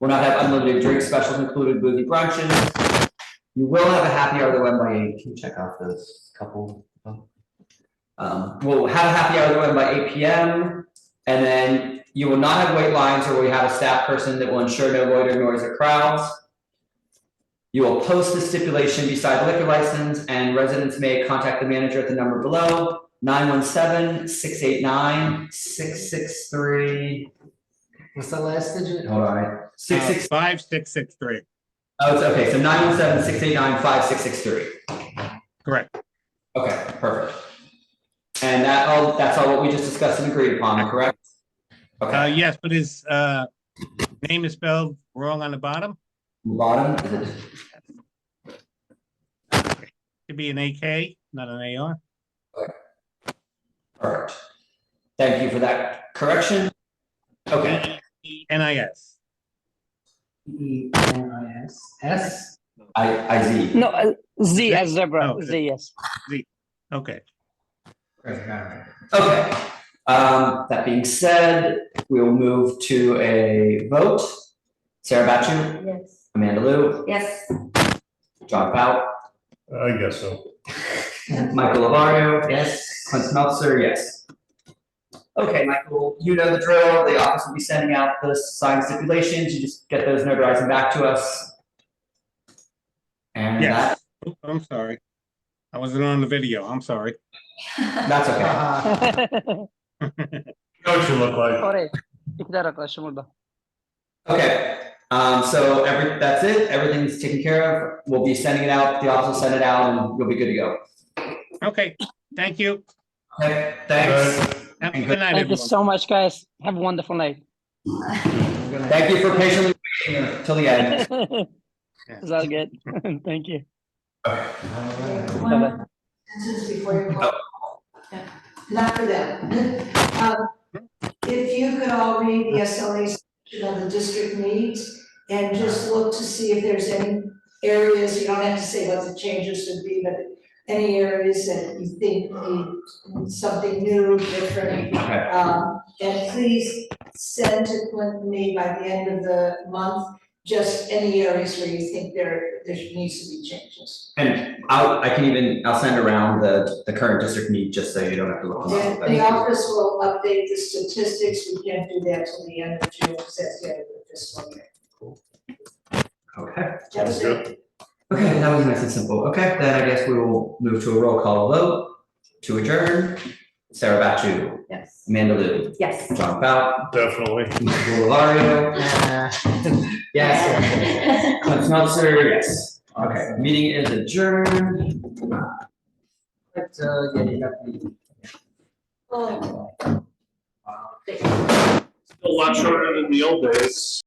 Will not have unlimited drink specials included boozy brunches. You will have a happy hour that went by 8. Can you check off those couple? We'll have a happy hour that went by 8 p.m. And then you will not have wait lines, or we have a staff person that will ensure no loitering, noise, or crowds. You will post the stipulation beside the liquor license, and residents may contact the manager at the number below, 917-689-663. What's the last digit? Hold on. 66. 5663. Oh, it's okay. So 917-689-5663. Correct. Okay, perfect. And that's all what we just discussed and agreed upon, correct? Okay. Yes, but his name is spelled wrong on the bottom. Bottom, is it? Should be an AK, not an AR. Perfect. Thank you for that correction. Okay. NIS. E-N-I-S, S? I-Z. No, Z as zebra, Oh, Z, yes. Z. Okay. Okay. That being said, we will move to a vote. Sarah Batchu, Yes. Amanda Lou, Yes. John Fout, I guess so. Michael Lavario, yes. Clint Smeltzer, yes. Okay, Michael, you know the drill. The office will be sending out the signed stipulations. You just get those notarized and back to us. And Yes. I'm sorry. I wasn't on the video. I'm sorry. that's okay. Know what you look like. Oraya. İktidar arkadaşım burada. Okay, so that's it. Everything's taken care of. We'll be sending it out. The office will send it out and you'll be good to go. Okay. Thank you. Okay, thanks. Have a good night, Thank you everyone. so much, guys. Have a wonderful night. Thank you for patiently waiting until the end. It's all good. Thank you. One sentence before you call. Not for them. If you could all read the SLA section of the district needs and just look to see if there's any areas, you don't have to say what the changes would be, but any areas that you think need something new, different. Okay. And please send to Clint and me by the end of the month, just any areas where you think there needs to be changes. And I'll send around the current district need just so you don't have to look. them up. And the office will update the statistics, we can't do that till the end of June, because that's the end of the fiscal year. Okay. That's it. Okay, that was nice and simple. Okay, then I guess we will move to a roll call vote to adjourn. Sarah Batchu, Yes. Amanda Lou, Yes. John Fout, Definitely. Michael Lavario, yes. Clint Smeltzer, yes. Okay, meeting is adjourned. But, yeah, you got the. Still a lot shorter than the old days.